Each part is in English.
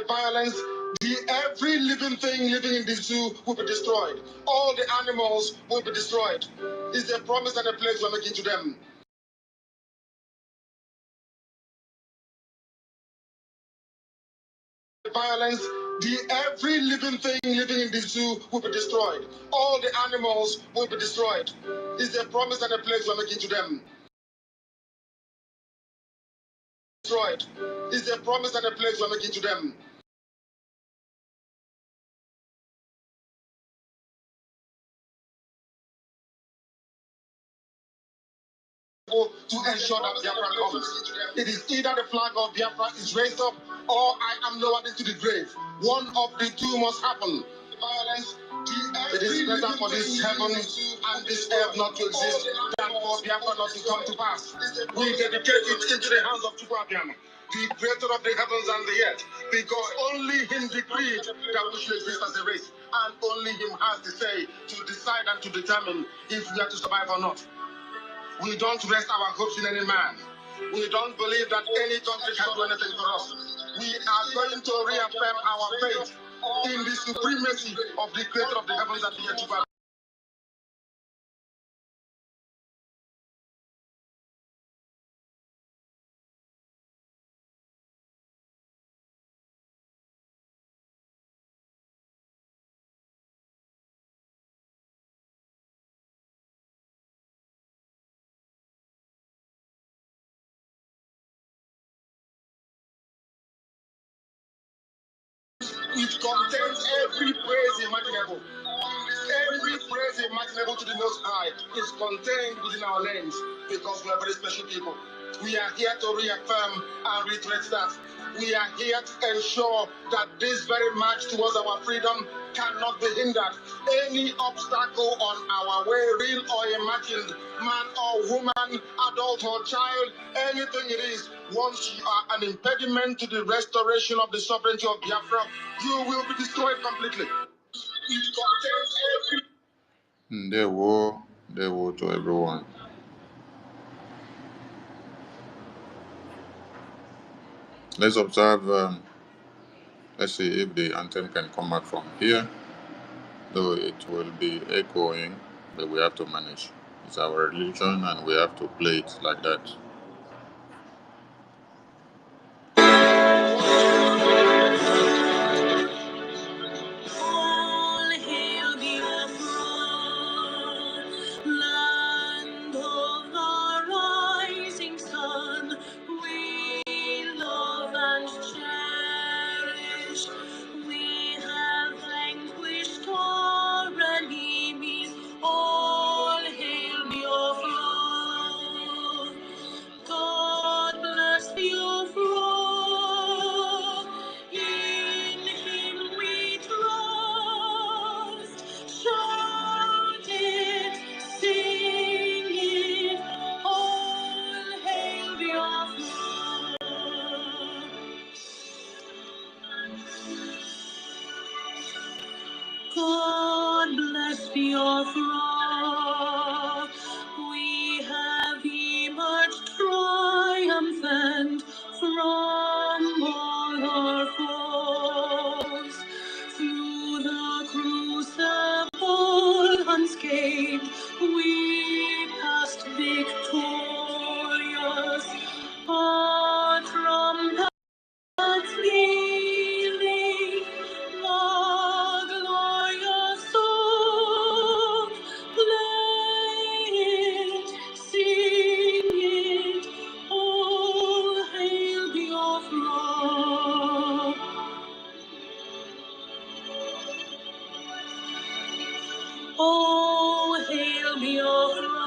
violence, every living thing living in the zoo will be destroyed. All the animals will be destroyed. It's a promise and a pledge we're making to them. Violence, every living thing living in the zoo will be destroyed. All the animals will be destroyed. It's a promise and a pledge we're making to them. Destroyed. It's a promise and a pledge we're making to them. To ensure that Biafra comes. It is either the flag of Biafra is raised up or I am lowered into the grave. One of the two must happen. Violence. It is better for this heaven and this earth not to exist than for Biafra not to come to pass. We dedicate it into the hands of Chukwuabiam, the creator of the heavens and the earth, because only him decreed that we should exist as a race, and only him has the say to decide and to determine if we are to survive or not. We don't rest our hopes in any man. We don't believe that any country can do anything for us. We are going to reaffirm our faith in the supremacy of the creator of the heavens and the earth. It contains every praise imaginable. Every praise imaginable to the Most High is contained within our names because we are very special people. We are here to reaffirm and reiterate that. We are here to ensure that this very march towards our freedom cannot be hindered. Any obstacle on our way, real or imagined, man or woman, adult or child, anything it is, once you are an impediment to the restoration of the sovereignty of Biafra, you will be destroyed completely. It contains every... They will to everyone. Let's observe, let's see if the anthem can come out from here, though it will be echoing, but we have to manage. It's our religion and we have to play it like that. God bless Biafra. We have emerged triumphant from all our foes. Through the crucible unscathed, we passed victorious. Our trumpets pealing, the glorious song, play it, sing it, all hail Biafra. Oh, hail Biafra,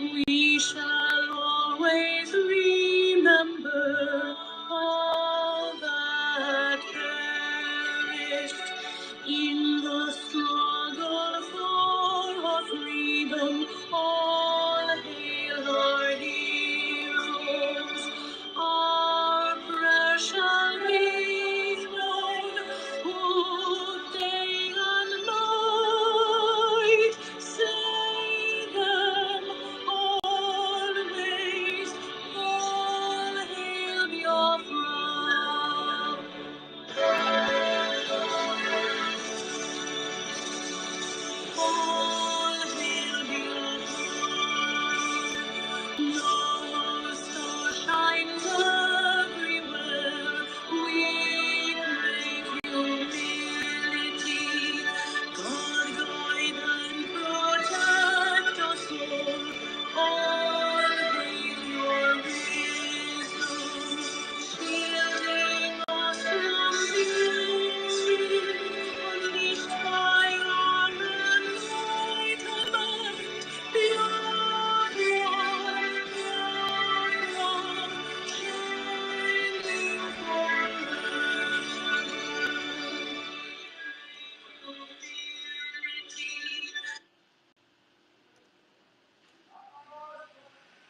we shall always remember all that perished in the struggle for our freedom. All hail our heroes, our precious heroes, who day and night say them all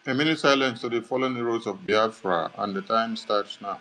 A minute silence to the fallen heroes of Biafra, and the time starts now.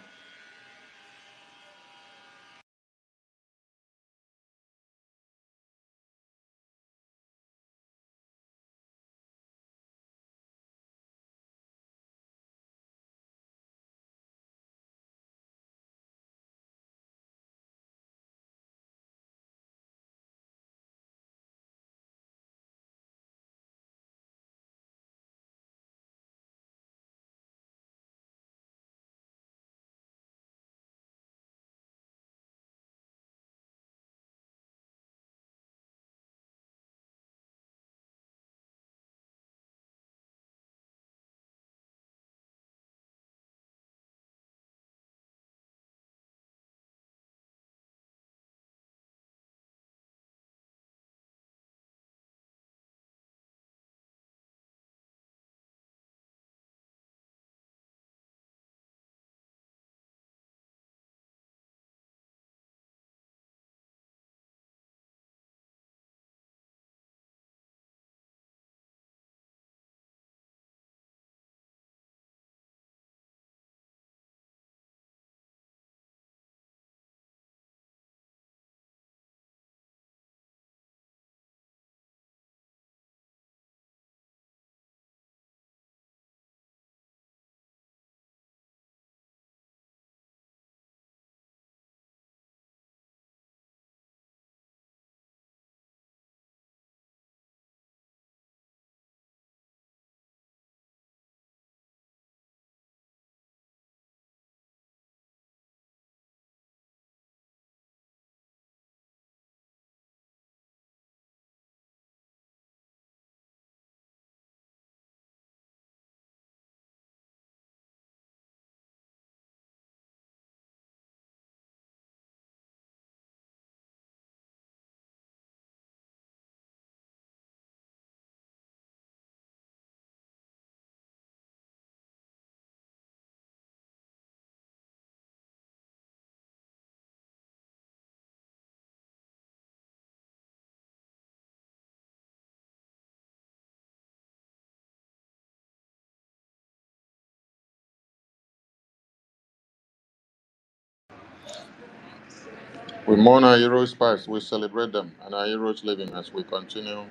We mourn our heroes past, we celebrate them, and our heroes living as we continue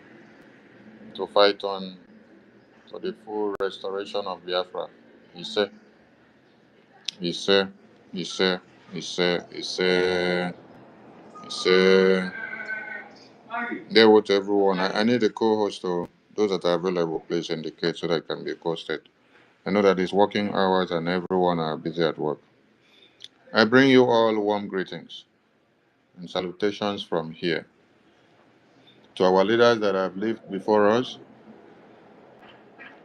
to fight on for the full restoration of Biafra. He said, he said, he said, he said, he said, he said. There with everyone. I need a co-host to those that are available, please indicate so that it can be posted. I know that it's working hours and everyone are busy at work. I bring you all warm greetings and salutations from here to our leaders that have lived before us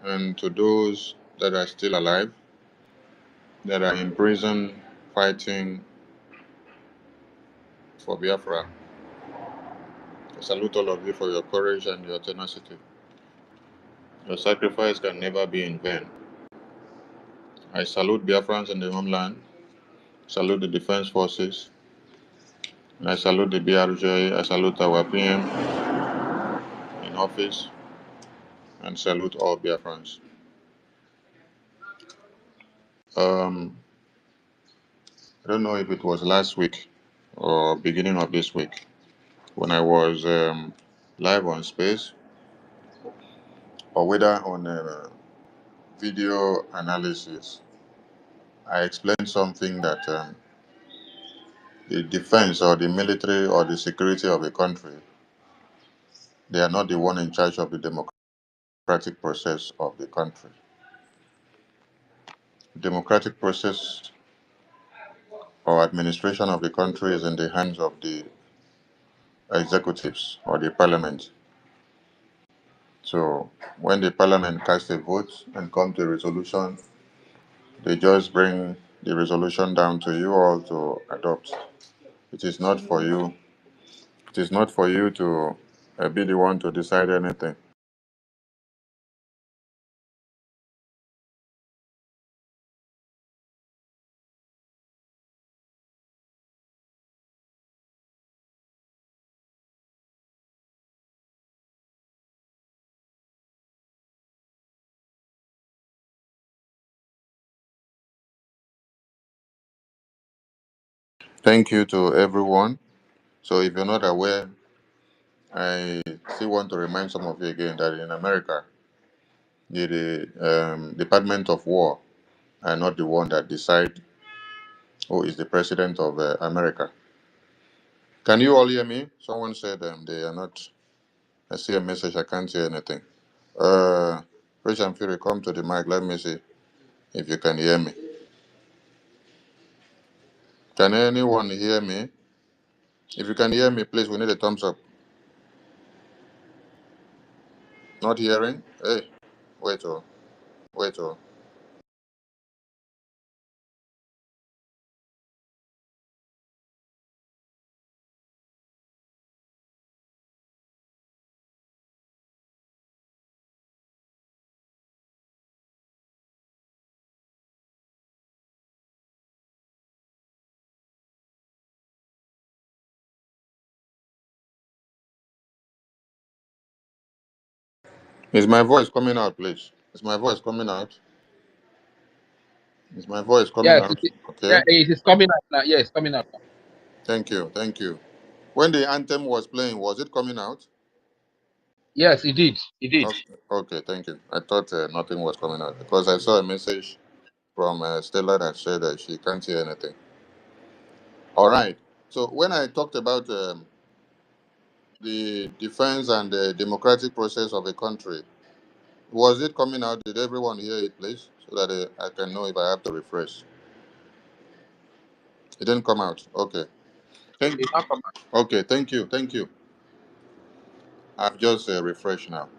and to those that are still alive, that are in prison fighting for Biafra. I salute all of you for your courage and your tenacity. Your sacrifice can never be in vain. I salute Biafrans in the homeland, salute the defense forces, and I salute the BRJ, I salute our PM in office, and salute all Biafrans. Um, I don't know if it was last week or beginning of this week when I was live on space or whether on video analysis. I explained something that the defense or the military or the security of a country, they are not the one in charge of the democratic process of the country. Democratic process or administration of the country is in the hands of the executives or the parliament. So when the parliament casts a vote and come to a resolution, they just bring the resolution down to you all to adopt. It is not for you. It is not for you to be the one to decide anything. Thank you to everyone. So, if you're not aware, I still want to remind some of you again that in America, the Department of War are not the one that decide who is the president of America. Can you all hear me? Someone said they are not. I see a message. I can't hear anything. Rich and Fury, come to the mic. Let me see if you can hear me. Can anyone hear me? If you can hear me, please, we need a thumbs up. Not hearing? Hey, wait, oh, wait, oh. Is my voice coming out, please? Is my voice coming out? Is my voice coming Yes, out? yeah, Okay. it is coming out now. Yeah, it's coming out now. Thank you. Thank you. When the anthem was playing, was it coming out? Yes, it did. It did. Okay, thank you. I thought nothing was coming out because I saw a message from Stella that said that she can't hear anything. All right. So when I talked about the defense and the democratic process of a country, was it coming out? Did everyone hear it, please? So that I can know if I have to refresh. It didn't come out. Okay. Thank. It's not coming out. Okay. Thank you. Thank you. I've just refreshed now.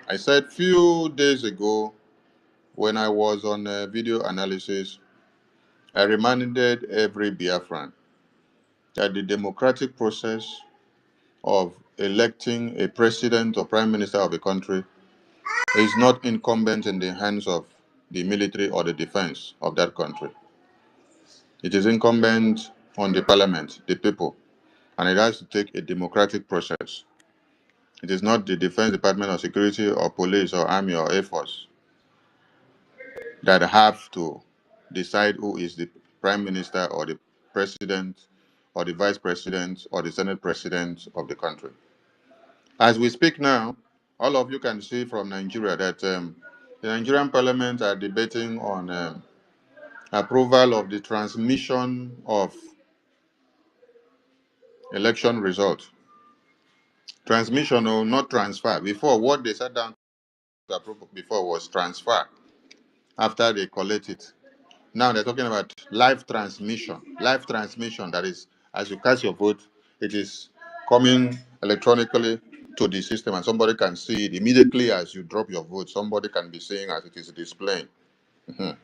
I said few days ago when I was on video analysis, I reminded every Biafran that the democratic process of electing a president or prime minister of a country is not incumbent in the hands of the military or the defense of that country. It is incumbent on the parliament, the people, and it has to take a democratic process. It is not the Defense Department or security or police or army or air force that have to decide who is the prime minister or the president or the vice president or the senate president of the country. As we speak now, all of you can see from Nigeria that the Nigerian parliament are debating on approval of the transmission of election results. Transmission or not transfer. Before, what they sat down to approve before was transfer after they collect it. Now they're talking about live transmission. Live transmission, that is, as you cast your vote, it is coming electronically to the system and somebody can see it immediately as you drop your vote. Somebody can be seeing as it is displaying. Mhm.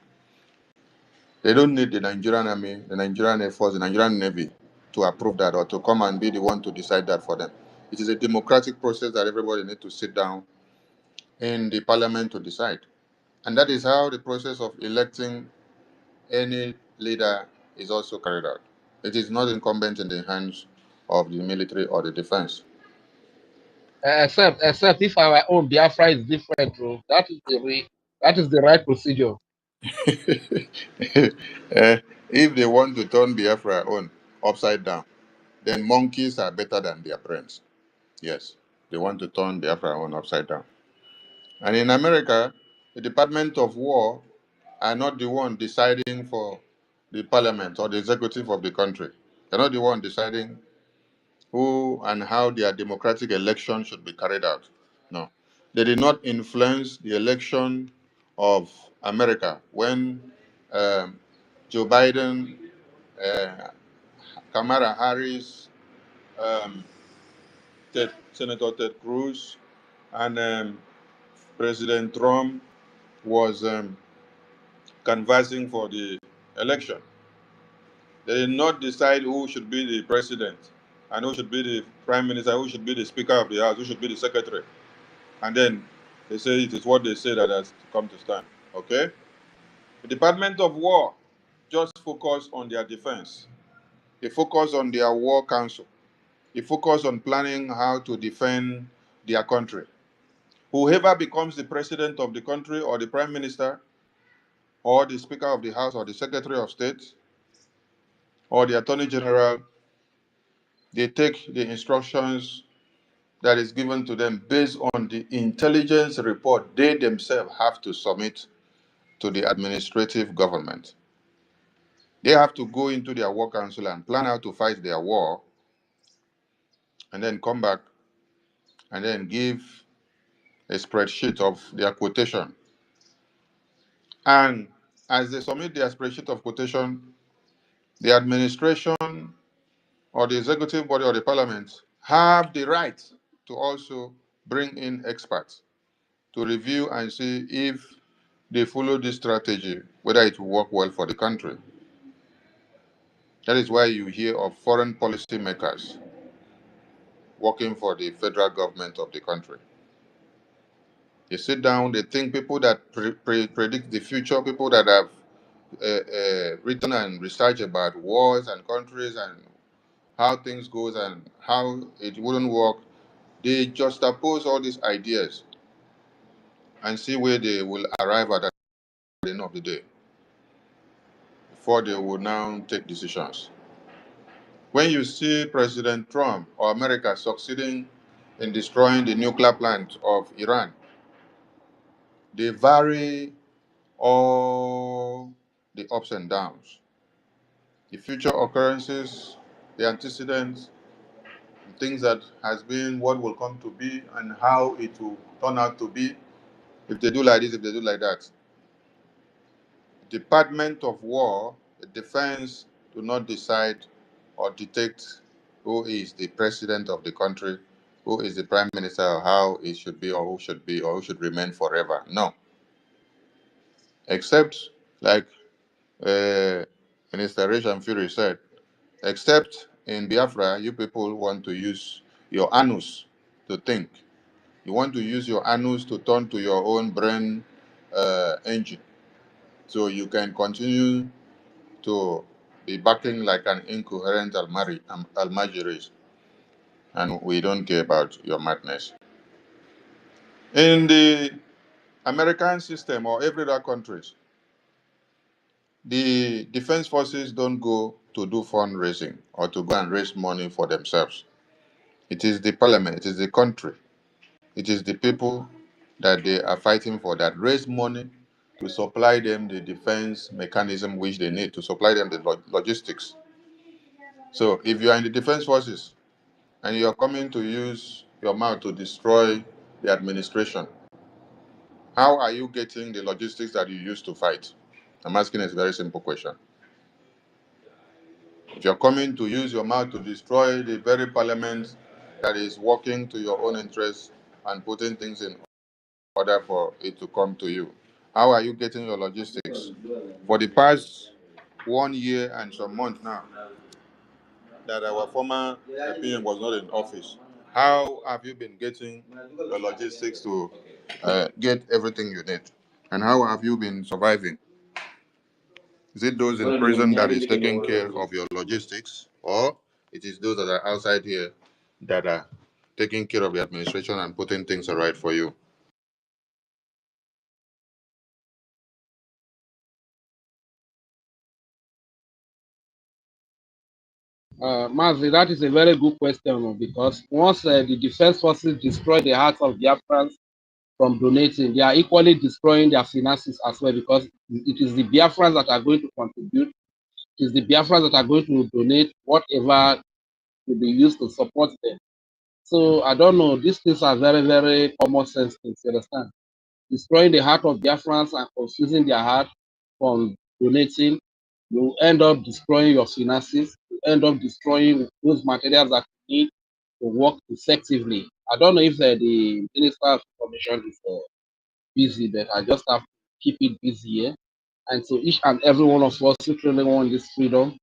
They don't need the Nigerian Army, the Nigerian Air Force, the Nigerian Navy to approve that or to come and be the one to decide that for them. It is a democratic process that everybody needs to sit down in the parliament to decide. And that is how the process of electing any leader is also carried out. It is not incumbent in the hands of the military or the defense. Except if our own Biafra is different, bro. That is the right procedure. If they want to turn Biafra on upside down, then monkeys are better than their brains. Yes, they want to turn Biafra on upside down. And in America, the Department of War are not the one deciding for the parliament or the executive of the country. They're not the one deciding who and how their democratic election should be carried out. No. They did not influence the election of America when um, Joe Biden, uh, Kamala Harris, um, Senator Ted Cruz, and President Trump was canvassing for the election. They did not decide who should be the president and who should be the prime minister, who should be the speaker of the house, who should be the secretary. And then they say it is what they say that has come to stand. Okay? The Department of War just focus on their defense. They focus on their war council. They focus on planning how to defend their country. Whoever becomes the president of the country or the prime minister or the speaker of the house or the secretary of state or the Attorney General, they take the instructions that is given to them based on the intelligence report they themselves have to submit to the administrative government. They have to go into their war council and plan how to fight their war, and then come back and then give a spreadsheet of their quotation. And as they submit their spreadsheet of quotation, the administration or the executive body or the parliament have the right to also bring in experts to review and see if they follow this strategy, whether it will work well for the country. That is why you hear of foreign policy makers working for the federal government of the country. They sit down, they think people that predict the future, people that have written and researched about wars and countries and how things goes and how it wouldn't work. They just oppose all these ideas and see where they will arrive at the end of the day before they will now take decisions. When you see President Trump or America succeeding in destroying the nuclear plant of Iran, they vary all the ups and downs, the future occurrences, the antecedents, things that has been, what will come to be, and how it will turn out to be. If they do like this, if they do like that. Department of War, the defense, do not decide or dictate who is the president of the country, who is the prime minister, or how it should be, or who should be, or who should remain forever. No. Except, like Minister Rachel Fury said, except in Biafra, you people want to use your anus to think. You want to use your anus to turn to your own brain engine, so you can continue to be backing like an incoherent Almajiris, and we don't care about your madness. In the American system or every other countries, the defense forces don't go to do fundraising or to go and raise money for themselves. It is the parliament, it is the country, it is the people that they are fighting for that raise money to supply them the defense mechanism which they need, to supply them the logistics. So if you are in the defense forces and you are coming to use your mouth to destroy the administration, how are you getting the logistics that you used to fight? I'm asking a very simple question. If you're coming to use your mouth to destroy the very parliament that is working to your own interests and putting things in order for it to come to you, how are you getting your logistics? For the past 1 year and some months now that our former PM was not in office, how have you been getting the logistics to get everything you need? And how have you been surviving? Is it those in prison that is taking care of your logistics, or it is those that are outside here that are taking care of the administration and putting things right for you? Mazi, that is a very good question because once the defense forces destroy the hearts of Biafrans from donating, they are equally destroying their finances as well because it is the Biafrans that are going to contribute. It is the Biafrans that are going to donate whatever will be used to support them. So I don't know. These things are very, very common sense things. You understand? Destroying the heart of Biafrans and confusing their heart from donating, you end up destroying your finances. You end up destroying those materials that you need to work effectively. I don't know if the Minister of Information is busy, but I just have to keep it busy here. And so each and every one of us who truly want this freedom,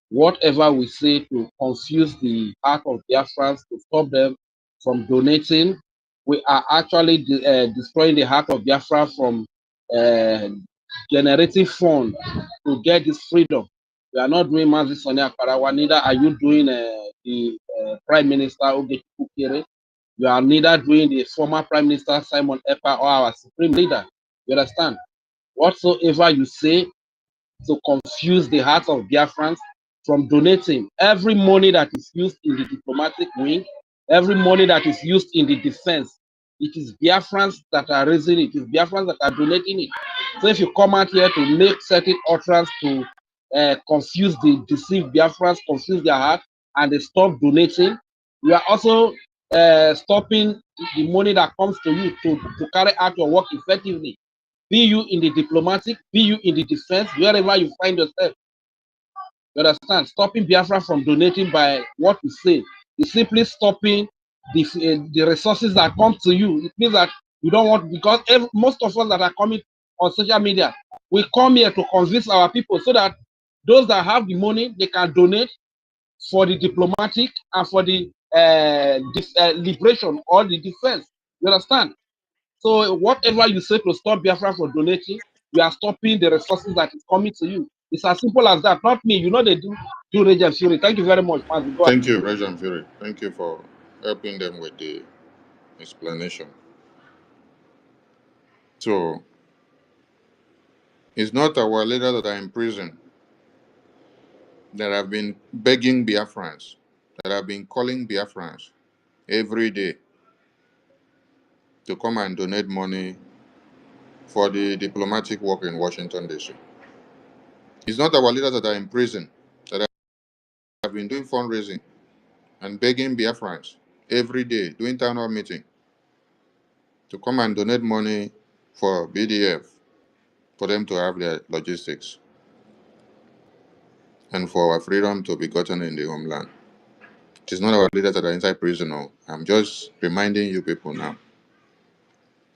whatever we say to confuse the heart of Biafrans, to stop them from donating, we are actually destroying the heart of Biafra from uh, generating funds to get this freedom. We are not doing Mazi Sonia Karawa, neither are you doing the Prime Minister Ogechi Kukere. You are neither doing the former Prime Minister Simon Ekpa or our Supreme Leader. You understand? Whatsoever you say to confuse the hearts of Biafrans, from donating. Every money that is used in the diplomatic wing, every money that is used in the defense, it is Biafrans that are raising it. It is Biafrans that are donating it. So if you come out here to make certain utterance to confuse the deceived Biafrans, confuse their heart, and they stop donating, you are also stopping the money that comes to you to carry out your work effectively. Be you in the diplomatic, be you in the defense, wherever you find yourself. You understand? Stopping Biafra from donating by what we say is simply stopping the resources that come to you. It means that you don't want, because most of us that are coming on social media, we come here to convince our people so that those that have the money, they can donate for the diplomatic and for the liberation or the defense. You understand? So whatever you say to stop Biafra from donating, you are stopping the resources that is coming to you. It's as simple as that. Not me. You know they do Rage and Fury. Thank you very much, Mazi. Go ahead. Thank you, Regent Fury. Thank you for helping them with the explanation. So, it's not our leaders that are in prison that have been begging Biafrans, that have been calling Biafrans every day to come and donate money for the diplomatic work in Washington, D.C. It's not our leaders that are in prison that have been doing fundraising and begging Biafrans every day, doing town hall meeting to come and donate money for BDF, for them to have their logistics, and for our freedom to be gotten in the homeland. It is not our leaders that are inside prison. No. I'm just reminding you people now.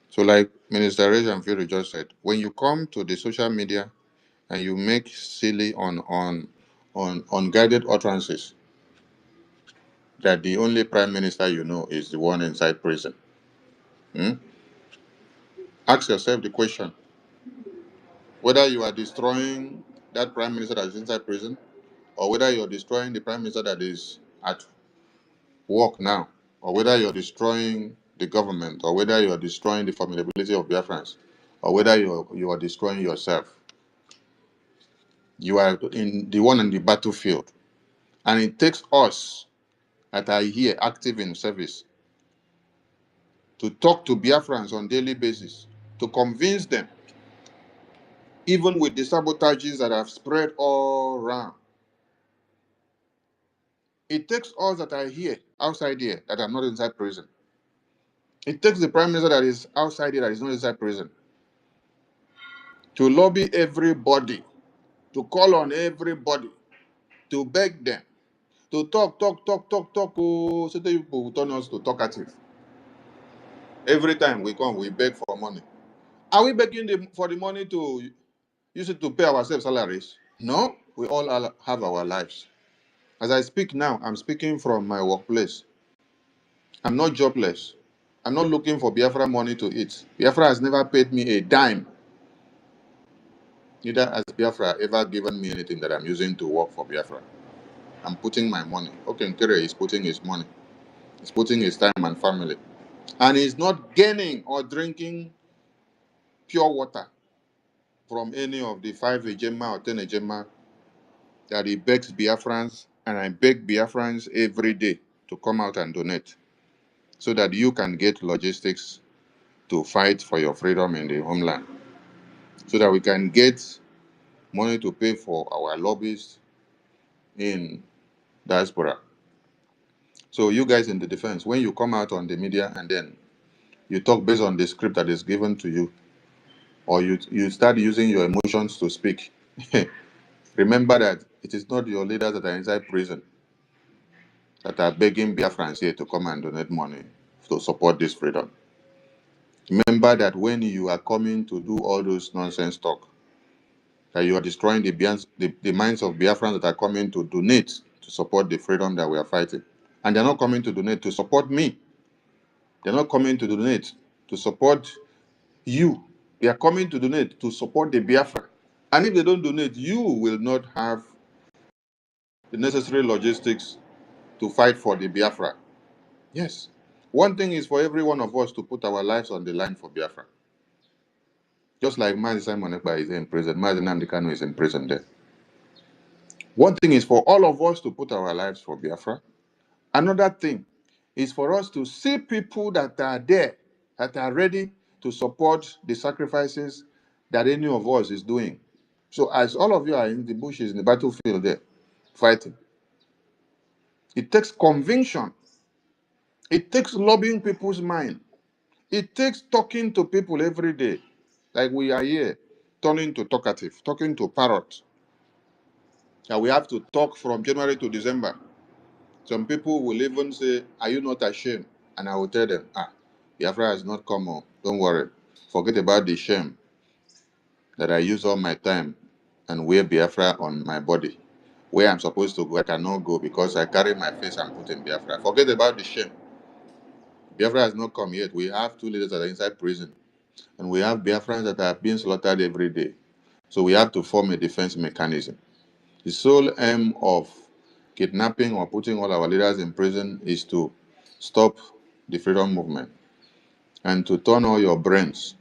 So, like Minister Rejan Fury just said, when you come to the social media and you make silly on unguided utterances that the only prime minister you know is the one inside prison, hmm? Ask yourself the question whether you are destroying that prime minister that is inside prison, or whether you're destroying the prime minister that is at work now, or whether you're destroying the government, or whether you're destroying the formidability of Biafrans, or whether you are destroying yourself. You are in the one in the battlefield. And it takes us that are here active in service to talk to Biafrans on daily basis, to convince them, even with the sabotages that have spread all around. It takes us that are here, outside here, that are not inside prison. It takes the prime minister that is outside here, that is not inside prison, to lobby everybody, to call on everybody, to beg them, to talk. Oh, so the people will turn us to talkative. Every time we come, we beg for money. Are we begging for the money to use it to pay ourselves salaries? No, we all have our lives. As I speak now, I'm speaking from my workplace. I'm not jobless. I'm not looking for Biafra money to eat. Biafra has never paid me a dime. Neither has Biafra ever given me anything that I'm using to work for Biafra. I'm putting my money. Okay, Nkere is putting his money. He's putting his time and family. And he's not gaining or drinking pure water from any of the 5 Ejema or 10 Ejema that he begs Biafrans, and I beg Biafrans every day to come out and donate so that you can get logistics to fight for your freedom in the homeland, so that we can get money to pay for our lobbies in diaspora. So you guys in the defense, when you come out on the media and then you talk based on the script that is given to you, or you start using your emotions to speak, remember that it is not your leaders that are inside prison that are begging Biafrans here to come and donate money to support this freedom. Remember that when you are coming to do all those nonsense talk, that you are destroying the minds of Biafrans that are coming to donate to support the freedom that we are fighting. And they're not coming to donate to support me. They're not coming to donate to support you. They are coming to donate to support the Biafra. And if they don't donate, you will not have the necessary logistics to fight for the Biafra. Yes. One thing is for every one of us to put our lives on the line for Biafra. Just like Mazi Simon Ekpa is in prison, Mazi Nnamdi Kanu is in prison there. One thing is for all of us to put our lives for Biafra. Another thing is for us to see people that are there, that are ready to support the sacrifices that any of us is doing. So as all of you are in the bushes, in the battlefield there, fighting, it takes conviction. It takes lobbying people's mind. It takes talking to people every day, like we are here, turning to talkative, talking to parrot. That we have to talk from January to December. Some people will even say, "Are you not ashamed?" And I will tell them, Biafra has not come on. Don't worry. Forget about the shame that I use all my time and wear Biafra on my body. Where I'm supposed to go, I cannot go because I carry my face and put in Biafra. Forget about the shame. Biafra has not come yet. We have two leaders that are inside prison. And we have Biafrans that are being slaughtered every day. So we have to form a defense mechanism. The sole aim of kidnapping or putting all our leaders in prison is to stop the freedom movement and to turn all your brains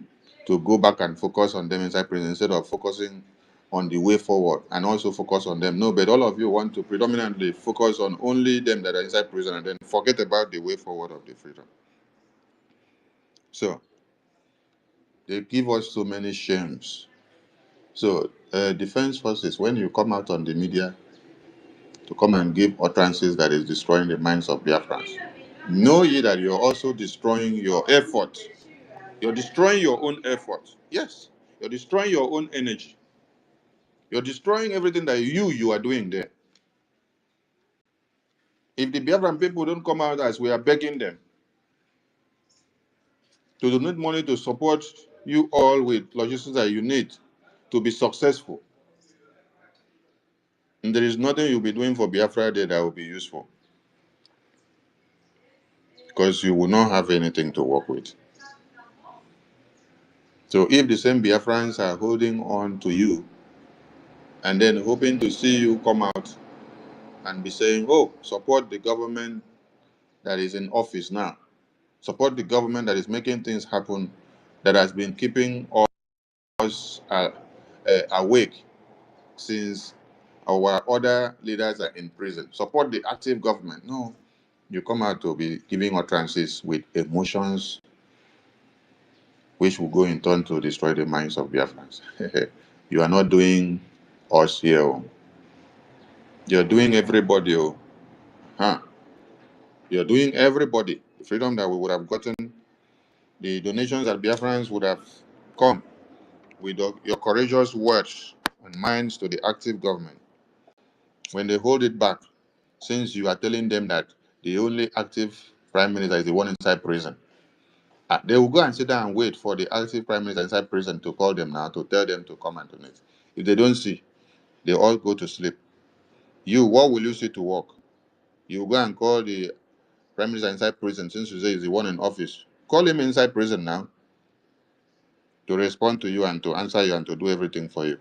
to go back and focus on them inside prison instead of focusing on the way forward and also focus on them. No, but all of you want to predominantly focus on only them that are inside prison and then forget about the way forward of the freedom. So they give us so many shames. So defense forces, when you come out on the media to come and give utterances that is destroying the minds of Biafrans, know ye that you're also destroying your effort. You're destroying your own effort. Yes, you're destroying your own energy. You're destroying everything that you are doing there. If the Biafran people don't come out as we are begging them to donate money to support you all with logistics that you need to be successful, and there is nothing you'll be doing for Biafra there that will be useful because you will not have anything to work with. So if the same Biafrans are holding on to you and then hoping to see you come out and be saying, oh, support the government that is in office now, support the government that is making things happen, that has been keeping us awake since our other leaders are in prison. Support the active government. No, you come out to be giving utterances with emotions which will go in turn to destroy the minds of Biafrans. You are not doing us here. Oh. You're doing everybody. Oh. Huh? You're doing everybody. The freedom that we would have gotten, the donations that Biafrans would have come with your courageous words and minds to the active government. When they hold it back, since you are telling them that the only active prime minister is the one inside prison, they will go and sit down and wait for the active prime minister inside prison to call them now to tell them to come and donate. If they don't see, they all go to sleep. You, what will you see to work? You go and call the prime minister inside prison since you say he's the one in office. Call him inside prison now to respond to you and to answer you and to do everything for you.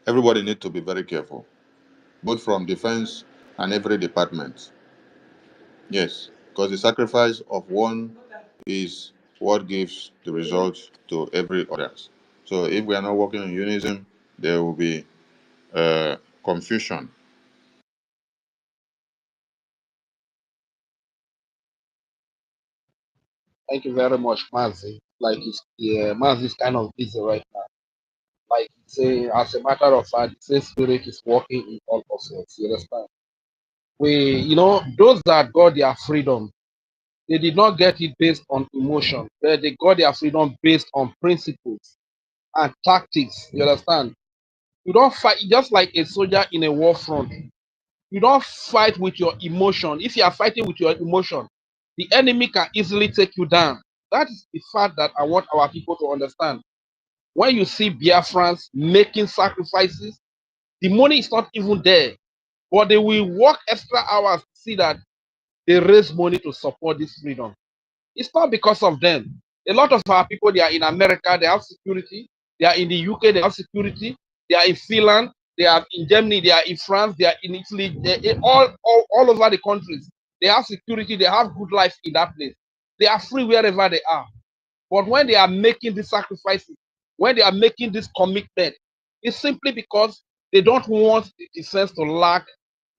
Everybody needs to be very careful, both from defense and every department. Yes, because the sacrifice of one is what gives the result to every others. So if we are not working in unison, there will be confusion. Thank you very much, Mazi. Like, Mazi is kind of busy right now. Like, say, as a matter of fact, the spirit is working in all of us. You understand? Those that got their freedom, they did not get it based on emotion, but they got their freedom based on principles and tactics. You understand? You don't fight just like a soldier in a war front. You don't fight with your emotion. If you are fighting with your emotion, the enemy can easily take you down. That is the fact that I want our people to understand. When you see Biafrans making sacrifices, the money is not even there, but they will work extra hours to see that they raise money to support this freedom. It's not because of them. A lot of our people, they are in America, they have security. They are in the UK, they have security. They are in Finland, they are in Germany, they are in France, they are in Italy, all over the countries. They have security, they have good life in that place. They are free wherever they are. But when they are making these sacrifices, when they are making this commitment, it's simply because They don't want the defense to lack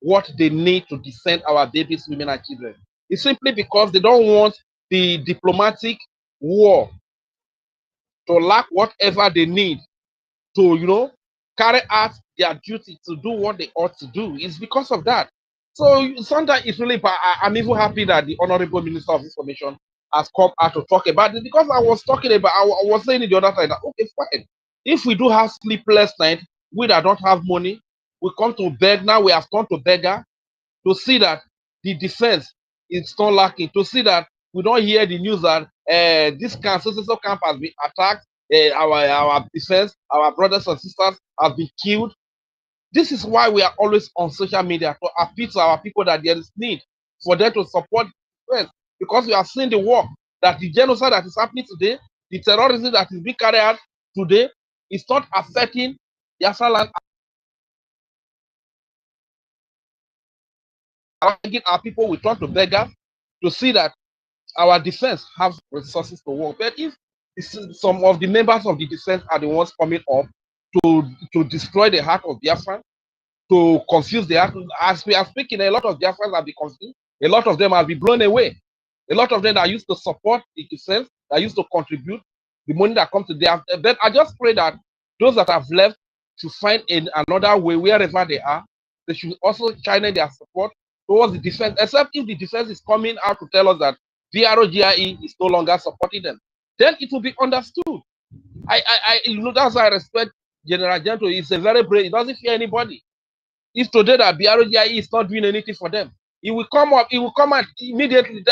what they need to defend our babies, women, and children. It's simply because they don't want the diplomatic war to lack whatever they need to, carry out their duty to do what they ought to do. It's because of that. So sometimes it's really, but I'm even happy that the Honorable Minister of Information has come out to talk about it, because I was talking about, I was saying it the other time that, okay, fine. If we do have sleepless night, we that don't have money, we come to beg. Now we have turned to beggar to see that the defense is not lacking, to see that we don't hear the news that this camp, so camp has been attacked, our defense, our brothers and sisters have been killed. This is why we are always on social media, to appeal to our people that there is need for them to support defense, because we have seen the work, that the genocide that is happening today, the terrorism that is being carried out today, is not affecting the Biafra land. Our people will turn to beggars to see that our defense have resources to work. But if some of the members of the defense are the ones coming up to destroy the heart of Biafra, to confuse the heart, as we are speaking, a lot of Biafrans have been confused. A lot of them have been blown away. A lot of them that used to support the defense, that used to contribute the money that comes to them. But I just pray that those that have left to find another way wherever they are, they should also channel their support towards the defense, except if the defense is coming out to tell us that VROGIE is no longer supporting them. Then it will be understood. That's why I respect General Gento. He's a very brave, he doesn't fear anybody. If today that BROGIE is not doing anything for them, he will come out immediately.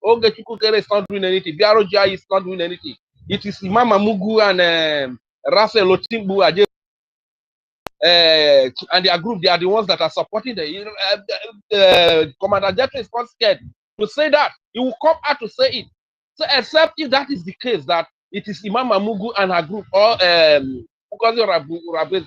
Chukukere is not doing anything. BROGIE is not doing anything. It is Imam Amugu and Raphael Otimbu and their group. They are the ones that are supporting them. Commander Jeto is not scared to say that. He will come out to say it. So except if that is the case, that it is Imam Amugu and her group, or Ukazi Rabeze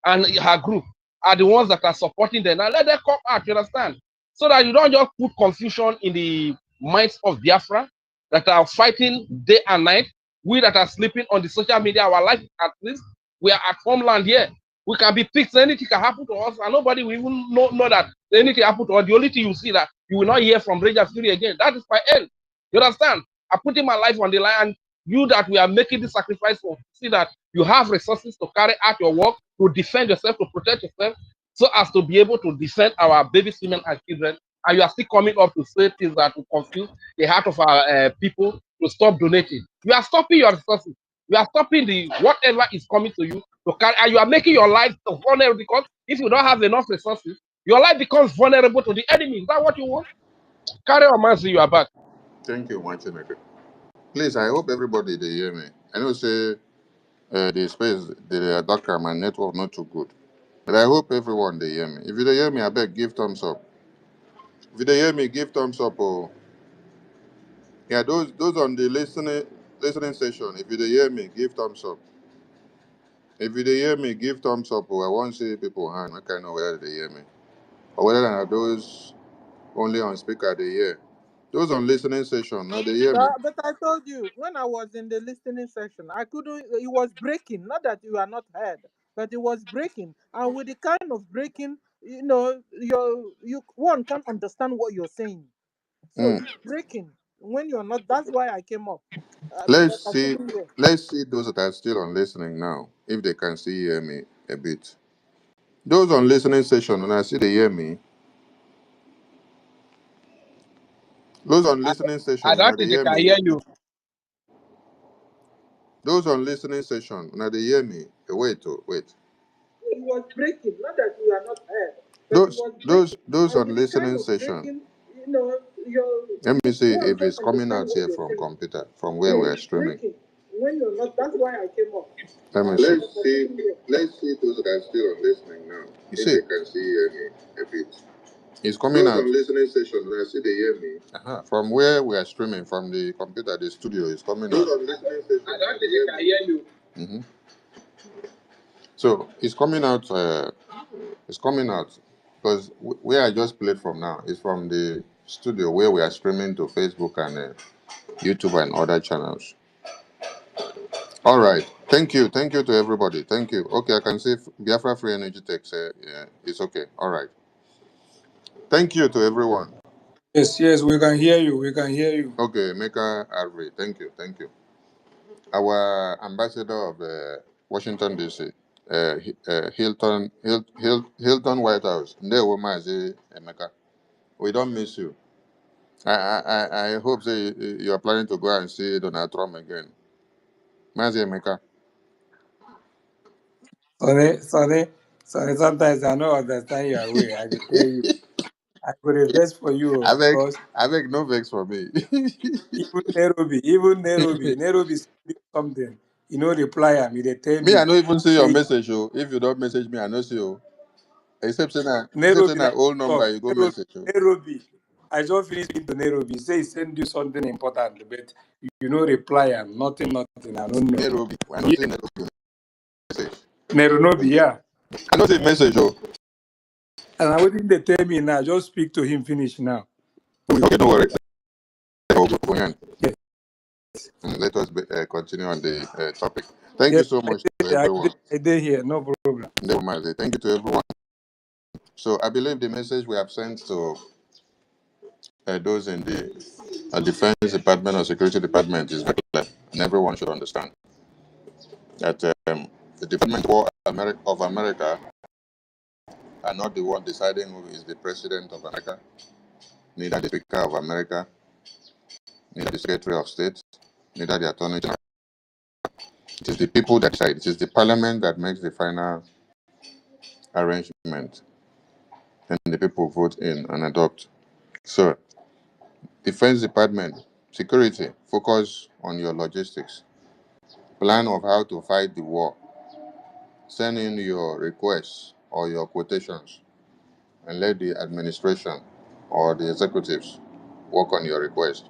and her group are the ones that are supporting them. Now let them come out, you understand? So that you don't just put confusion in the minds of Biafra that are fighting day and night. We that are sleeping on the social media, our life at least, we are at homeland here. We can be picked, anything can happen to us, and nobody will even know that anything happened to us. The only thing you see that you will not hear from Ranger Fury again. That is my end. You understand? I'm putting my life on the line, and you that we are making this sacrifice for, see that you have resources to carry out your work, to defend yourself, to protect yourself, so as to be able to defend our babies, women, and children. And you are still coming up to say things that will confuse the heart of our people to stop donating. You are stopping your resources. You are stopping the whatever is coming to you to carry, and you are making your life vulnerable, because if you don't have enough resources, your life becomes vulnerable to the enemy. Is that what you want? Carry on, man. See, you are back. Thank you, Martin. Please, I hope everybody they hear me. I know say the space, the doctor, my network not too good. But I hope everyone they hear me. If you don't hear me, I beg give thumbs up. If you don't hear me, give thumbs up. Oh, yeah, those on the listening session. If you don't hear me, give thumbs up. If you don't hear me, give thumbs up. Oh, I want to see people hand. I can know whether they hear me or whether or not those only on speaker they hear. Those on listening session, now they hear me. But I told you, when I was in the listening section, I couldn't. It was breaking. Not that you are not heard, but it was breaking. And with the kind of breaking, you one can't understand what you're saying. So Mm. it's breaking when you're not. That's why I came up. But Let's I see. couldn't hear. Let's see those that are still on listening now, if they can still hear me a bit. Those on listening session, and I see they hear me. Those on listening I session, don't now they think they hear can me. hear you. Those on listening session, now they hear me. Wait, oh, wait. It was breaking. Not that you are not heard, but it was breaking. Those And on with the kind listening of session. breaking, your Let me see one if can't it's coming understand out what here you're from saying. computer, from where So we're it's streaming. breaking when you're not. That's why I came up. Let me see. Let's see those that are still on listening now. You see, they can see hear me a bit. It's coming those out. On listening session, I see they hear me. From where we are streaming, from the computer, the studio is coming those out. On listening session, I don't think they can hear you. Mm-hmm. So it's coming out. It's coming out because where I just played from now is from the studio where we are streaming to Facebook and YouTube and other channels. All right. Thank you to everybody. Thank you. Okay, I can say Biafra Free Energy Tech. Yeah, it's okay. All right. Thank you to everyone. Yes, yes, we can hear you. We can hear you. Okay, Meka Arve. Thank you. Thank you. Our ambassador of Washington D.C. Hilton White House. Ndewo Mazi Emeka. We don't miss you. I hope say you are planning to go and see Donald Trump again. Mazi Emeka. Sorry, sometimes I don't understand your way. I will tell you. I could invest for you because I beg no vex for me. Nairobi send you something. You know, reply am. They tell Me, I me, don't even see your say, message. Oh. If you don't message me, I don't see you. Except Nairobi, saying na that old number, talk. you go message. Oh. Nairobi. I just finished into Nairobi. Say he send you something important, but you know reply am. Nothing. I don't know. Nairobi. I don't Yeah, see Nairobi message. Nairobi, yeah. I don't see message. Oh. And I waiting they tell me now. Just speak to him. Finish now. Okay, don't worry. Yes, Let us continue on the topic. Thank you yes. so much to everyone. I did here. No problem. Never mind. Thank you to everyone. So I believe the message we have sent to those in the Defense Department or Security Department is very clear, and everyone should understand that the Department of America are not the one deciding who is the President of America, neither the Speaker of America, neither the Secretary of State, neither the Attorney General. It is the people that decide. It is the Parliament that makes the final arrangement, and the people vote in and adopt. So, Defense Department, security, focus on your logistics, plan of how to fight the war, send in your requests or your quotations, and let the administration or the executives work on your request.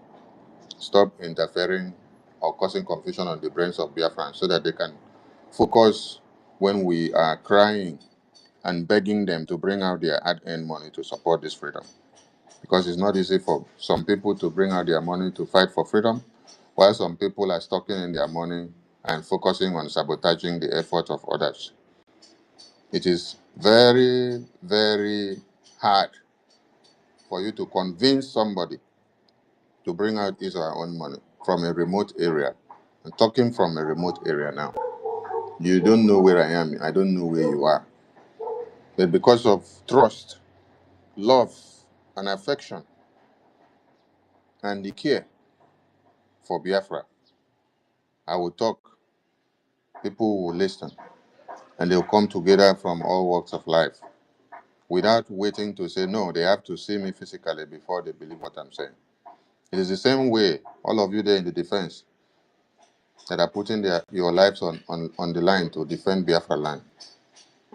Stop interfering or causing confusion on the brains of Biafrans so that they can focus when we are crying and begging them to bring out their hard-earned money to support this freedom. Because it's not easy for some people to bring out their money to fight for freedom, while some people are stocking in their money and focusing on sabotaging the effort of others. It is very, very hard for you to convince somebody to bring out his or her own money from a remote area. I'm talking from a remote area now. You don't know where I am. I don't know where you are. But because of trust, love, and affection, and the care for Biafra, I will talk. People will listen, and they'll come together from all walks of life without waiting to say, no, they have to see me physically before they believe what I'm saying. It is the same way, all of you there in the defense that are putting your lives on the line to defend Biafra land.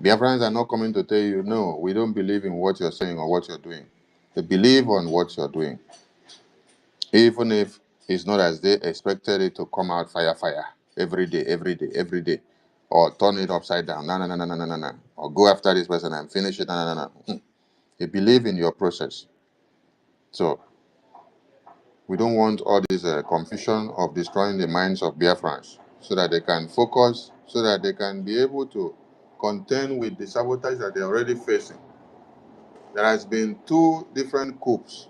Biafrans are not coming to tell you, no, we don't believe in what you're saying or what you're doing. They believe on what you're doing, even if it's not as they expected it to come out fire, every day, or turn it upside down, no, or go after this person and finish it, no. They believe in your process. So we don't want all this confusion of destroying the minds of Biafrans so that they can focus, so that they can be able to contend with the sabotage that they're already facing. There has been two different coups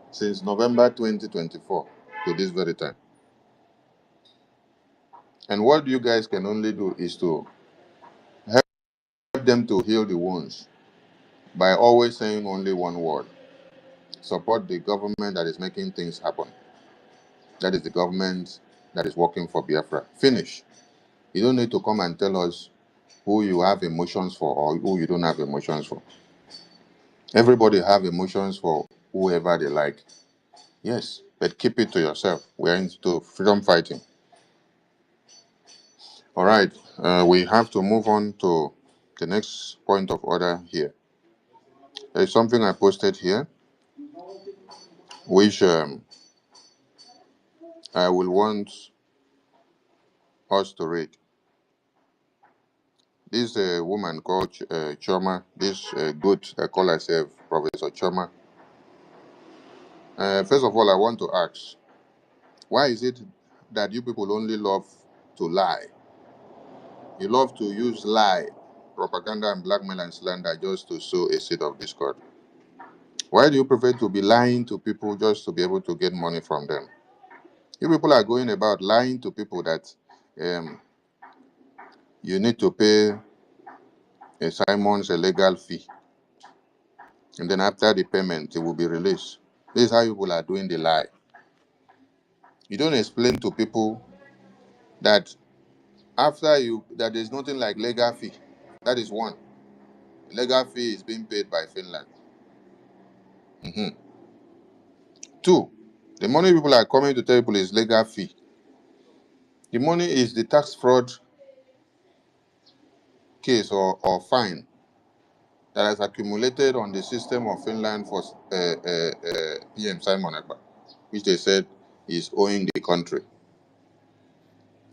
since November 2024 to this very time. And what you guys can only do is to help them to heal the wounds by always saying only one word. Support the government that is making things happen. That is the government that is working for Biafra. Finish. You don't need to come and tell us who you have emotions for or who you don't have emotions for. Everybody have emotions for whoever they like. Yes, but keep it to yourself. We're into freedom fighting. All right, we have to move on to the next point of order here. There's something I posted here, which I will want us to read. This woman called Choma, this good, call herself Professor Choma. First of all, I want to ask, why is it that you people only love to lie? You love to use lie, propaganda, and blackmail and slander just to sow a seed of discord. Why do you prefer to be lying to people just to be able to get money from them? You people are going about lying to people that um, you need to pay a Simon's a legal fee, and then after the payment, it will be released. This is how people are doing the lie. You don't explain to people that that there's nothing like legal fee. That is one. Legal fee is being paid by Finland. Mhm. Two, the money people are coming to tell people is legal fee. The money is the tax fraud case or fine that has accumulated on the system of Finland for PM Simon Ekpa, which they said is owing the country.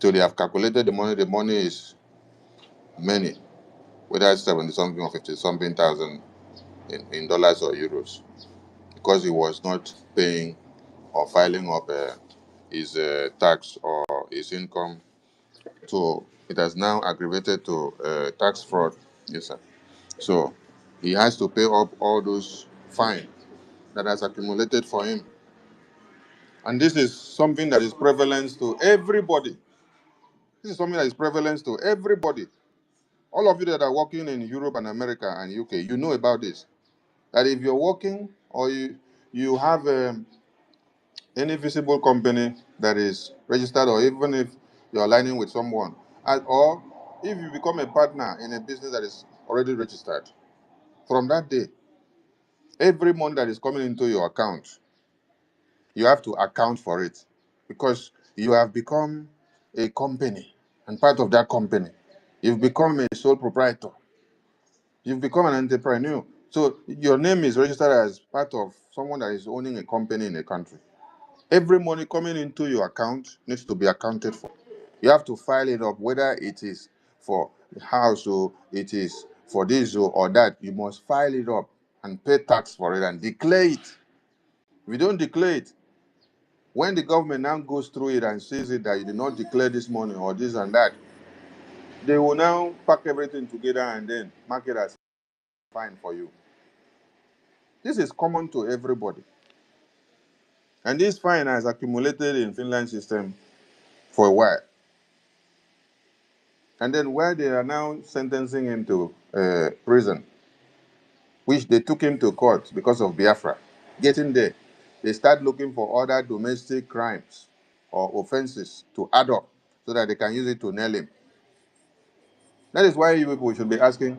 So they have calculated the money. The money is many, whether it's 70 something or 50 something thousand in dollars or euros, because he was not paying or filing up his tax or his income. So it has now aggravated to tax fraud. Yes, sir. So he has to pay up all those fine that has accumulated for him. And this is something that is prevalent to everybody. This is something that is prevalent to everybody. All of you that are working in Europe and America and UK, you know about this. That if you're working or you have any visible company that is registered, or even if you're aligning with someone, or if you become a partner in a business that is already registered, from that day, every money that is coming into your account, you have to account for it, because you have become a company, and part of that company, you've become a sole proprietor, you've become an entrepreneur. So your name is registered as part of someone that is owning a company in a country. Every money coming into your account needs to be accounted for. You have to file it up, whether it is for the house or it is for this or that. You must file it up and pay tax for it and declare it. If you don't declare it, when the government now goes through it and sees it that you did not declare this money or this and that, they will now pack everything together and then mark it as fine for you. This is common to everybody. And this fine has accumulated in Finland system for a while. And then where they are now sentencing him to prison, which they took him to court because of Biafra. Getting there, they start looking for other domestic crimes or offenses to add up so that they can use it to nail him. That is why you people should be asking.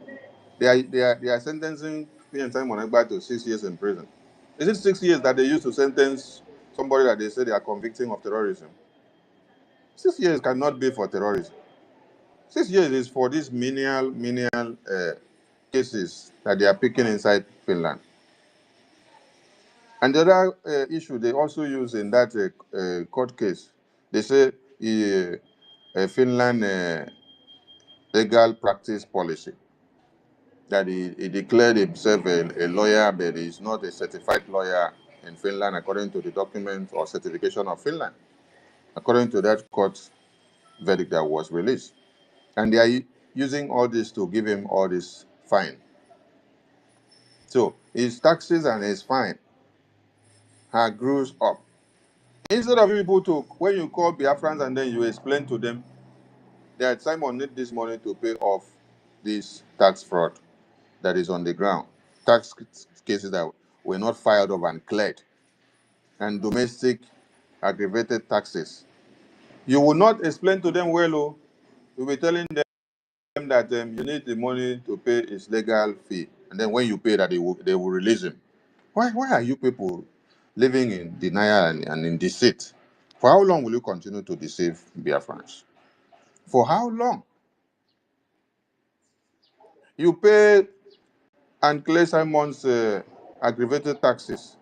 They are sentencing me and Simon Egba to 6 years in prison. Is it 6 years that they used to sentence somebody that they say they are convicting of terrorism? 6 years cannot be for terrorism. 6 years is for these menial cases that they are picking inside Finland. And the other issue they also use in that court case, they say Finland legal practice policy, that he declared himself a lawyer, but he's not a certified lawyer in Finland according to the document or certification of Finland, according to that court verdict that was released. And they are using all this to give him all this fine. So his taxes and his fine grows up. Instead of people to, when you call Biafrans and then you explain to them that Simon need this money to pay off this tax fraud that is on the ground, tax cases that were not filed up and cleared, and domestic aggravated taxes. You will not explain to them well, oh. You'll be telling them that you need the money to pay his legal fee, and then when you pay that, they will release him. Why are you people living in denial and in deceit? For how long will you continue to deceive Biafrans? For how long? You pay and clear Simon's aggravated taxes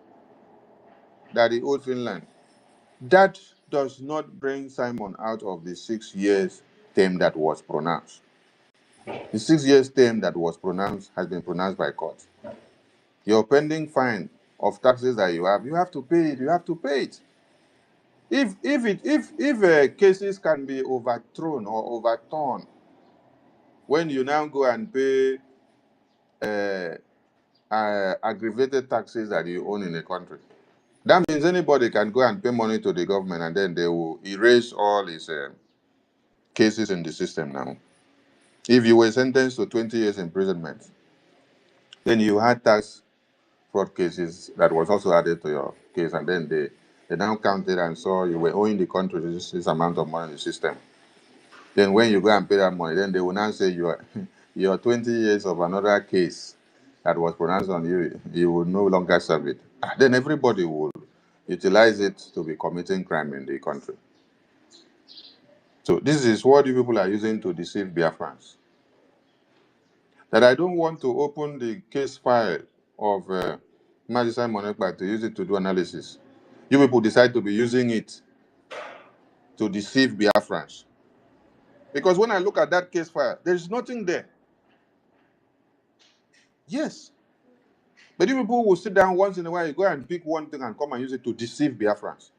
that he owed Finland. That does not bring Simon out of the 6 years term that was pronounced. The 6 years term that was pronounced has been pronounced by court. Your pending fine of taxes that you have to pay it. You have to pay it. If cases can be overthrown or overturned when you now go and pay aggravated taxes that you own in a country, that means anybody can go and pay money to the government and then they will erase all his cases in the system now. If you were sentenced to 20 years imprisonment, then you had tax fraud cases that was also added to your case, and then they now counted and saw you were owing the country this amount of money in the system. Then when you go and pay that money, then they will now say your 20 years of another case that was pronounced on you, you will no longer serve it. Then everybody will utilize it to be committing crime in the country. So this is what you people are using to deceive Biafrans. That I don't want to open the case file of Mazi Monekpa to use it to do analysis. You people decide to be using it to deceive Biafrans. Because when I look at that case file, there's nothing there. Yes. But you people will sit down once in a while, you go and pick one thing and come and use it to deceive Biafrans.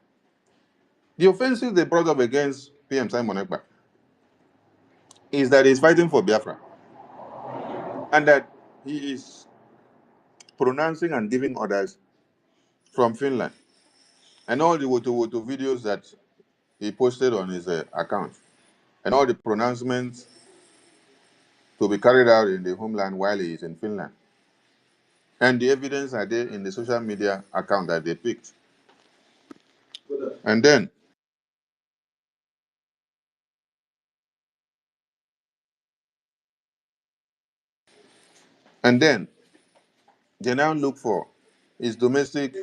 The offenses they brought up against PM Simon Ekpa is that he's fighting for Biafra and that he is pronouncing and giving orders from Finland. And all the Woto videos that he posted on his account, and all the pronouncements to be carried out in the homeland while he is in Finland. And the evidence are there in the social media account that they picked. And then they now look for his domestic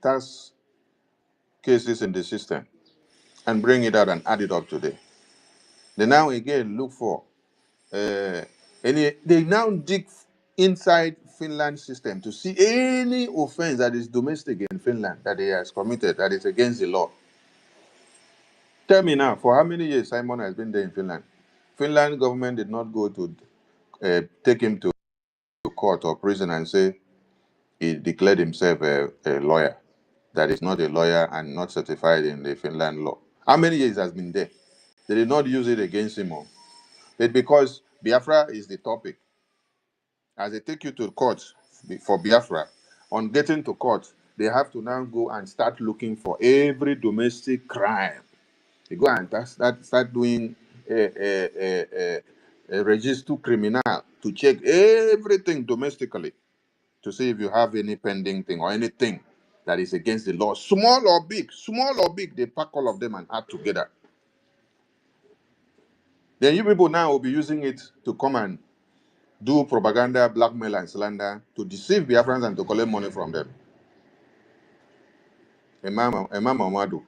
tax cases in the system and bring it out and add it up today. They now again look for they now dig inside Finland system to see any offense that is domestic in Finland that he has committed that is against the law. Tell me now, for how many years Simon has been there in Finland? Finland government did not go to take him to court or prison and say he declared himself a lawyer that is not a lawyer and not certified in the Finland law. How many years has been there? They did not use it against him. But because Biafra is the topic, as they take you to court for Biafra, on getting to court, they have to now go and start looking for every domestic crime. They go and start doing a register criminal to check everything domestically to see if you have any pending thing or anything that is against the law, small or big, they pack all of them and add together. Then you people now will be using it to come and do propaganda, blackmail, and slander to deceive Biafrans and to collect money from them. Imam Mamadu,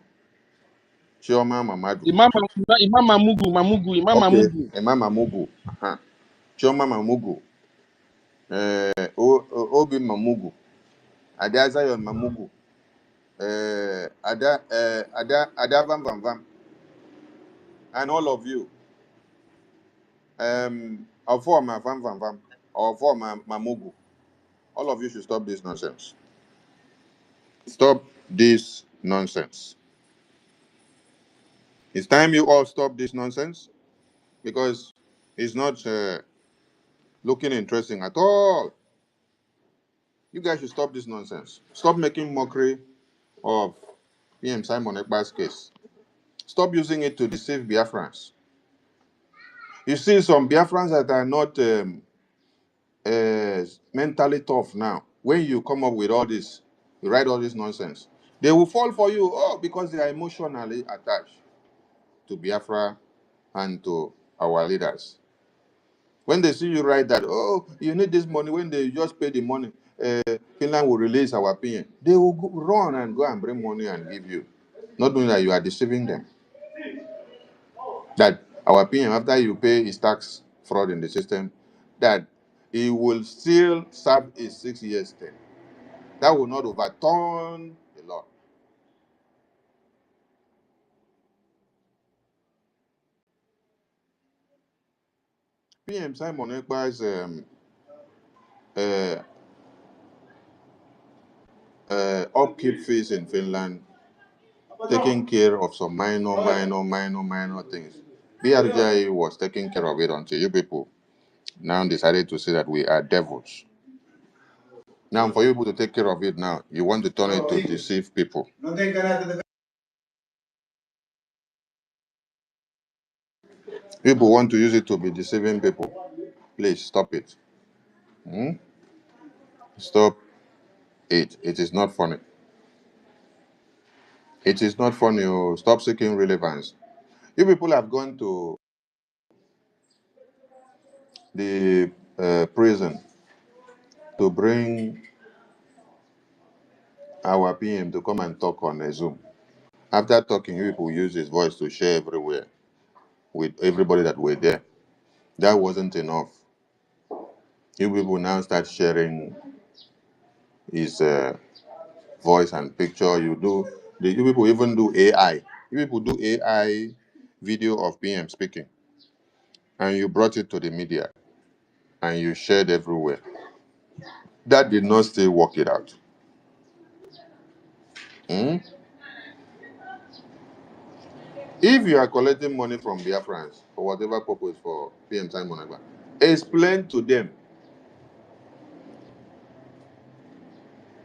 Chioma Mamadu. Imam Okay, Mamugu. Imam Mamugu. Chioma Mamugu. Obi Mamugu. Ada Zion Mamugu. Ada Vam Vam Vam. And all of you. For my Vam Vam Vam. Or for my Mamugu. All of you should stop this nonsense. Stop this nonsense. It's time you all stop this nonsense because it's not looking interesting at all. You guys should stop this nonsense. Stop making mockery of PM Simon Ekpa's case. Stop using it to deceive Biafrans. You see some Biafrans that are not mentally tough now. When you come up with all this, you write all this nonsense, they will fall for you, because they are emotionally attached to Biafra and to our leaders. When they see you write that, you need this money, when they just pay the money, Finland will release our opinion. They will run and go and bring money and give you. Not knowing that you are deceiving them. That our opinion, after you pay his tax fraud in the system, that he will still serve a 6 years term. That will not overturn the law. PM Simon Ekpa's upkeep fees in Finland, taking care of some minor things. BRJ was taking care of it until you people now decided to say that we are devils. Now, for you people to take care of it now, you want to turn it to deceive people. People want to use it to be deceiving people. Please stop it. Hmm? Stop it. It is not funny. It is not funny. Oh. Stop seeking relevance. You people have gone to the prison to bring our PM to come and talk on a Zoom. After talking, you people use his voice to share everywhere with everybody that were there. That wasn't enough. You people now start sharing his voice and picture. You people even do AI. You people do AI video of PM speaking, and you brought it to the media and you shared everywhere. That did not still work it out. Hmm? If you are collecting money from Biafrans for whatever purpose for PM Simon Ekpa, explain to them.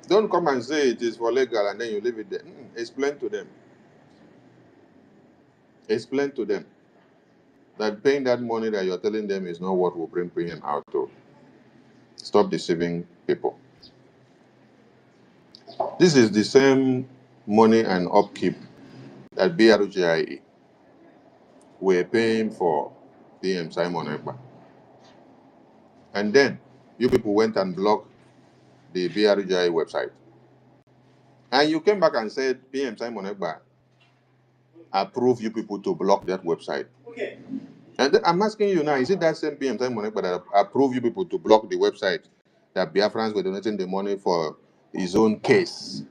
Don't come and say it is for legal and then you leave it there. Explain to them. Explain to them that paying that money that you're telling them is not what will bring PM out to. Stop deceiving people. This is the same money and upkeep that BRGIE were paying for PM Simon Ekpa. And then you people went and blocked the BRGIE website. And you came back and said PM Simon Ekpa approved you people to block that website. Okay. And then I'm asking you now, is it that same PM Simon Ekpa that approved you people to block the website that Biafrans were donating the money for his own case,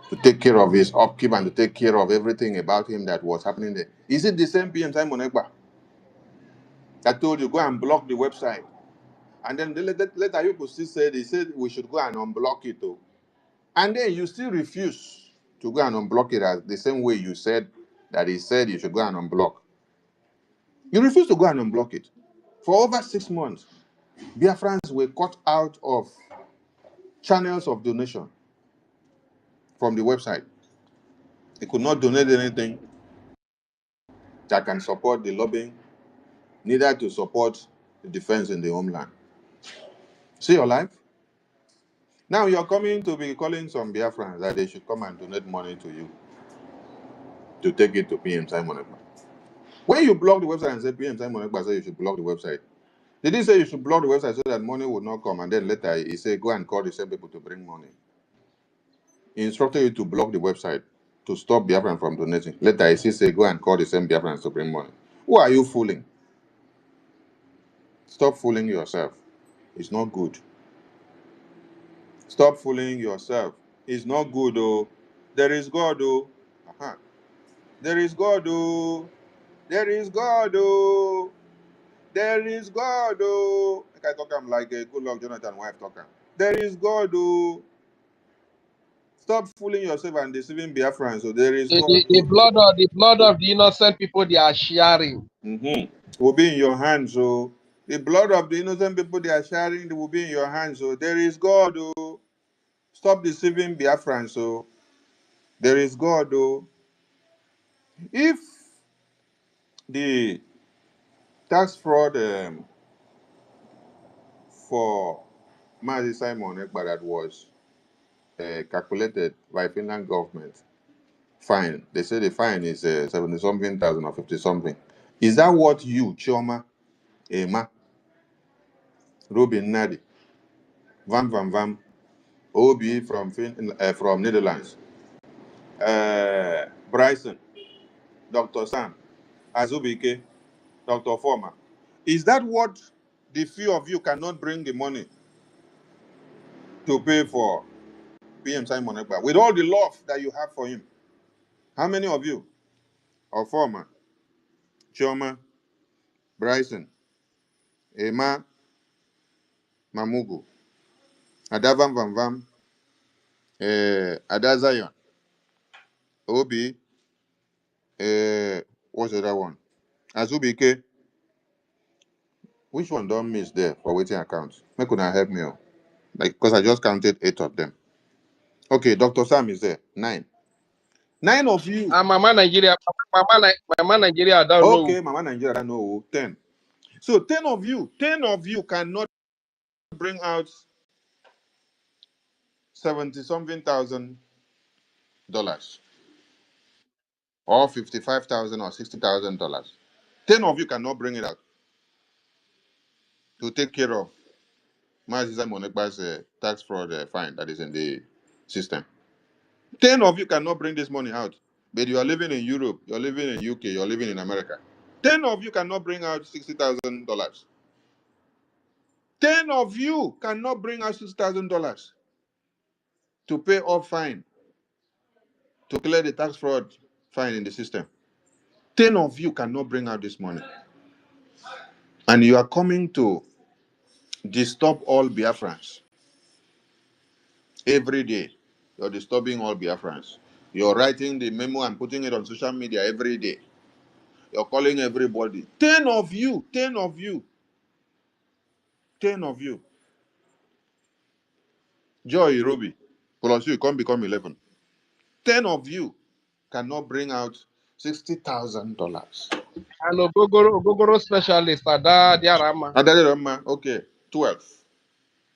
to take care of his upkeep and to take care of everything about him that was happening there? Is it the same PM Simon Ekpa that told you go and block the website? And then later you people still said, he said we should go and unblock it too. And then you still refuse to go and unblock it as the same way you said that he said you should go and unblock. You refuse to go and unblock it. For over 6 months, Biafrans were cut out of channels of donation from the website. They could not donate anything that can support the lobbying, neither to support the defense in the homeland. See your life? Now you're coming to be calling some Biafrans that they should come and donate money to you to take it to PM Simon Ekpa. When you block the website and say PM Simon Ekpa said you should block the website, did he say you should block the website so that money would not come? And then later he said go and call the same people to bring money. He instructed you to block the website to stop Biafran from donating. Later he said go and call the same Biafrans to bring money. Who are you fooling? Stop fooling yourself. It's not good. Stop fooling yourself. It's not good, oh. There is God, oh. Uh-huh. There is God, oh. There is God, oh. There is God, oh. Like I talk, I'm like a good luck Jonathan wife talking. There is God, oh. Stop fooling yourself and deceiving Biafrans. So there is God, The oh. blood of the innocent people they are sharing. Will be in your hands. So the blood of the innocent people they are sharing will be in your hands. So there is God, oh. Stop deceiving Biafrans. So there is God, oh. If the tax fraud for Mazi Simon Ekpa that was calculated by Finland government, fine. They say the fine is 70 something thousand or 50 something. Is that what you, Chioma, Emma, Robin Nadi, Van Van Van, Obi from Netherlands, Bryson, Dr. Sam, Azubike, Dr. Former, is that what the few of you cannot bring the money to pay for PM Simon Ekpa with all the love that you have for him? How many of you? Or Former, Chioma, Bryson, Emma, Mamugu, Adavan Van Van, Ada Zion, Obi, what's the other one? Azubike, which one don't miss there for waiting accounts? Make una help me. Like, because I just counted 8 of them. Okay, Dr. Sam is there. 9. 9 of you. Mama Nigeria, Mama Nigeria, I don't know. Okay, Mama Nigeria, I don't know. 10. So 10 of you cannot bring out 70-something thousand dollars or $55,000 or $60,000. 10 of you cannot bring it out to take care of Maziza Monekba's tax fraud fine that is in the system. 10 of you cannot bring this money out, but you are living in Europe, you're living in UK, you're living in America. 10 of you cannot bring out $60,000. 10 of you cannot bring out $6,000 to pay off fine, to clear the tax fraud fine in the system. 10 of you cannot bring out this money. And you are coming to disturb all Biafrans every day. You're disturbing all Biafrans. You're writing the memo and putting it on social media every day. You're calling everybody. 10 of you, 10 of you, 10 of you. Joy Ruby, plus you can't become 11. 10 of you cannot bring out $60,000. And Ogogoro specialist, Ada Diarama. Okay, 12.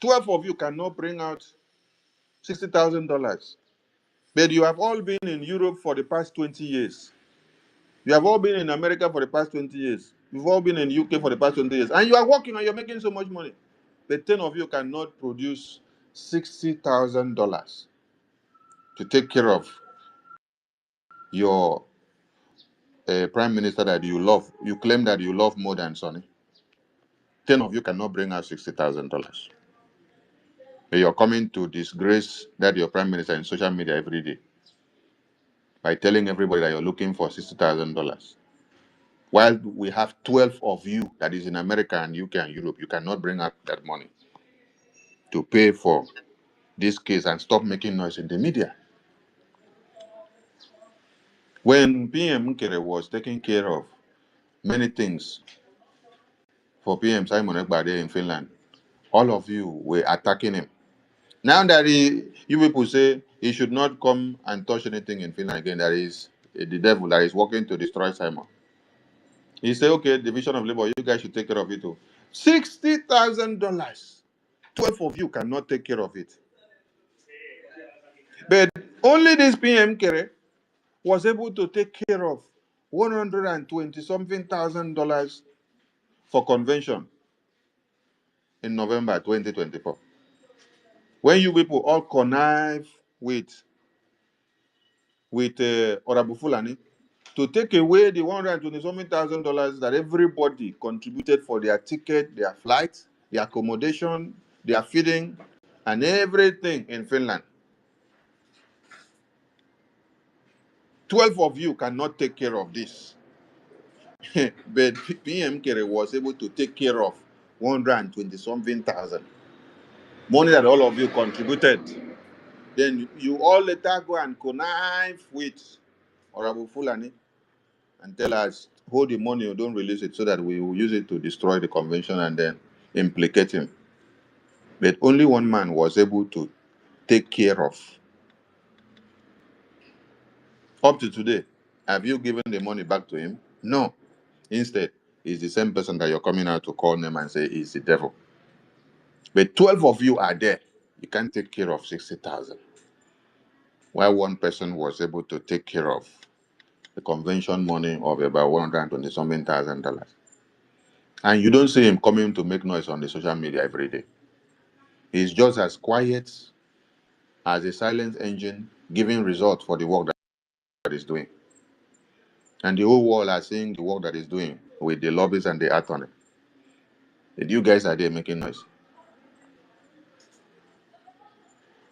12 of you cannot bring out $60,000. But you have all been in Europe for the past 20 years. You have all been in America for the past 20 years. You've all been in UK for the past 20 years. And you are working and you're making so much money. But 10 of you cannot produce $60,000 to take care of your prime minister that you love. You claim that you love more than Sonny. 10 of you cannot bring out $60,000. But you're coming to disgrace that your prime minister in social media every day by telling everybody that you're looking for $60,000. While we have 12 of you that is in America and UK and Europe, you cannot bring out that money to pay for this case and stop making noise in the media. When PM Nkere was taking care of many things for PM Simon Ekbade in Finland, all of you were attacking him. Now that you people say he should not come and touch anything in Finland again, that is the devil that is working to destroy Simon. He said, okay, division of labor, you guys should take care of it too. $60,000. 12 of you cannot take care of it. But only this PM Kere was able to take care of 120 something thousand dollars for convention in November 2024. When you people all connive with Orabu Fulani to take away the 120 something thousand dollars that everybody contributed for their ticket, their flight, their accommodation, their feeding, and everything in Finland. 12 of you cannot take care of this. But PM Kere was able to take care of 120 something thousand. Money that all of you contributed. Then you all later go and connive with Orabu Fulani and tell us, hold the money or don't release it so that we will use it to destroy the convention and then implicate him. But only one man was able to take care of. Up to today, have you given the money back to him? No. Instead, it's the same person that you're coming out to call them and say he's the devil. But 12 of you are there. You can't take care of 60,000. While one person was able to take care of the convention money of about 120 something thousand dollars. And you don't see him coming to make noise on the social media every day. He's just as quiet as a silent engine giving results for the work that he's doing. And the whole world are seeing the work that he's doing with the lobbies and the attorney. And you guys are there making noise.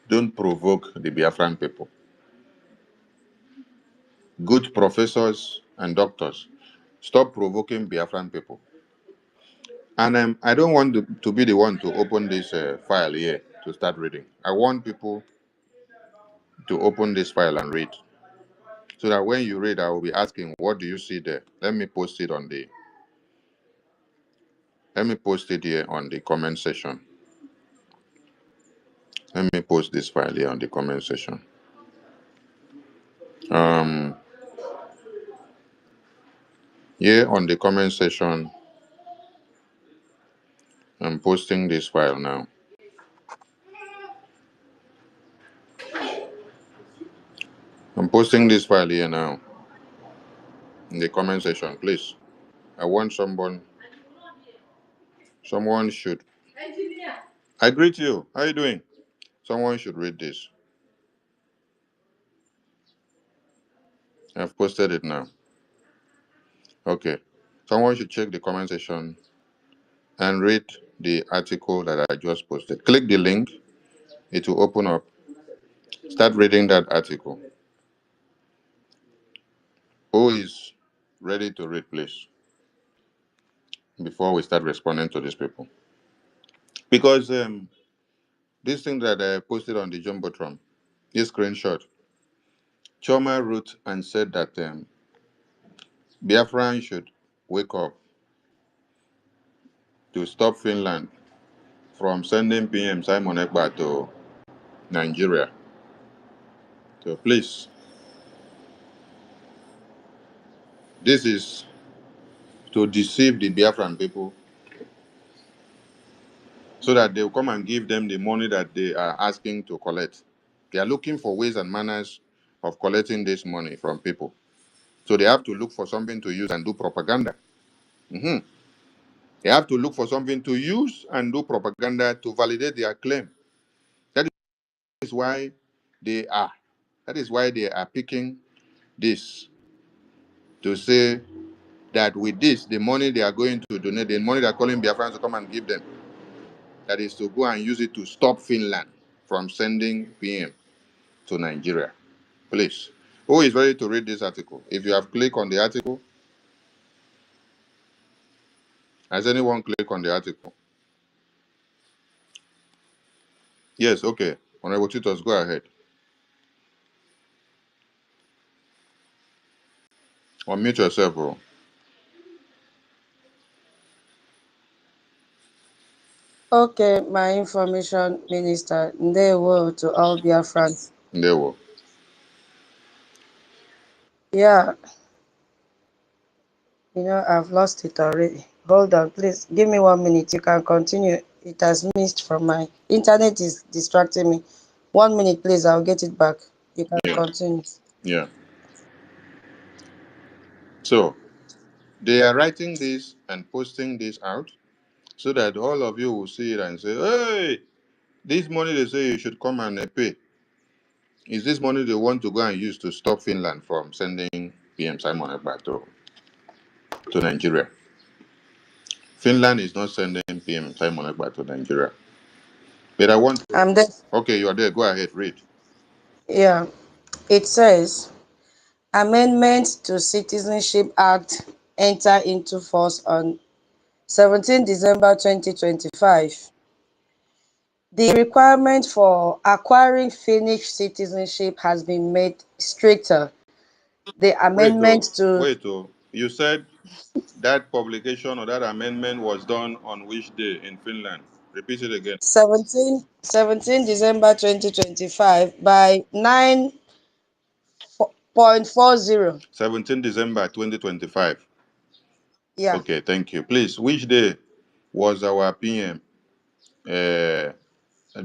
Don't provoke the Biafran people. Good professors and doctors, stop provoking Biafran people. And I don't want to be the one to open this file here to start reading. I want people to open this file and read. So that when you read, I will be asking, what do you see there? Let me post it here on the comment section. Let me post this file here on the comment section. Here on the comment section, I'm posting this file now. I'm posting this file here now in the comment section, please. I want someone should. I greet you. How are you doing? Someone should read this. I've posted it now. Okay. Someone should check the comment section and read the article that I just posted. Click the link. It will open up. Start reading that article. Who is ready to read, please? Before we start responding to these people. Because this thing that I posted on the Jumbotron, this screenshot, Choma wrote and said that Biafran should wake up to stop Finland from sending PM Simon Ekpa to Nigeria. So please, this is to deceive the Biafran people so that they'll come and give them the money that they are asking to collect. They are looking for ways and manners of collecting this money from people. So they have to look for something to use and do propaganda. Mhm. They have to look for something to use and do propaganda to validate their claim. That is why they are. That is why they are picking this to say that with this, the money they are going to donate, the money they are calling Biafrans to come and give them, that is to go and use it to stop Finland from sending PM to Nigeria. Please, who is ready to read this article? If you have clicked on the article, has anyone clicked on the article? Yes, okay. Honorable Titus, go ahead. Unmute yourself, bro. Okay, my information minister, they will to all Biafrans. There we Yeah, I've lost it already. Hold on, please. Give me 1 minute. You can continue. It has missed from my internet is distracting me. 1 minute, please. I'll get it back. You can Yeah, continue. yeah. So they are writing this and posting this out so that all of you will see it and say, hey, this money they say you should come and pay. Is this money they want to go and use to stop Finland from sending PM Simon Ekpa to Nigeria? Finland is not sending PM Simon Ekpa to Nigeria. But I want to. I'm there. Okay, you are there. Go ahead, read. Yeah, it says Amendment to Citizenship Act enter into force on 17 December 2025. The requirement for acquiring Finnish citizenship has been made stricter. The amendment to Wait, oh. You said that publication or that amendment was done on which day in Finland? Repeat it again. 17 December 2025 by 9.40. 17 December 2025. Yeah, Okay, thank you. Please, which day was our PM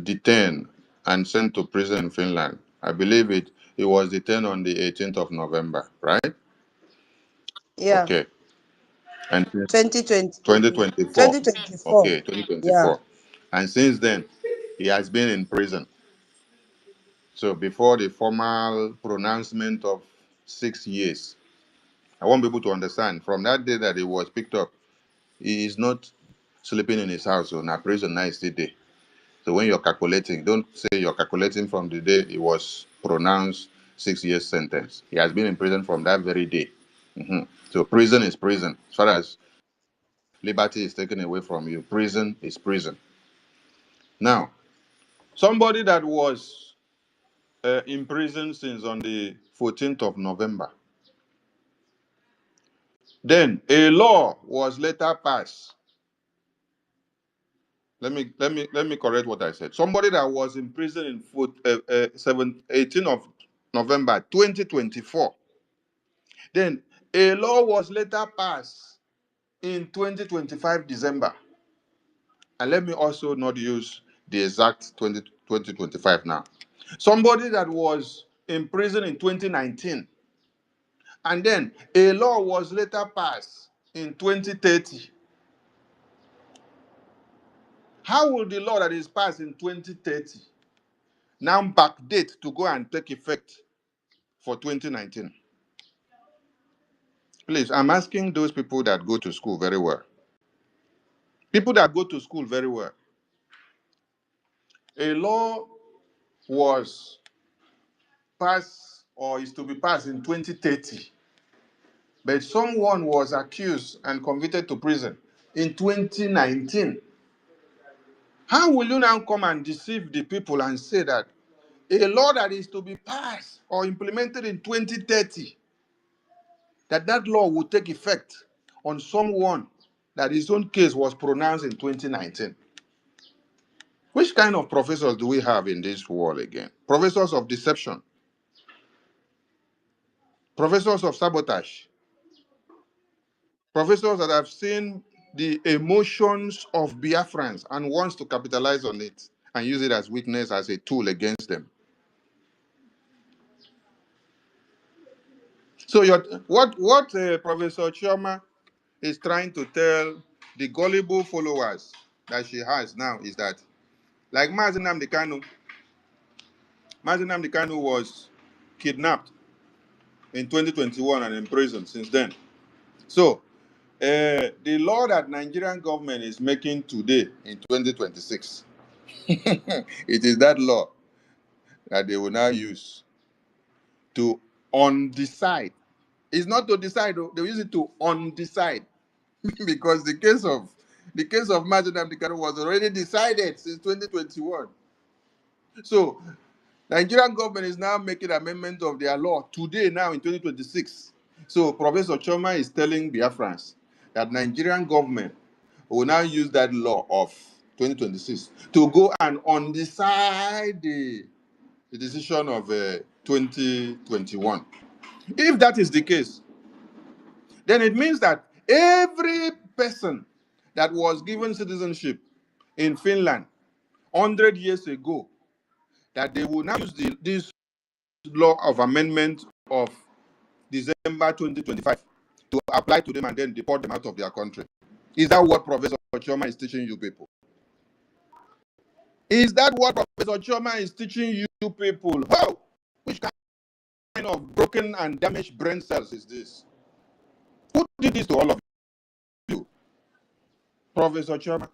detained and sent to prison in Finland? I believe it was detained on the 18th of November, right? yeah. Okay. And since 2020, 2024. 2024. Okay, Yeah, 2024. And since then, he has been in prison. So before the formal pronouncement of 6 years, I want people to understand from that day that he was picked up, he is not sleeping in his house on a prison night day. So when you're calculating, don't say you're calculating from the day he was pronounced 6 years sentence. He has been in prison from that very day. Mhm. So prison is prison. As far as liberty is taken away from you, prison is prison. Now, somebody that was in prison since on the 14th of November. Then a law was later passed. Let me correct what I said. Somebody that was in prison in 18th of November 2024. Then a law was later passed in 2025 December. And let me also not use the exact 2025 now. Somebody that was in prison in 2019. And then a law was later passed in 2030. How will the law that is passed in 2030 now backdate to go and take effect for 2019? Please, I'm asking those people that go to school very well. People that go to school very well. A law was passed or is to be passed in 2030, but someone was accused and convicted to prison in 2019. How will you now come and deceive the people and say that a law that is to be passed or implemented in 2030, that law will take effect on someone that his own case was pronounced in 2019? Which kind of professors do we have in this world again? Professors of deception, professors of sabotage, professors that have seen the emotions of Biafrans and wants to capitalize on it and use it as weakness, as a tool against them. So what Professor Chioma is trying to tell the gullible followers that she has now is that, like Mazi Nnamdi Kanu was kidnapped in 2021 and imprisoned since then. So the law that Nigerian government is making today in 2026, it is that law that they will now use to undecide. It's not to decide, though. They use it to undecide. Because the case of Mazi Nnamdi Kanu was already decided since 2021. So Nigerian government is now making amendment of their law today, now in 2026. So Professor Choma is telling Biafrans that Nigerian government will now use that law of 2026 to go and undecide the decision of 2021. If that is the case, then it means that every person that was given citizenship in Finland 100 years ago, that they will now use this law of amendment of December 2025 to apply to them and then deport them out of their country. Is that what Professor Choma is teaching you people? Is that what Professor Choma is teaching you people? Oh, which kind of broken and damaged brain cells is this? Who did this to all of you? Professor Choma.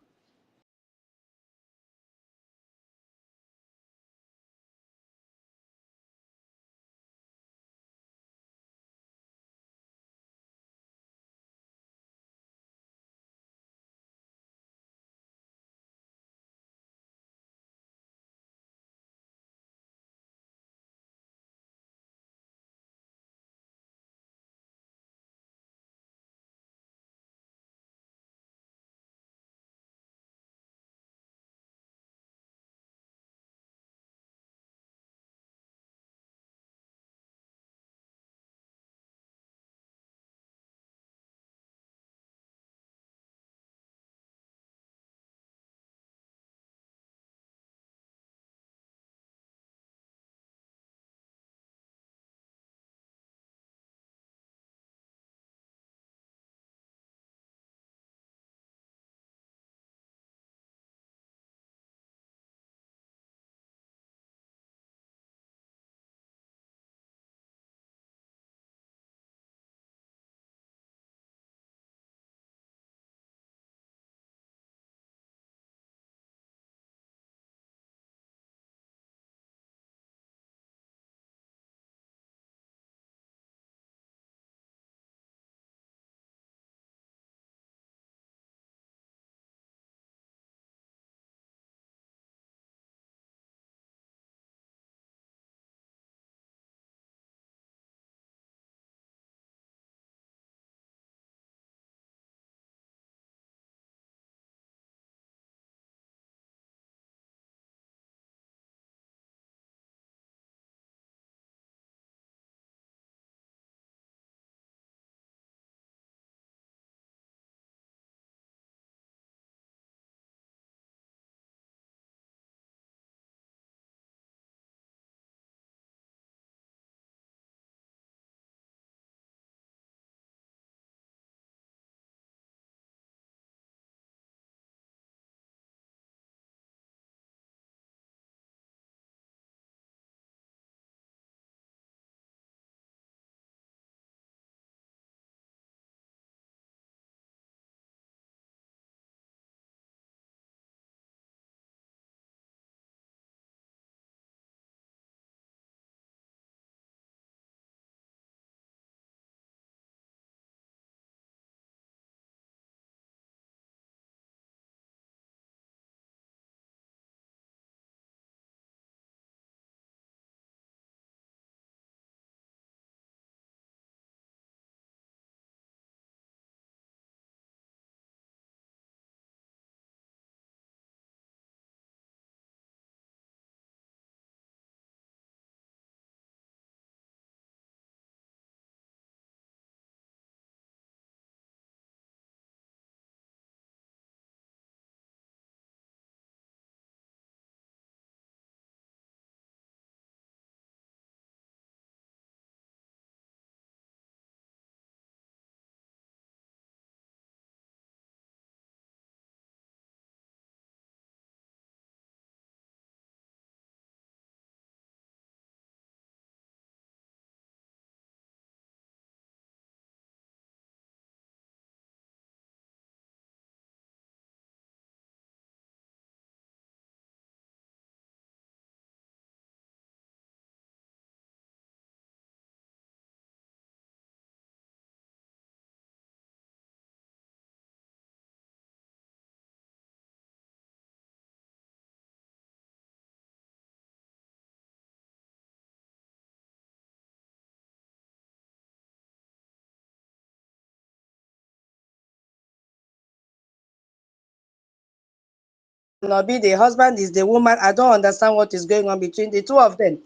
Obi, the husband is the woman. I don't understand what is going on between the two of them.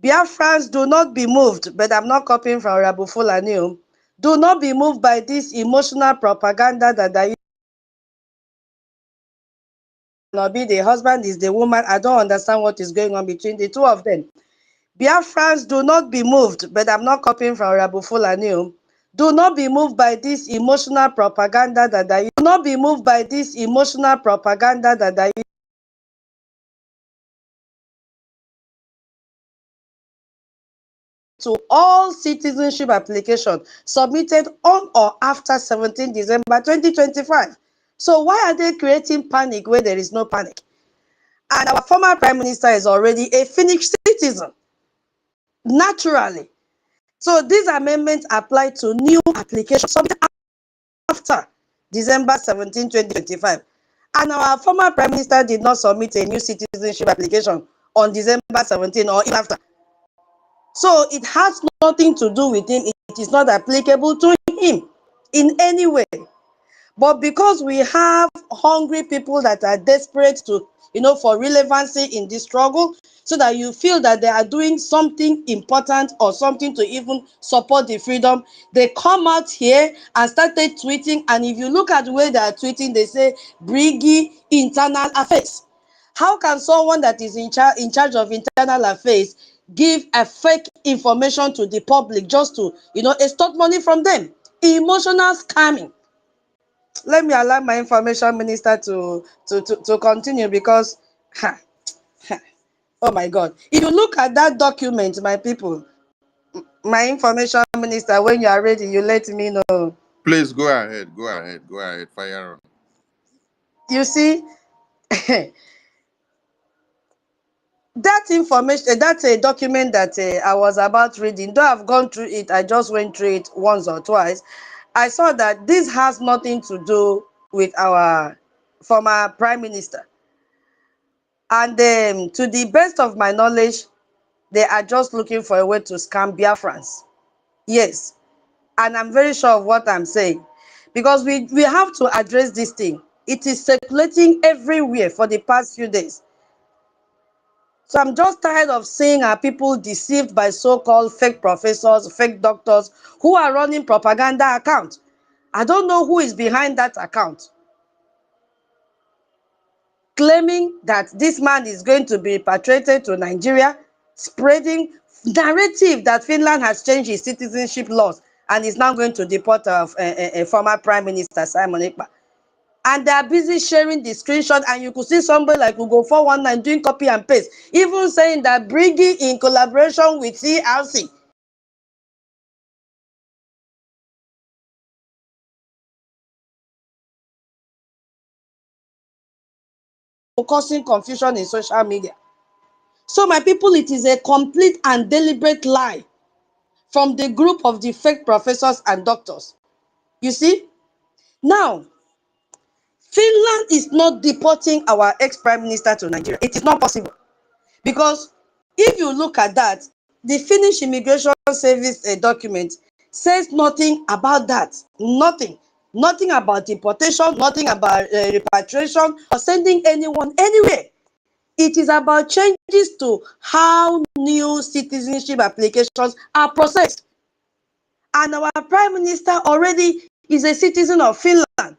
Biafrans, do not be moved, but I'm not copying from Rabu Fulani. Do not be moved by this emotional propaganda that Obi, the husband is the woman. I don't understand what is going on between the two of them. Biafrans, do not be moved, but I'm not copying from Rabu Fulani. Do not be moved by this emotional propaganda that do not be moved by this emotional propaganda that to all citizenship applications submitted on or after 17 December 2025. So why are they creating panic where there is no panic? And our former Prime Minister is already a Finnish citizen, naturally. So these amendments apply to new applications submitted after December 17, 2025. And our former Prime Minister did not submit a new citizenship application on December 17 or even after. So it has nothing to do with him. It is not applicable to him in any way. But because we have hungry people that are desperate to, for relevancy in this struggle, so that you feel that they are doing something important or something to even support the freedom, they come out here and started tweeting. And if you look at the way they are tweeting, they say, Brigi Internal Affairs. How can someone that is in charge of internal affairs give a fake information to the public just to, extort money from them? Emotional scamming. Let me allow my information minister to continue because, oh my God. If you look at that document, my people, my information minister, when you are ready, you let me know. Please go ahead. Go ahead. Go ahead. Fire on. You see, that information, that's a document that I was about reading. Though I've gone through it, I just went through it once or twice. I saw that this has nothing to do with our former prime minister. And to the best of my knowledge, they are just looking for a way to scam Biafrans. Yes. And I'm very sure of what I'm saying. Because we have to address this thing. It is circulating everywhere for the past few days. So I'm just tired of seeing our people deceived by so-called fake professors, fake doctors who are running propaganda accounts. I don't know who is behind that account, claiming that this man is going to be repatriated to Nigeria, spreading narrative that Finland has changed its citizenship laws and is now going to deport a former Prime Minister, Simon Ekpa. And they are busy sharing the screenshot, and you could see somebody like Google 419 doing copy and paste, even saying that bringing in collaboration with CRC, causing confusion in social media. So my people, it is a complete and deliberate lie from the group of the fake professors and doctors. You see? Now, Finland is not deporting our ex-prime minister to Nigeria. It is not possible. Because if you look at that, the Finnish Immigration Service document says nothing about that. Nothing. Nothing about deportation, nothing about repatriation or sending anyone anywhere. It is about changes to how new citizenship applications are processed. And our Prime Minister already is a citizen of Finland.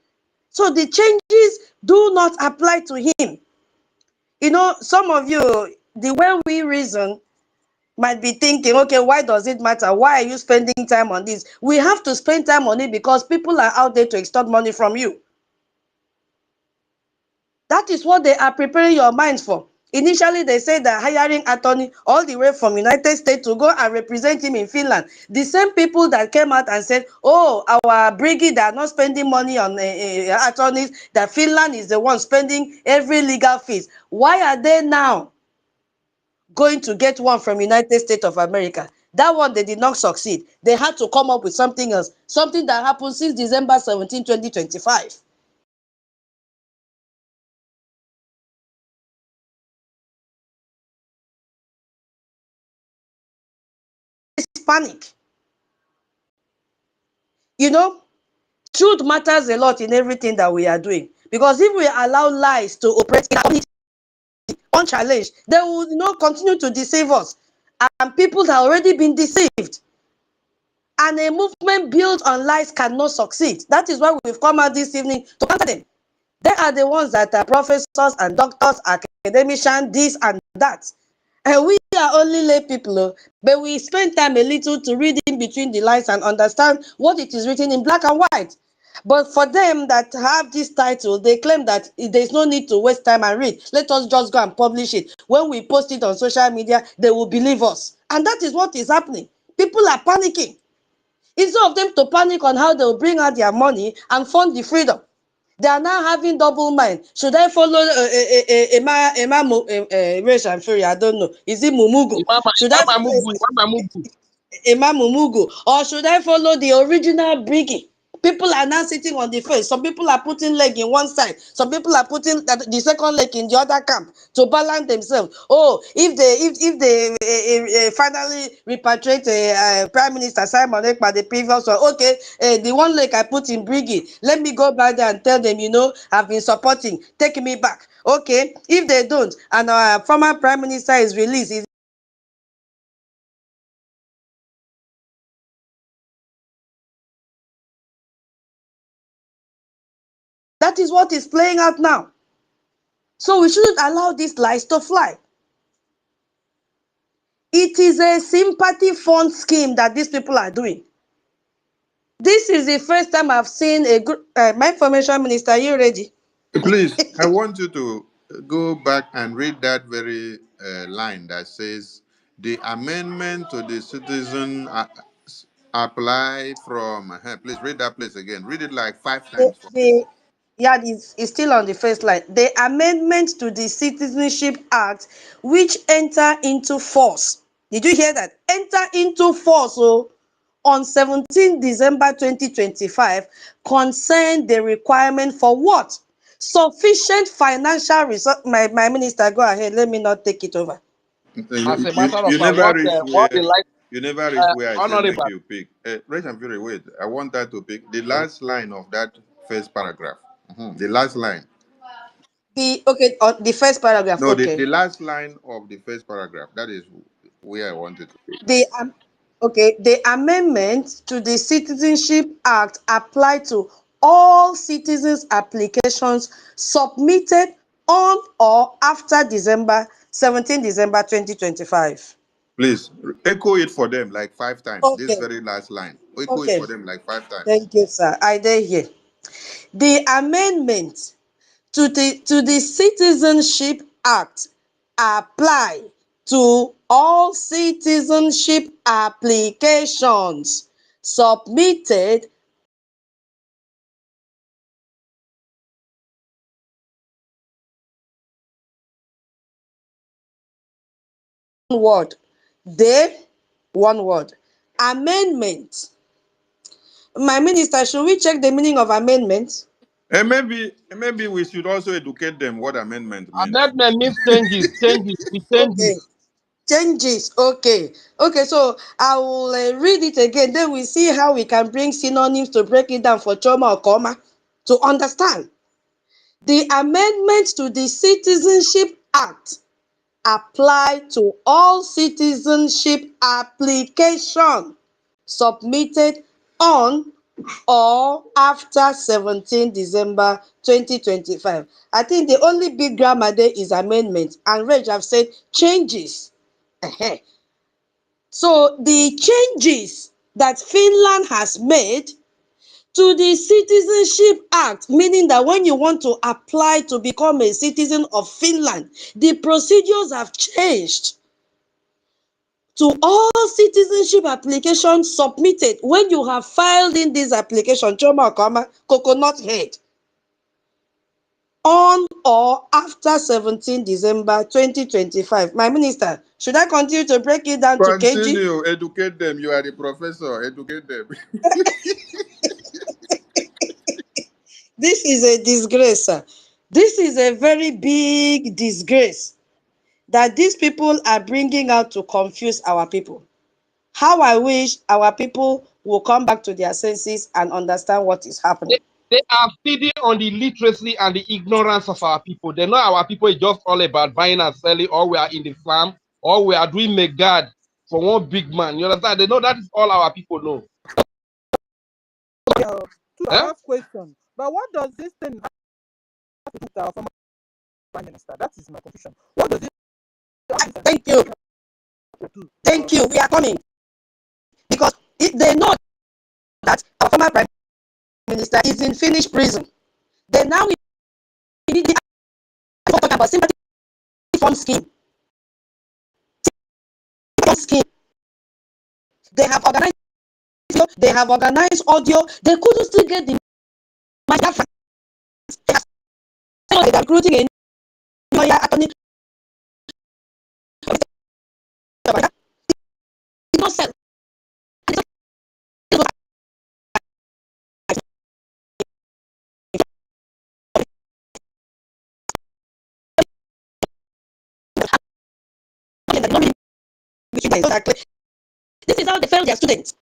So the changes do not apply to him. Some of you, the way we reason, might be thinking, okay, why does it matter? Why are you spending time on this? We have to spend time on it because people are out there to extort money from you. That is what they are preparing your minds for. Initially, they said that hiring attorney all the way from United States to go and represent him in Finland. The same people that came out and said, oh, our brigade are not spending money on attorneys, that Finland is the one spending every legal fees. Why are they now going to get one from United States of America? That one, they did not succeed. They had to come up with something else, something that happened since December 17, 2025. It's panic. Truth matters a lot in everything that we are doing. Because if we allow lies to operate in our community unchallenged, they will continue to deceive us. And people have already been deceived. And a movement built on lies cannot succeed. That is why we've come out this evening to counter them. They are the ones that are professors and doctors, academicians, this and that. And we are only lay people, but we spend time a little to read in between the lines and understand what it is written in black and white. But for them that have this title, they claim that there's no need to waste time and read. Let us just go and publish it. When we post it on social media, they will believe us. And that is what is happening. People are panicking. Instead of them to panic on how they will bring out their money and fund the freedom, they are now having double mind. Should I follow Race and Fury? I don't know. Is it Mumugo? Should I follow Imam Mumugo? Or should I follow the original Biggie? People are now sitting on the face. Some people are putting leg in one side. Some people are putting the second leg in the other camp to balance themselves. Oh, if they finally repatriate Prime Minister Simon Ekpa, the previous one, okay, the one leg I put in Briggy, let me go back there and tell them, I've been supporting, take me back. Okay, if they don't, and our former Prime Minister is released, that is what is playing out now. So we shouldn't allow these lies to fly. It is a sympathy fund scheme that these people are doing. This is the first time I've seen a group. My information minister, are you ready? Please, I want you to go back and read that very line that says the amendment to the citizen apply from. Please read that place again. Read it like 5 times for me. Yeah, it's still on the first line. The amendment to the Citizenship Act, which enter into force. Did you hear that? Enter into force, on 17 December 2025, concern the requirement for what? Sufficient financial resource. My minister, go ahead. Let me not take it over. As a matter of You fact, never reach what the where like, I said make honorable, you pick. Rest and Fury, wait. I want that to pick the last line of that first paragraph. The last line. The first paragraph. No, the Okay. last line of the first paragraph. That is where I wanted to pick. The amendment to the Citizenship Act apply to all citizens' applications submitted on or after 17 December 2025. Please echo it for them like 5 times. This Okay. very last line. Echo it Okay. for them like 5 times. Thank you, sir. I did hear. The amendment to the Citizenship Act apply to all citizenship applications submitted word. One word. Amendment. My minister, should we check the meaning of amendment? And maybe we should also educate them what amendment means. amendment means changes, it Okay. changes. Changes. Okay. Okay, so I will read it again. Then we see how we can bring synonyms to break it down for trauma or comma to understand. The amendment to the Citizenship Act apply to all citizenship application submitted on or after 17 December 2025. I think the only big grammar there is amendment, and Reg have said changes. So the changes that Finland has made to the Citizenship Act, meaning that when you want to apply to become a citizen of Finland, the procedures have changed to all citizenship applications submitted when you have filed in this application, Choma Okama, Coconut Head, on or after 17 December 2025. My minister, should I continue to break it down to KG? Continue, educate them. You are the professor. Educate them. This is a disgrace, sir. This is a very big disgrace that these people are bringing out to confuse our people. How I wish our people will come back to their senses and understand what is They, happening. They are feeding on the illiteracy and the ignorance of our people. They know our people is just all about buying and selling, or we are in the farm, or we are doing megad for one big man. You understand? They know that is all our people know. To the last question. But what does this thing have to do with our former Prime Minister? That is my confusion. What does it Thank you. Thank you. We are coming. Because they know that our former Prime Minister is in Finnish prison. They now immediately talking about sympathy fund scheme. They have organized video, they have organized audio. They couldn't still get the Biafrans. They are recruiting a lawyer attorney. It's not sell. This is how they fail their students.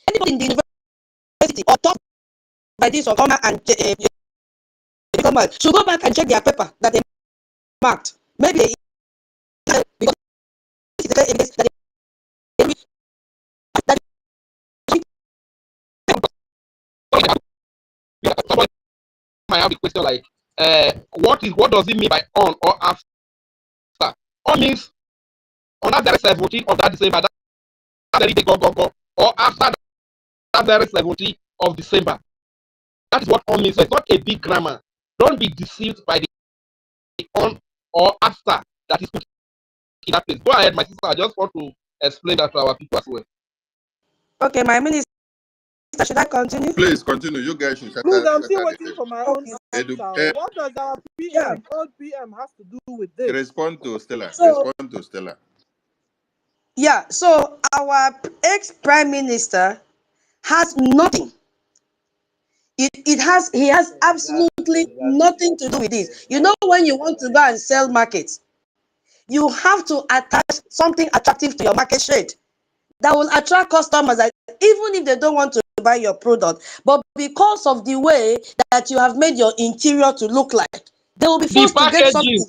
Anybody in the university or taught by this or come and should go back and check their paper that they marked. Maybe because it's the evidence that Somebody might have a question like, what does it mean by on or after? On means on that very 17th of that December, that very day, go, or after that very 17th of December. That is what on means. So it's not a big grammar. Don't be deceived by the on or after that is put in that place. Go ahead, my sister. I just want to explain that to our people as well. Okay, my minister, should I continue? Please continue. You guys should start. Please, I'm still waiting for my own answer. Edu- What does our PM, old PM, has to do with this? Respond to Stella. So- Respond to Stella. Yeah, so our ex-prime minister has nothing. He has absolutely nothing to do with this. You know, when you want to go and sell markets, you have to attach something attractive to your market shade that will attract customers, that even if they don't want to buy your product, but because of the way that you have made your interior to look like, they will be forced to get something.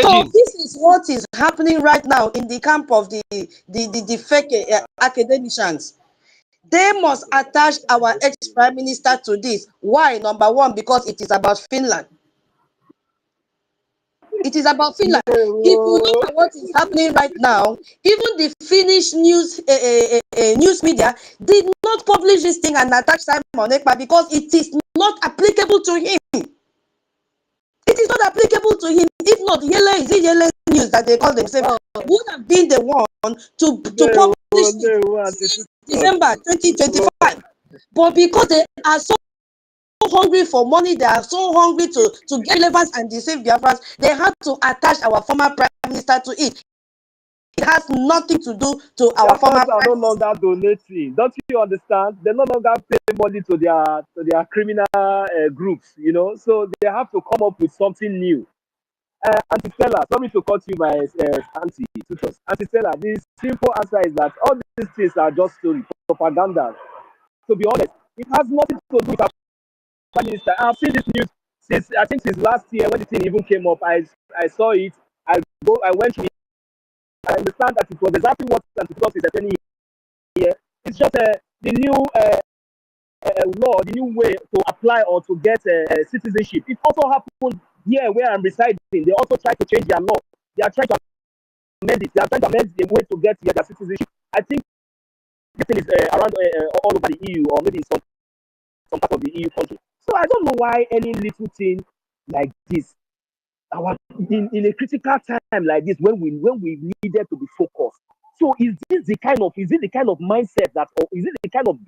So this is what is happening right now in the camp of the fake academicians. They must attach our ex-prime minister to this. Why? Number one, because it is about Finland. It is about Finland. If you look at what is happening right now, even the Finnish news media did not publish this thing and attach Simon Ekpa because it is not applicable to him. It is not applicable to him. If not, Yele News that they call themselves would have been the one to publish it December 2025. But because they are so hungry for money, they are so hungry to get relevance and deceive Biafrans, they had to attach our former prime minister to it. It has nothing to do to our former prime minister. No longer donating. Don't you understand? They no longer pay money to their criminal groups, you know. So they have to come up with something new. Auntie Stella, sorry to cut you, my auntie. Auntie Stella, the simple answer is that all these things are just story, propaganda. To be honest, it has nothing to do with our prime minister. I've seen this news since last year when the thing even came up. I saw it. I went through it. I understand that it was exactly what Auntie Stella is telling here. It's just the new law, the new way to apply or to get citizenship. It also happened here where I'm residing. They also try to change their law. They are trying to amend it. They are trying to amend the way to get their citizenship. I think this thing is around all over the EU or maybe some part of the EU country. So I don't know why any little thing like this, in a critical time like this, when we needed to be focused. So is it the kind of mindset that, or is it the kind of,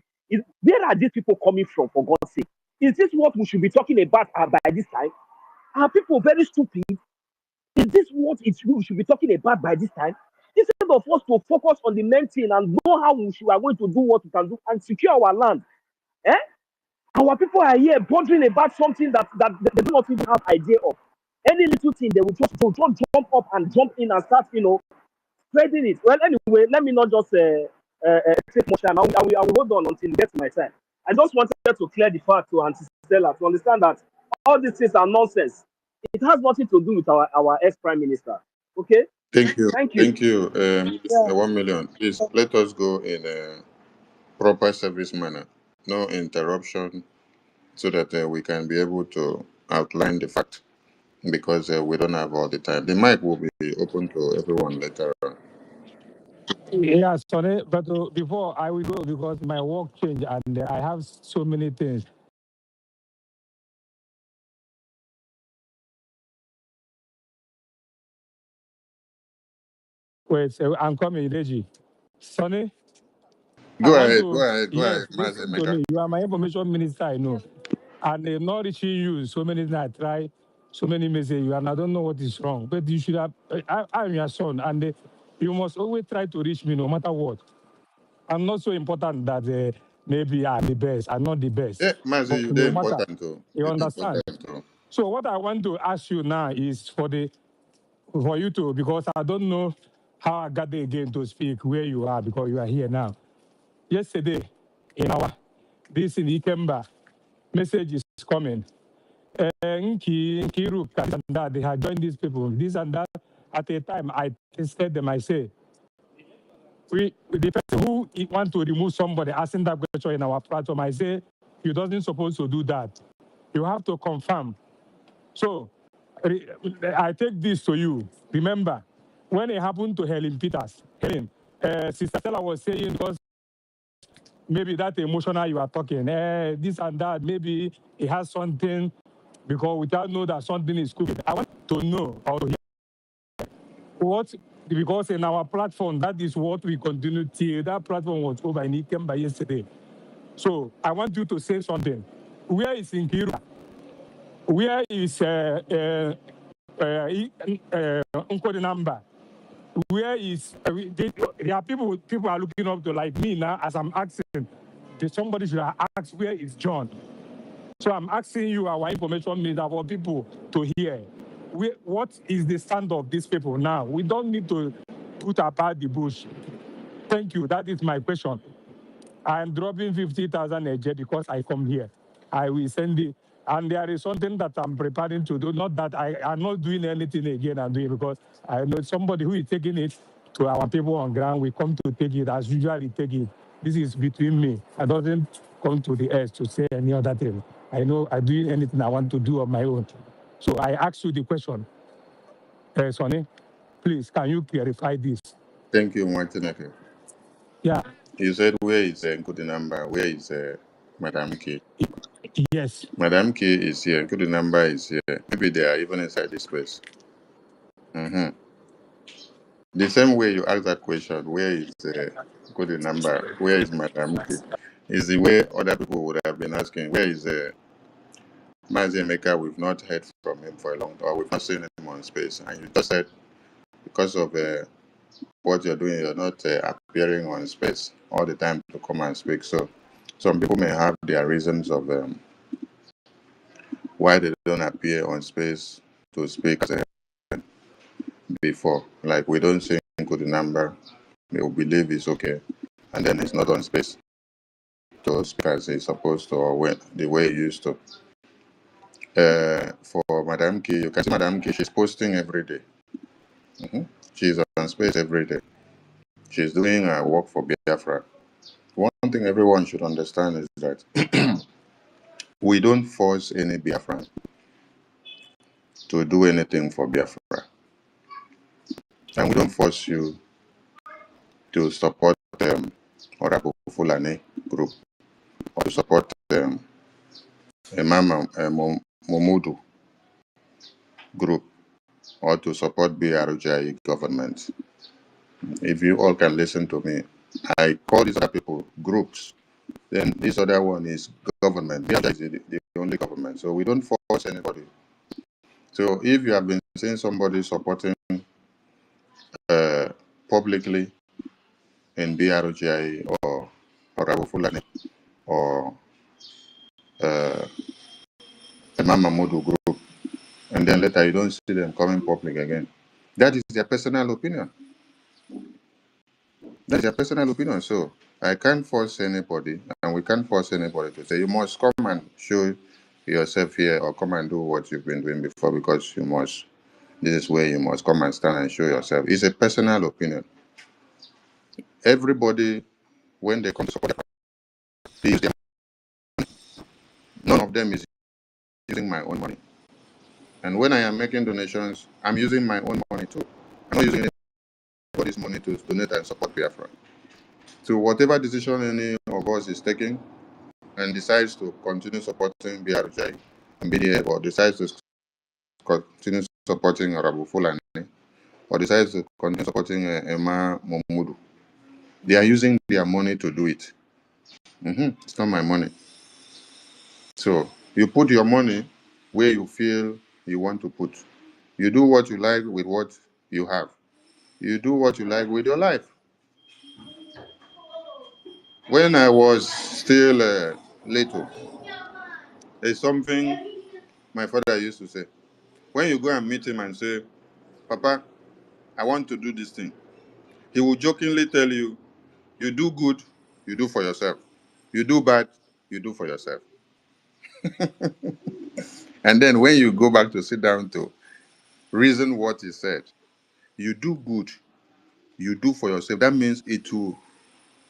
where are these people coming from, for God's sake? Is this what we should be talking about by this time? Are people very stupid? Is this what we should be talking about by this time? Instead of us to focus on the main thing and know how we are going to do what we can do and secure our land. Our people are here wondering about something that they do not even have idea of. Any little thing, they will just jump up and jump in and start, spreading it. Well, anyway, let me not just take much time. I will hold on until it gets my time. I just wanted to clear the fact to Auntie Stella to understand that all these things are nonsense. It has nothing to do with our ex-prime minister. Okay? Thank you. Thank you. Thank you. Yeah. 1 million. Please let us go in a proper service manner. No interruption so that we can be able to outline the fact because we don't have all the time. The mic will be open to everyone later on. Yeah, sorry, but before I will go because my work changed and I have so many things. Wait, I'm coming, Deji. Sonny, I Go want ahead. Go to, ahead. Go yes, ahead, Master listen to Maker. me. You are my information minister, I know. And they're not reaching you. So many times I try, so many messages, and I don't know what is wrong. But you should have, I'm your son, and you must always try to reach me no matter what. I'm not so important that maybe I'm the best. I'm not the best. Yeah, Master, But you're no matter, important too. you You're understand? important too. So what I want to ask you now is for you to, because I don't know how I got there again to speak where you are because you are here now. Yesterday, in our this in Ikemba, message is coming. Nkiru, this and that, they had joined these people, this and that. At a time, I tested them, I say, the person who want to remove somebody asking that question in our platform, I say, you doesn't supposed to do that. You have to confirm. So I take this to you. Remember, when it happened to Helen Peters, Sister Stella was saying, because maybe that emotional you are talking, this and that, maybe it has something, because without know that something is cooking. I want to know or to hear what, because in our platform, that is what we continue till that platform was over in Ikemba yesterday. So I want you to say something. Where is Nkiru? Where is Uncle number? Where is there are people are looking up to like me now as I'm asking. Somebody should have asked where is John. So I'm asking you, our information minister, for people to hear. What is the stand of these people now? We don't need to put apart the bush. Thank you. That is my question. I'm dropping 50,000 a year because I come here. I will send it. And there is something that I'm preparing to do. Not that I'm not doing anything again. I'm doing because I know somebody who is taking it to our people on ground. We come to take it as usually take it. This is between me. I doesn't come to the earth to say any other thing. I know I'm doing anything I want to do on my own. So I ask you the question, Sonny, please, can you clarify this? Thank you, Martin. Yeah. You said where is Nkudi number? Where is Madam K? Yes. Madam K is here. Nkudi number is here. Maybe they are even inside this place. Mm-hmm. The same way you ask that question, where is Nkudi number? Where is Madam K? Is the way other people would have been asking, where is Mazi Emeka? We've not heard from him for a long time, or we've not seen him on space. And you just said because of what you're doing, you're not appearing on space all the time to come and speak. So some people may have their reasons of why they don't appear on space to speak before. Like we don't say the number, they will believe it's okay, and then it's not on space to speak as it's supposed to or when the way it used to. For Madam K, you can see Madam K, she's posting every day. Mm-hmm. She's on space every day. She's doing her work for Biafra. One thing everyone should understand is that we don't force any Biafran to do anything for Biafra. And we don't force you to support Orabu Fulani group or to support Imam Momudu group or to support BRJ government. If you all can listen to me, I call these other people groups. Then this other one is government. BRJ is the only government. So we don't force anybody. So if you have been seeing somebody supporting publicly in BRJ or Orabu Fulani or Imam Mahmoud group, and then later you don't see them coming public again. That is their personal opinion. That's their personal opinion. So I can't force anybody, and we can't force anybody to say you must come and show yourself here or come and do what you've been doing before because you must. This is where you must come and stand and show yourself. It's a personal opinion. Everybody, when they come to support, they use their, none of them is using my own money. And when I am making donations, I'm using my own money too. I'm not using anybody's money to donate and support Biafra. So whatever decision any of us is taking and decides to continue supporting BRJ and BDF or decides to continue supporting Arabu Fulani or decides to continue supporting Emma Momudu, they are using their money to do it. It's not my money. So you put your money where you feel you want to put. You do what you like with what you have. You do what you like with your life. When I was still little, there's something my father used to say. When you go and meet him and say, Papa, I want to do this thing, he will jokingly tell you, you do good, you do for yourself. You do bad, you do for yourself. And then when you go back to sit down to reason what he said, you do good, you do for yourself. That means it will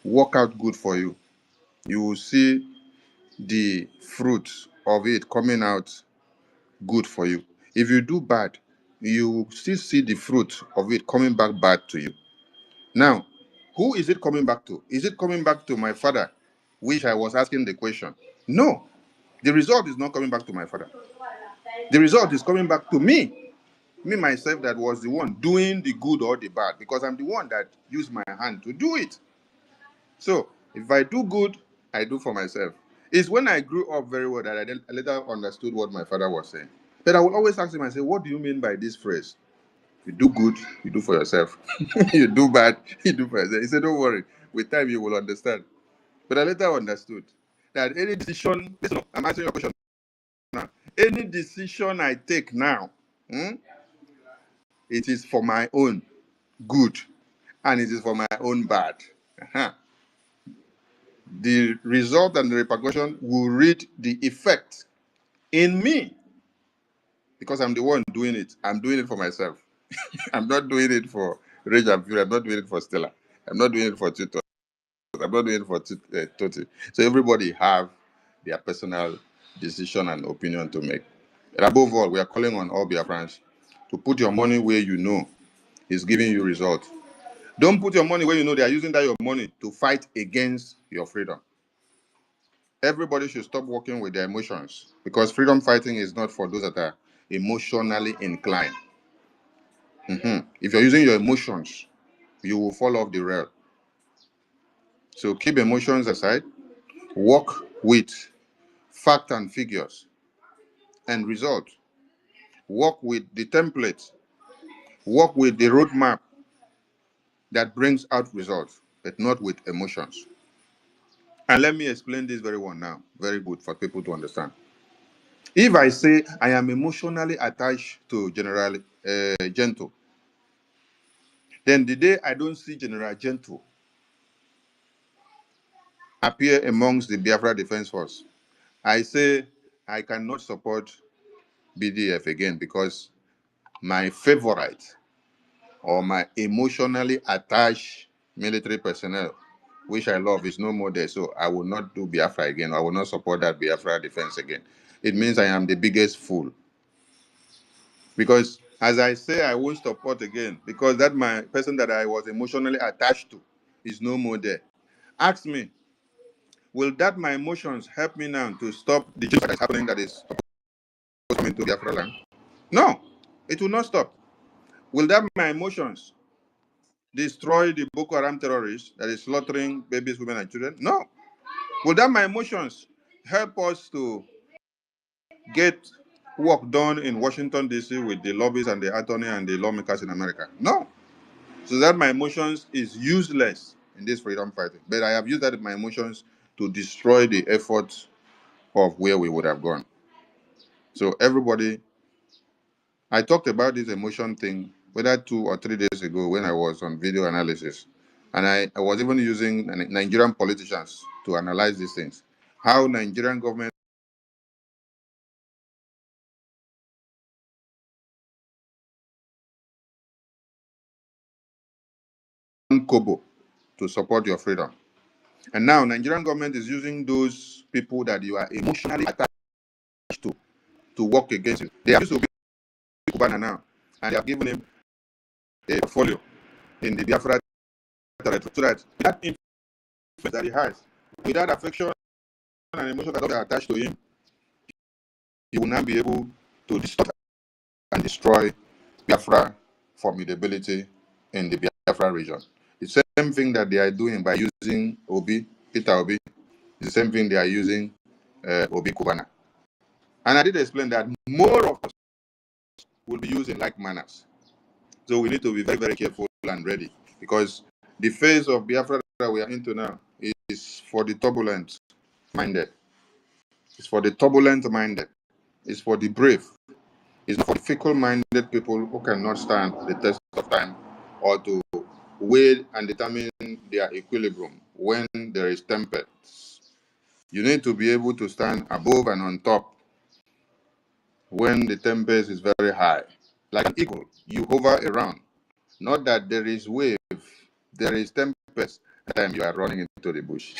work out good for you. You will see the fruit of it coming out good for you. If you do bad, you will still see the fruit of it coming back bad to you. Now, who is it coming back to? Is it coming back to my father, which I was asking the question? No, the result is not coming back to my father. The result is coming back to me myself that was the one doing the good or the bad because I'm the one that used my hand to do it. So if I do good, I do for myself. It's when I grew up very well that I later understood what my father was saying. But I would always ask him, I say, what do you mean by this phrase? You do good, you do for yourself. You do bad, you do for yourself. He said, don't worry. With time, you will understand. But I later understood that any decision, listen, I'm answering your question now. Any decision I take now, it is for my own good and it is for my own bad. Uh-huh. The result and the repercussion will read the effect in me because I'm the one doing it. I'm doing it for myself. I'm not doing it for Rage and Fury. I'm not doing it for Stella. I'm not doing it for Tito. I'm not doing it for Toti. So everybody have their personal decision and opinion to make. And above all, we are calling on all Biafrans to put your money where you know is giving you results. Don't put your money where you know they are using that your money to fight against your freedom. Everybody should stop working with their emotions because freedom fighting is not for those that are emotionally inclined. If you're using your emotions, you will fall off the rail. So keep emotions aside, work with fact and figures and results. Work with the template, work with the roadmap that brings out results, but not with emotions. And let me explain this very one now, very good for people to understand. If I say I am emotionally attached to General Gento, then the day I don't see General Gento appear amongst the Biafra Defense Force, I say I cannot support BDF again because my favorite or my emotionally attached military personnel, which I love, is no more there. So I will not do Biafra again. I will not support that Biafra defense again. It means I am the biggest fool. Because as I say, I won't support again because that my person that I was emotionally attached to is no more there. Ask me, will that my emotions help me now to stop the genocide that is happening that is supposed to come into Biafra land? No, it will not stop. Will that my emotions destroy the Boko Haram terrorists that is slaughtering babies, women, and children? No. Will that my emotions help us to get work done in Washington, D.C. with the lobbies and the attorney and the lawmakers in America? No. So that my emotions is useless in this freedom fighting. But I have used that my emotions to destroy the efforts of where we would have gone. So everybody, I talked about this emotion thing, whether 2 or 3 days ago when I was on video analysis. And I was even using Nigerian politicians to analyze these things. How Nigerian government kobo to support your freedom. And now Nigerian government is using those people that you are emotionally attached to work against you. They are used to be Cubana now, and they have given him a portfolio in the Biafra territory so that that influence that he has, with that affection and emotion that are attached to him, he will now be able to distort and destroy Biafra formidability in the Biafra region. The same thing that they are doing by using Peter Obi, is the same thing they are using Obi Kubana. And I did explain that more of us will be used in like manners. So we need to be very, very careful and ready, because the phase of Biafra that we are into now is for the turbulent minded. It's for the turbulent minded. It's for the brave. It's not for the fickle-minded people who cannot stand the test of time or to weigh and determine their equilibrium when there is tempest. You need to be able to stand above and on top when the tempest is very high. Like an eagle, you hover around. Not that there is wave, there is tempest. At the time you are running into the bush.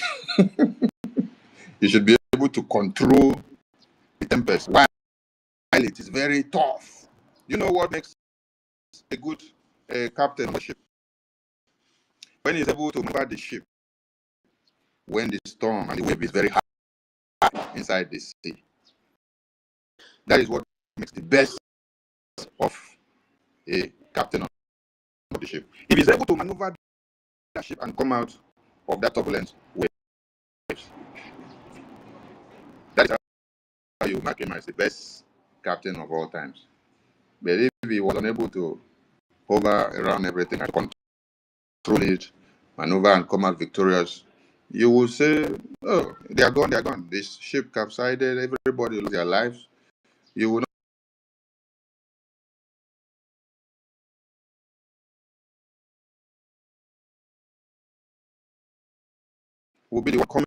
You should be able to control the tempest while it is very tough. You know what makes a good captain of the ship? When he's able to maneuver the ship when the storm and the wave is very high inside the sea. That is what makes the best of a captain of the ship. If he's able to maneuver that ship and come out of that turbulence waves, that is how you mark him as the best captain of all times. But if he was unable to hover around everything and control it, maneuver and come out victorious, you will say, oh, they are gone, they are gone. This ship capsized, everybody lost their lives. You will be the one coming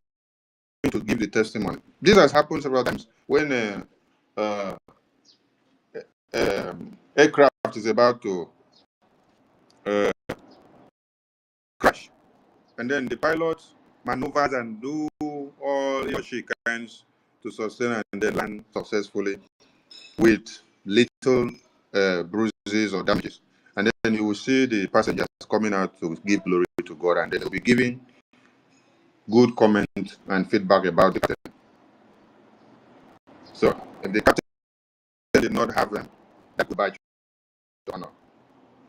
to give the testimony. This has happened several times when uh, aircraft is about to uh, crash, and then the pilot maneuvers and do all he or she can to sustain and then land successfully with little bruises or damages. And then you will see the passengers coming out to give glory to God, and they'll be giving good comment and feedback about the captain. So if the captain did not have them, that could badge to honor.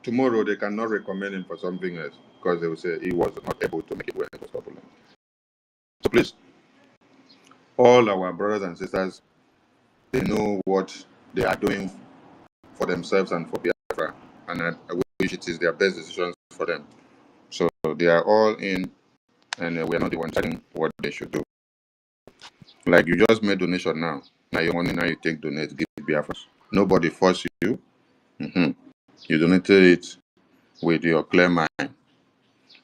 Tomorrow they cannot recommend him for something else because they will say he was not able to make it when it was turbulent. So please, all our brothers and sisters, they know what they are doing for themselves and for Biafra, and I wish it is their best decisions for them. So they are all in, and we are not the ones telling what they should do. Like you just made donation now. Now your money, now you take donate, give Biafra. Nobody force you. Mm-hmm. You donated it with your clear mind.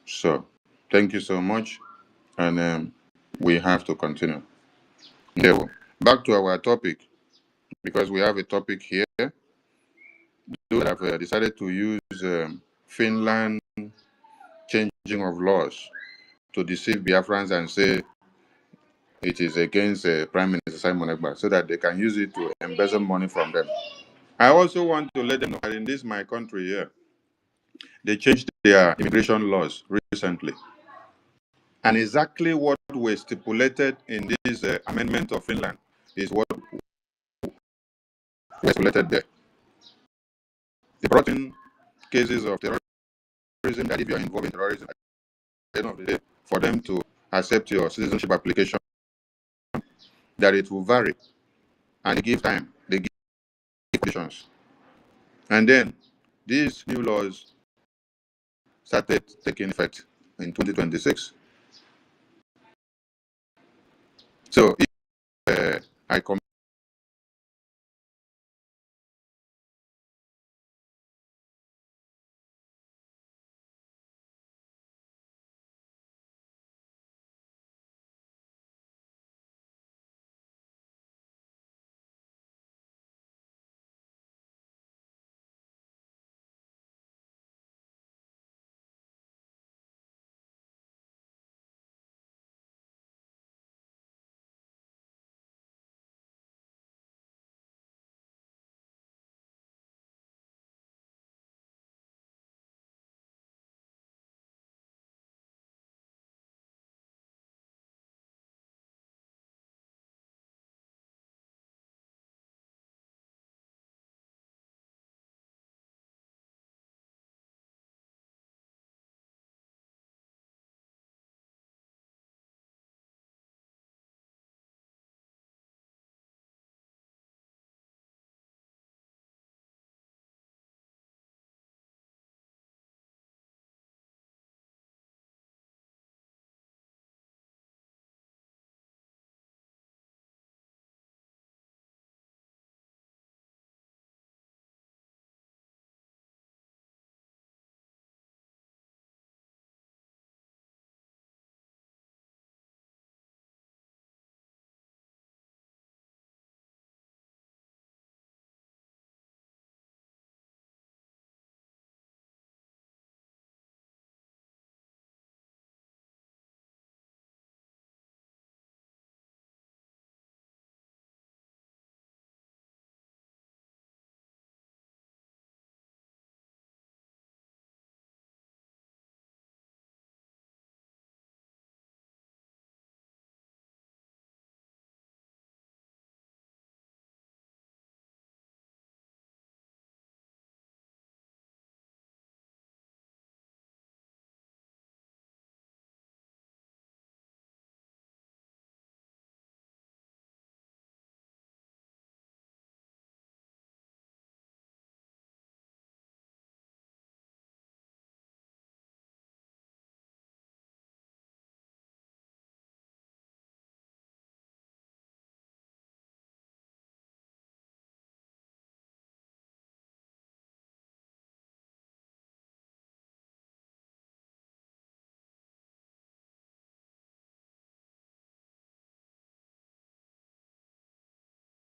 So thank you so much, and we have to continue. Okay, well, back to our topic, because we have a topic here. Those have decided to use Finland changing of laws to deceive Biafrans and say it is against Prime Minister Simon Ekpa so that they can use it to embezzle money from them. I also want to let them know that in this my country here, they changed their immigration laws recently. And exactly what was stipulated in this amendment of Finland is what was stipulated there. They brought in cases of terrorism, that if you are involved in terrorism, at the end of the day, for them to accept your citizenship application, that it will vary. And they give time, they give conditions. And then these new laws started taking effect in 2026. So if I come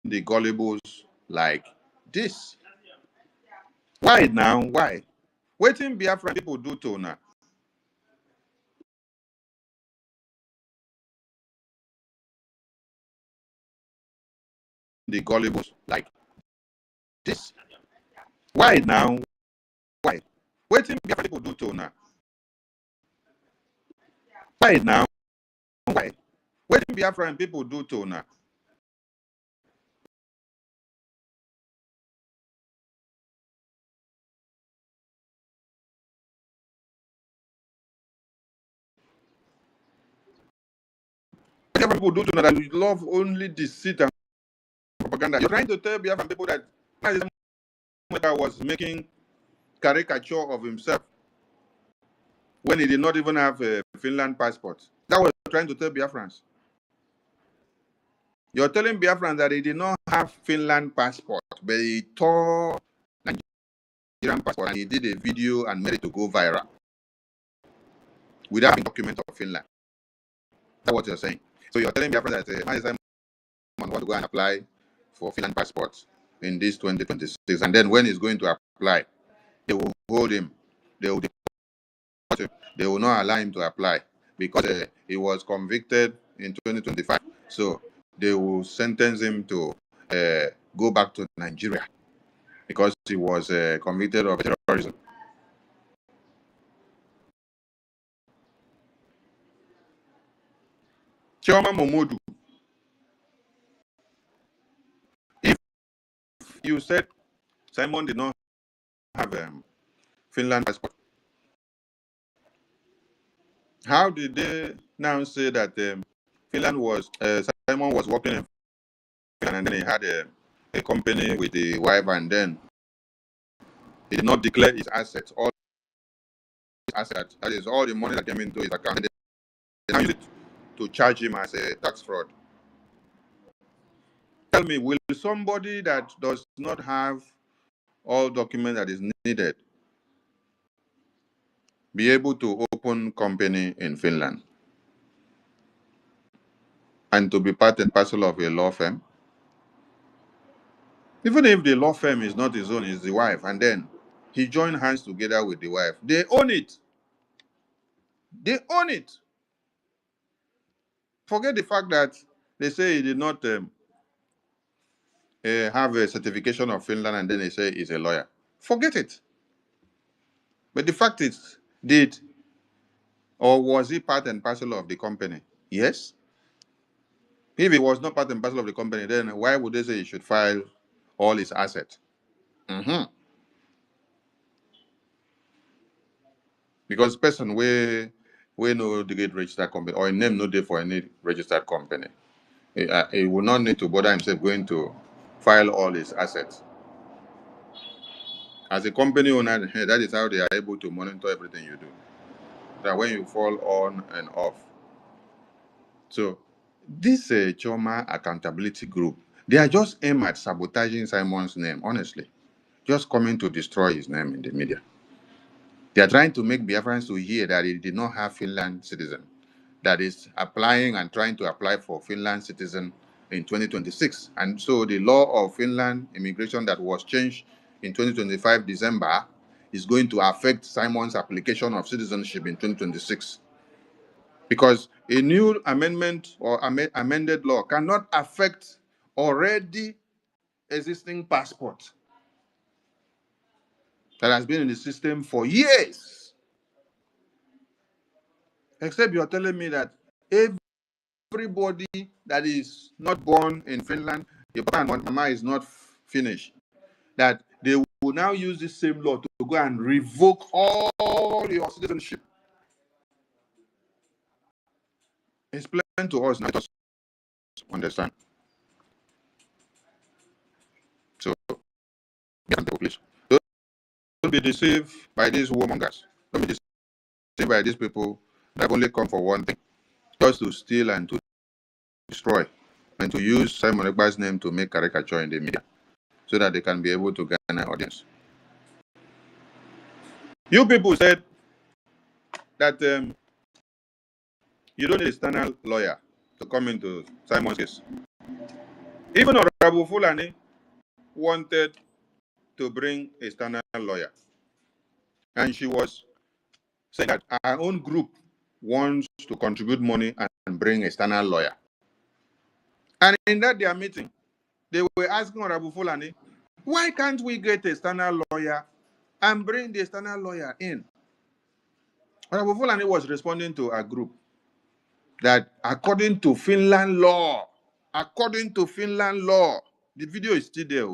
the gullibles like this? Why now? Why? Waiting Biafran people do to now. The gullibles like this. Why now? Why? Waiting Biafran people do to now. Why now? Why? Waiting Biafran people do to now. Biafran people do to now that you love only deceit and propaganda. You're trying to tell Biafran people that was making caricature of himself when he did not even have a Finland passport. That was trying to tell Biafrans. You're telling Biafrans that he did not have Finland passport, but he tore Nigerian passport and he did a video and made it to go viral without a document of Finland. That's what you're saying. So you're telling Biafrans that Simon want to go and apply for Finland passport in this 2026, and then when he's going to apply, they will hold him. They will deport him. They will not allow him to apply because he was convicted in 2025. So they will sentence him to go back to Nigeria because he was convicted of terrorism. Chioma Momodu, if you said Simon did not have Finland passport, how did they now say that Finland was Simon was working in Finland and then he had a company with the wife and then he did not declare his assets, all his assets, that is all the money that came into his account, and they now use it to charge him as a tax fraud. Tell me, will somebody that does not have all documents that is needed be able to open company in Finland and to be part and parcel of a law firm? Even if the law firm is not his own, it's the wife, and then he joined hands together with the wife. They own it. They own it. Forget the fact that they say he did not have a certification of Finland and then they say he's a lawyer. Forget it. But the fact is, did or was he part and parcel of the company? Yes. If he was not part and parcel of the company, then why would they say he should file all his assets? Because person we no get registered company or a name no day for any registered company, he will not need to bother himself going to file all his assets. As a company owner, that is how they are able to monitor everything you do. That when you fall on and off. So this Choma accountability group, they are just aimed at sabotaging Simon's name, honestly. Just coming to destroy his name in the media. They are trying to make Biafrans to hear that he did not have Finland citizen, that is applying and trying to apply for Finland citizen in 2026. And so the law of Finland immigration that was changed in 2025 December is going to affect Simon's application of citizenship in 2026. Because a new amendment or amended law cannot affect already existing passport that has been in the system for years. Except you're telling me that everybody that is not born in Finland, your papa and mama is not finished, that they will now use this same law to go and revoke all your citizenship. Explain to us now, just understand. So, please, don't be deceived by these warmongers. Don't be deceived by these people that have only come for one thing, just to steal and to destroy, and to use Simon Ekpa's name to make caricature in the media so that they can be able to gain an audience. You people said that you don't need a external lawyer to come into Simon's case. Even Honorable Fulani wanted to bring a standard lawyer. And she was saying that our own group wants to contribute money and bring a standard lawyer. And in that their meeting, they were asking Honorable Fulani, why can't we get a standard lawyer and bring the standard lawyer in? Honorable Fulani was responding to a group that according to Finland law, the video is still there.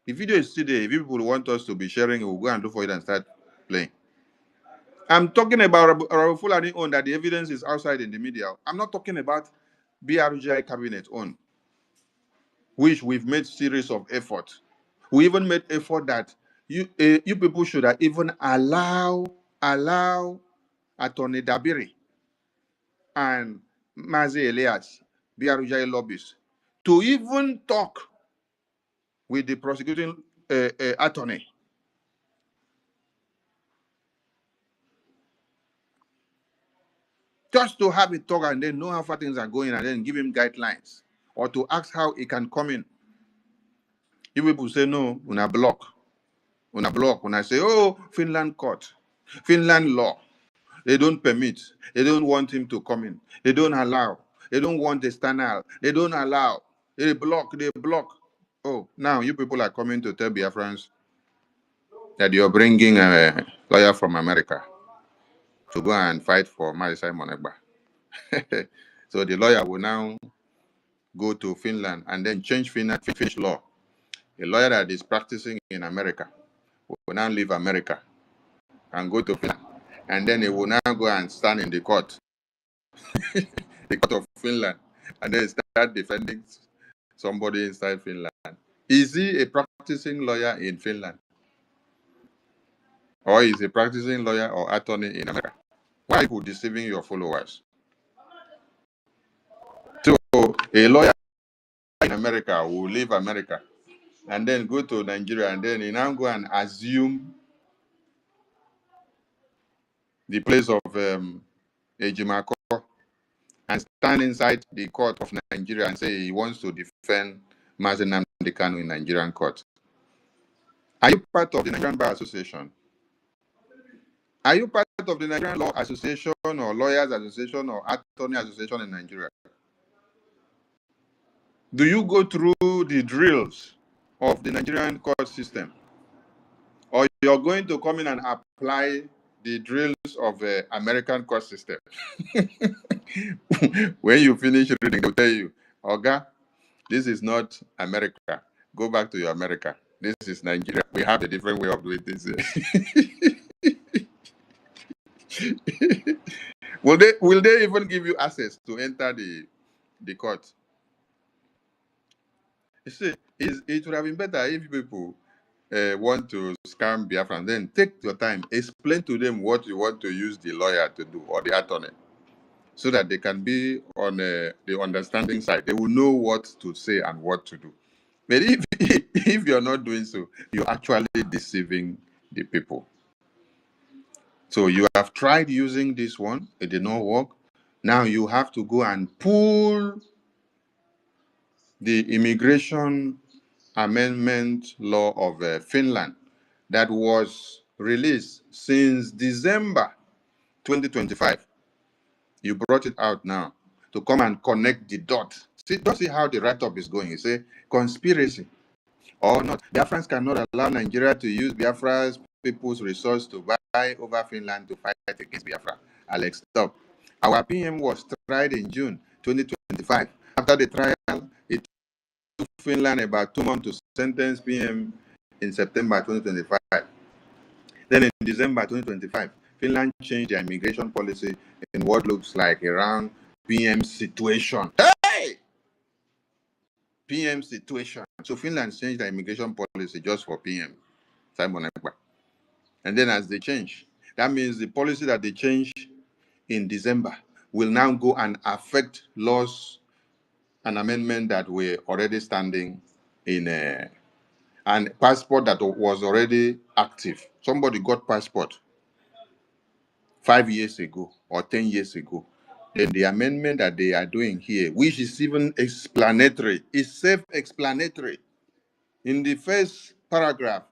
The video is still there. If people want us to be sharing, we'll go and look for it and start playing. I'm talking about Honorable Fulani own that the evidence is outside in the media. I'm not talking about BRGI cabinet own, which we've made series of efforts. We even made effort that you people should have even allow Attorney Dabiri and Mazi Elias, BRGI lobbyists, to even talk with the prosecuting attorney. Just to have a talk and then know how far things are going and then give him guidelines or to ask how he can come in. You people say no, una block. When I say, oh, Finland court, Finland law, they don't permit, they don't want him to come in, they don't allow, they don't want the standard, they don't allow, they block. Oh, now you people are coming to tell Biafrans that you're bringing a lawyer from America to go and fight for Marisai Monegba. So the lawyer will now go to Finland and then change Finnish law. A lawyer that is practicing in America will now leave America and go to Finland. And then he will now go and stand in the court, the court of Finland, and then start defending somebody inside Finland. Is he a practicing lawyer in Finland? Or is he a practicing lawyer or attorney in America? Why are you deceiving your followers? So a lawyer in America will leave America and then go to Nigeria, and then he now go and assume the place of Ejimako and stand inside the court of Nigeria and say he wants to defend Mazi Nnamdi Kanu in Nigerian court. Are you part of the Nigerian Bar Association? Are you part of the Nigerian Law Association or Lawyers Association or Attorney Association in Nigeria? Do you go through the drills of the Nigerian court system? Or you're going to come in and apply the drills of the American court system? When you finish reading, they'll tell you, Oga, this is not America. Go back to your America. This is Nigeria. We have a different way of doing this. Will they even give you access to enter the court? You see, it would have been better if people want to scam Biafran. Then take your time, explain to them what you want to use the lawyer to do or the attorney, so that they can be on the understanding side. They will know what to say and what to do. But if you're not doing so, you're actually deceiving the people. So you have tried using this one, it did not work. Now you have to go and pull the immigration amendment law of Finland that was released since December 2025. You brought it out now to come and connect the dots. See, don't see how the write-up is going. You say conspiracy or not. Biafrans cannot allow Nigeria to use Biafra's people's resource to buy over Finland to fight against Biafra. Alex, stop. Our PM was tried in June 2025. After the trial, it took Finland about 2 months to sentence PM in September 2025. Then in December 2025, Finland changed their immigration policy in what looks like around PM situation. Hey! PM situation. So Finland changed their immigration policy just for PM, Simon Ekpa. And then as they change, that means the policy that they changed in December will now go and affect laws and amendment that were already standing in and passport that was already active. Somebody got passport 5 years ago or 10 years ago. then the amendment that they are doing here, which is even explanatory, is self-explanatory. In the first paragraph,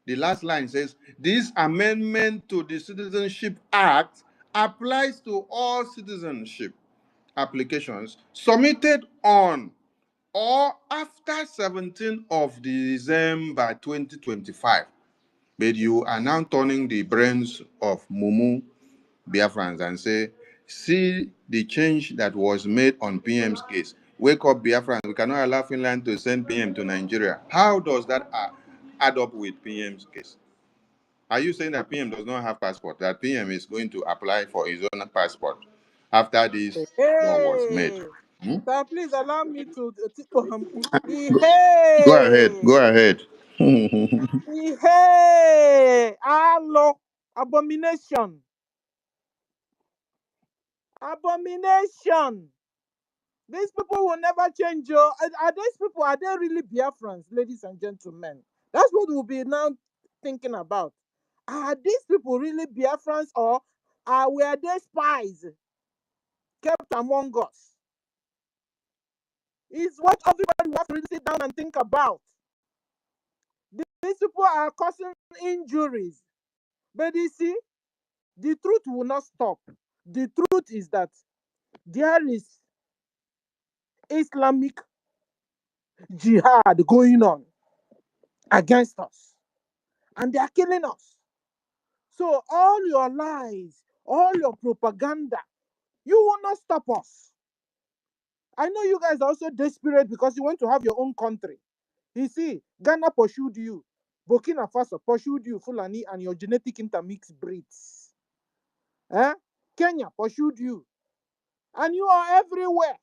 the last line says, this amendment to the Citizenship Act applies to all citizenship applications submitted on or after 17th of December 2025. But you are now turning the brains of Mumu Biafrans and say, see the change that was made on PM's case. Wake up, Biafrans. We cannot allow Finland to send PM to Nigeria. How does that add up with PM's case? Are you saying that PM does not have passport, that PM is going to apply for his own passport after this law was made? Hey, Hmm? sir, please allow me to. Go ahead. Hey, Go ahead. hey, hello, abomination, abomination. These people will never change. Are these people? Are they really Biafrans, ladies and gentlemen? That's what we'll be now thinking about. Are these people really Biafrans, or were they spies kept among us? Is what everybody will have to really sit down and think about. These people are causing injuries. But you see, the truth will not stop. The truth is that there is Islamic jihad going on against us. And they are killing us. So all your lies, all your propaganda, you will not stop us. I know you guys are also desperate because you want to have your own country. You see, Ghana pursued you. Burkina Faso pursued you, Fulani, and your genetic intermixed breeds. Kenya pursued you. And you are everywhere.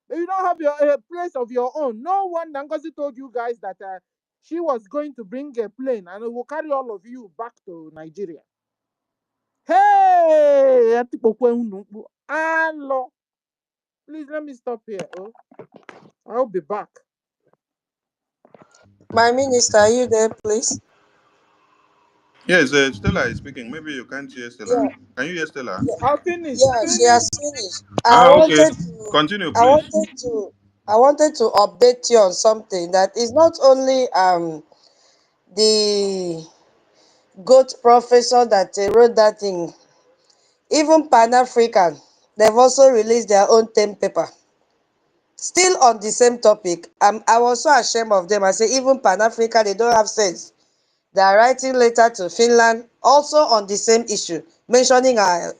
You don't have your place of your own. No one, Ngozi told you guys that she was going to bring a plane and it will carry all of you back to Nigeria. Hey! Hello. Please let me stop here. Oh, I'll be back. My minister, are you there, please? Yes, Stella is speaking. Maybe you can't hear Stella. Yeah, Can you hear Stella? I'll finish. yeah, she Finish. has finished. Okay. Continue, I please. wanted to update you on something that is not only the goat professor that wrote that thing, even Pan African, they've also released their own 10 paper. Still on the same topic. I was so ashamed of them. I say, even Pan African, they don't have sense. They are writing letter to Finland, also on the same issue, mentioning our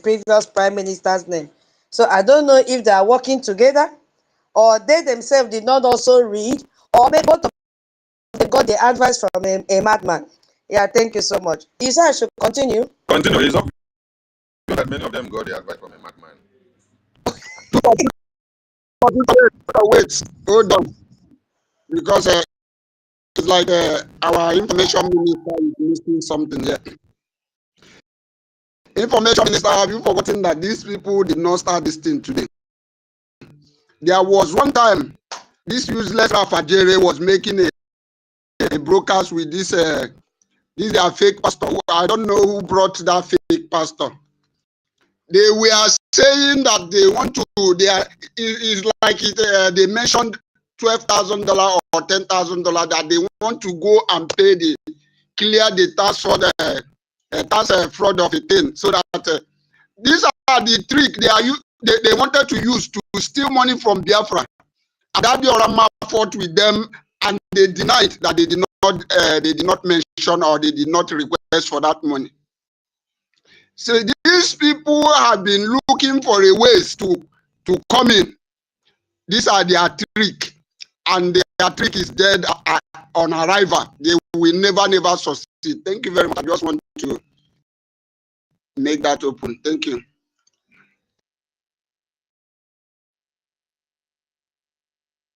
previous prime minister's name. So I don't know if they are working together, or they themselves did not also read, or maybe both of them got the advice from a madman. Yeah, thank you so much. You said I should continue? Continue. It's obvious that many of them got the advice from a madman. Wait, hold on. Because it's like our information minister is missing something here. Information minister, have you forgotten that these people did not start this thing today? There was one time this useless Rafajere was making a broadcast with this their fake pastor. I don't know who brought that fake pastor. They were saying that they want to. It's like they mentioned $12,000 or $10,000 that they want to go and pay clear the tax for the tax fraud of a thing, so that these are the trick they wanted to use to steal money from Biafra. And that Biorama fought with them, and they denied that they did not mention or they did not request for that money. So these people have been looking for a ways to come in. These are their trick, and their trick is dead on arrival. They will never succeed. Thank you very much. I just want to make that open. Thank you.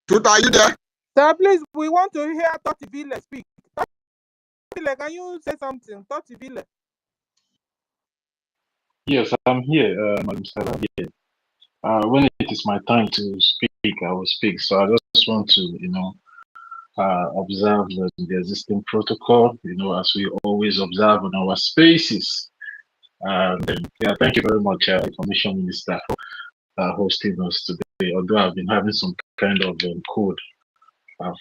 Truth, are you there? Sir, please, we want to hear Toti Vile speak. Toti Vile, can you say something? Toti Vile. Yes, I'm here, Madam Stella. Here. When it is my time to speak, I will speak. So I just want to, observe the existing protocol, as we always observe on our spaces. Yeah, thank you very much, Information Minister. hosting us today. Although I've been having some kind of cold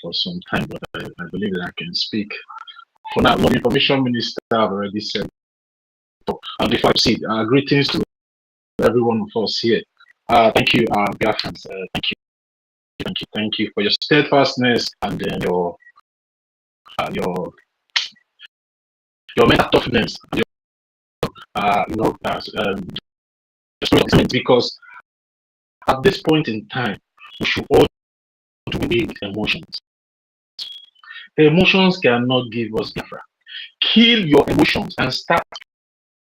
for some time, but I believe that I can speak. For now, the Information Minister have already said. Before I proceed, greetings to every one of us here. Thank you, Biafrans. Thank you for your steadfastness and your mental toughness. Because at this point in time, we should all do away with emotions. Emotions cannot give us Biafra. Kill your emotions and start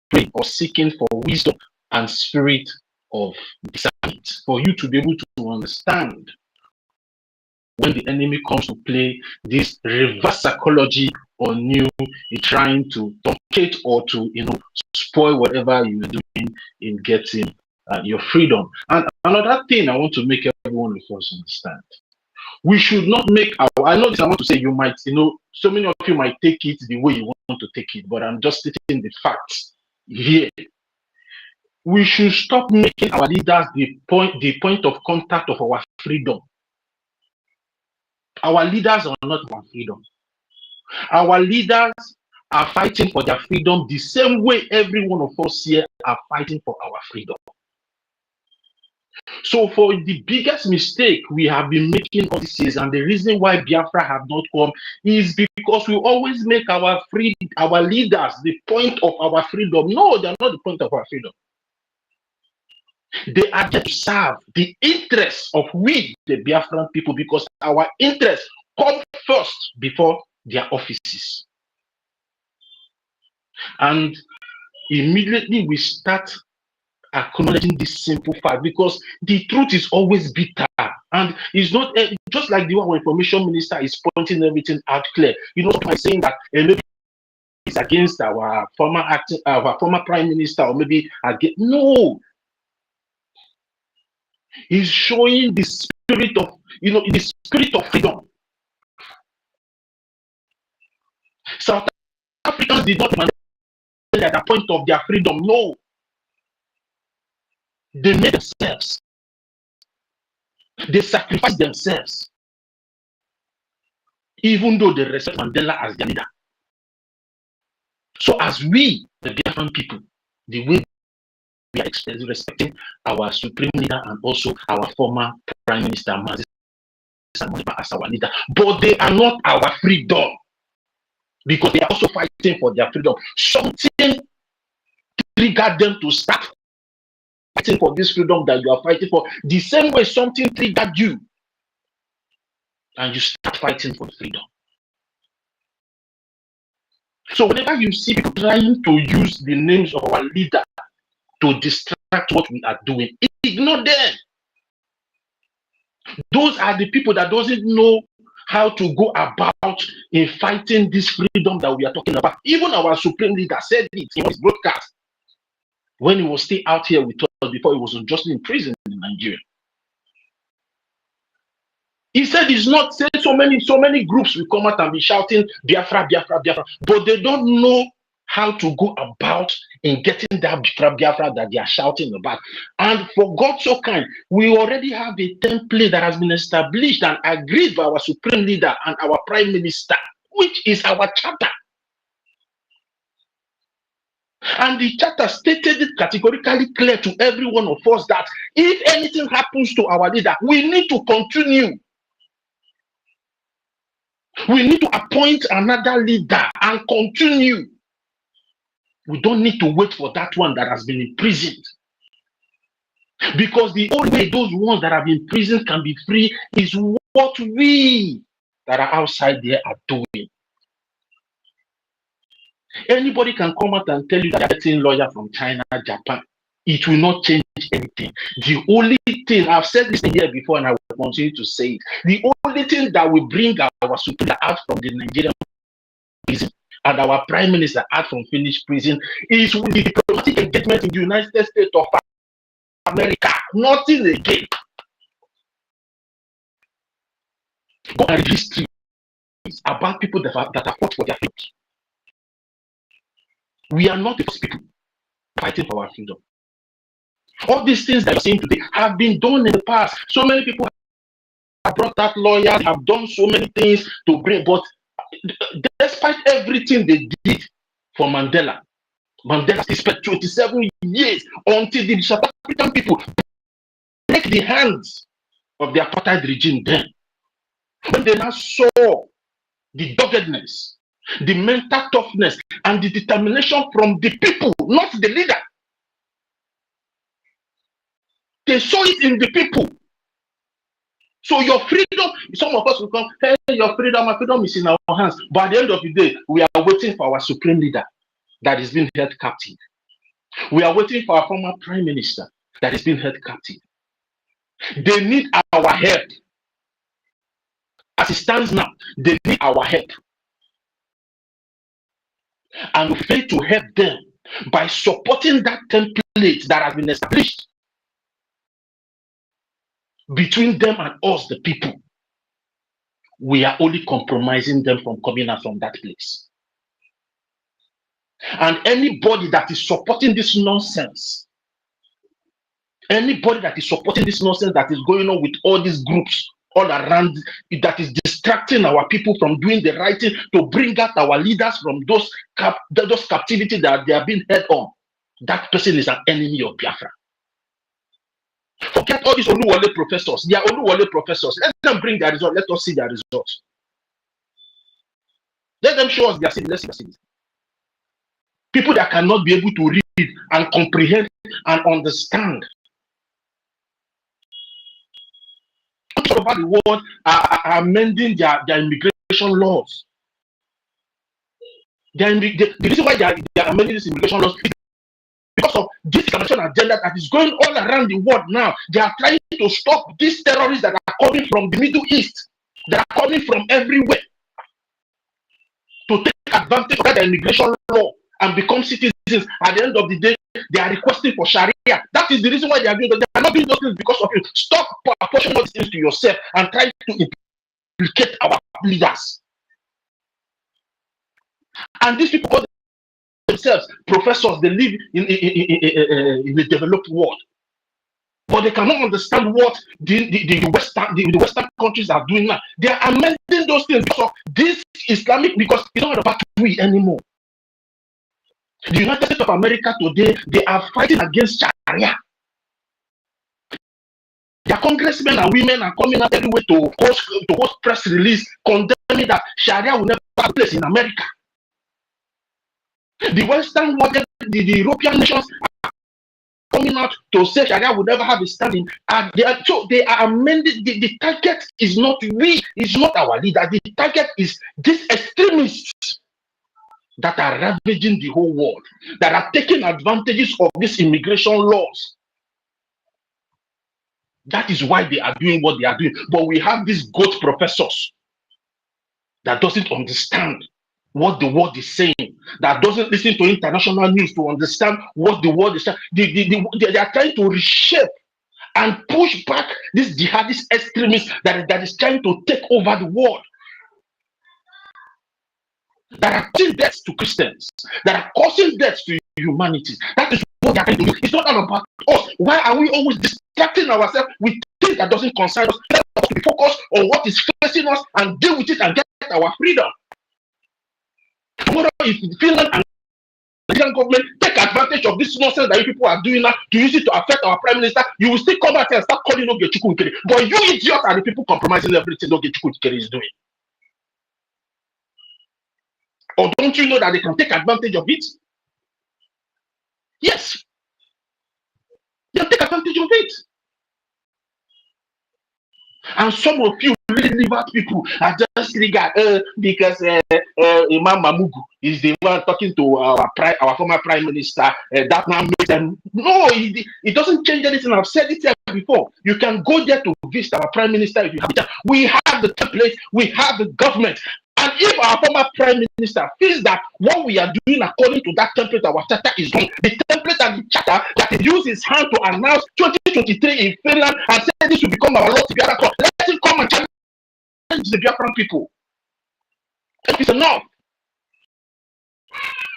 praying or seeking for wisdom and spirit of discernment for you to be able to understand when the enemy comes to play this reverse psychology on you, trying to truncate or to spoil whatever you're doing in getting your freedom. And another thing I want to make everyone of us understand: we should not make I know this. I want to say, you might, so many of you might take it the way you want to take it, but I'm just stating the facts here. We should stop making our leaders the point of contact of our freedom. Our leaders are not our freedom. Our leaders are fighting for their freedom the same way every one of us here are fighting for our freedom. So for the biggest mistake we have been making all these years, and the reason why Biafra have not come, is because we always make our leaders the point of our freedom. No, they're not the point of our freedom. They are there to serve the interests of we, the Biafran people, because our interests come first before their offices. And immediately we start acknowledging this simple fact, because the truth is always bitter, and it's not just like the one where Information Minister is pointing everything out clear. By saying that maybe it's against our former Prime Minister, or maybe against. No, he's showing the spirit of the spirit of freedom. South Africans did not at the point of their freedom. No, they made themselves. They sacrificed themselves, even though they respect Mandela as their leader. So as we, the Biafran people, the way we are respecting our supreme leader and also our former Prime Minister as our leader, but they are not our freedom, because they are also fighting for their freedom. Something triggered them to start fighting for this freedom that you are fighting for, the same way something triggered you and you start fighting for freedom. So whenever you see people trying to use the names of our leader to distract what we are doing, ignore them. Those are the people that doesn't know how to go about in fighting this freedom that we are talking about. Even our supreme leader said it in his broadcast when he was still out here with us before he was unjustly imprisoned in Nigeria. He said it's not said so many groups will come out and be shouting Biafra, Biafra, Biafra, but they don't know how to go about in getting that Biafra that they are shouting about. And for God so kind, we already have a template that has been established and agreed by our supreme leader and our prime minister, which is our charter. And the charter stated it categorically clear to every one of us that if anything happens to our leader, we need to continue. We need to appoint another leader and continue. We don't need to wait for that one that has been imprisoned. Because the only way those ones that have been imprisoned can be free is what we that are outside there are doing. Anybody can come out and tell you that they're getting lawyer from China, Japan. It will not change anything. The only thing, I've said this here before and I will continue to say it, the only thing that will bring our superior out from the Nigerian prison and our prime minister out from Finnish prison is with the diplomatic engagement in the United States of America. Nothing again. Go and read history about people that have fought for their freedom. We are not the first people fighting for our freedom. All these things that you're seeing today have been done in the past. So many people have brought out lawyers, have done so many things to bring, but despite everything they did for Mandela, Mandela spent 27 years until the South African people break the hands of the apartheid regime then. When they now saw the doggedness, the mental toughness, and the determination from the people, not the leader. They saw it in the people. So your freedom, some of us will come, hey, your freedom, my freedom is in our hands. But at the end of the day, we are waiting for our supreme leader that is being held captive. We are waiting for our former prime minister that is being held captive. They need our help. As it stands now, they need our help. And we fail to help them by supporting that template that has been established between them and us, the people. We are only compromising them from coming out from that place. And anybody that is supporting this nonsense, anybody that is supporting this nonsense that is going on with all these groups all around, that is distracting our people from doing the right thing to bring out our leaders from those captivity that they are being held on, that person is an enemy of Biafra. Forget all these Oluwole professors. They are Oluwole professors. Let them bring their results. Let us see their results. Let them show us their cities. Let's see their cities. People that cannot be able to read and comprehend and understand. All over the world are amending their immigration laws. The reason why they are amending these immigration laws is because of this immigration agenda that is going all around the world now. They are trying to stop these terrorists that are coming from the Middle East, that are coming from everywhere, to take advantage of that immigration law and become citizens. At the end of the day, they are requesting for Sharia. That is the reason why they are doing that. They are not doing those things because of you. Stop apportioning those things to yourself and try to implicate our leaders. And these people call themselves professors. They live in the developed world, but they cannot understand what the Western countries are doing now. They are amending those things because of this Islamic, because it's not about we anymore. The United States of America today, they are fighting against Sharia. Their congressmen and women are coming out everywhere to host press release condemning that Sharia will never have a place in America. The Western world, the European nations are coming out to say Sharia will never have a standing. And they are amending. The target is not we, it's not our leader. The target is these extremists that are ravaging the whole world, that are taking advantages of these immigration laws. That is why they are doing what they are doing. But we have these goat professors that doesn't understand what the world is saying, that doesn't listen to international news to understand what the world is saying. They are trying to reshape and push back this jihadist extremist that is trying to take over the world, that are causing deaths to Christians, that are causing deaths to humanity. That is what they are trying to do. It's not all about us. Why are we always distracting ourselves with things that doesn't concern us? Let us be focused on what is facing us and deal with it and get our freedom. Tomorrow, if Finland and the Nigerian government take advantage of this nonsense that you people are doing now to use it to affect our prime minister, you will still come back and start calling Ogechukwu Ikere. But you idiots are the people compromising everything Ogechukwu Ikere is doing. Or don't you know that they can take advantage of it? Yes. They can take advantage of it. And some of you really leave out people are just triggered because Imam Mamugu is the one talking to our former prime minister. That now makes them. No, it doesn't change anything. I've said it here before. You can go there to visit our prime minister if you have it. We have the template, we have the government. And if our former prime minister feels that what we are doing according to that template, our charter is wrong, the template and the charter that he used his hand to announce 2023 in Finland and said this will become our law to Biafra, let him come and challenge the Biafran people. It's enough.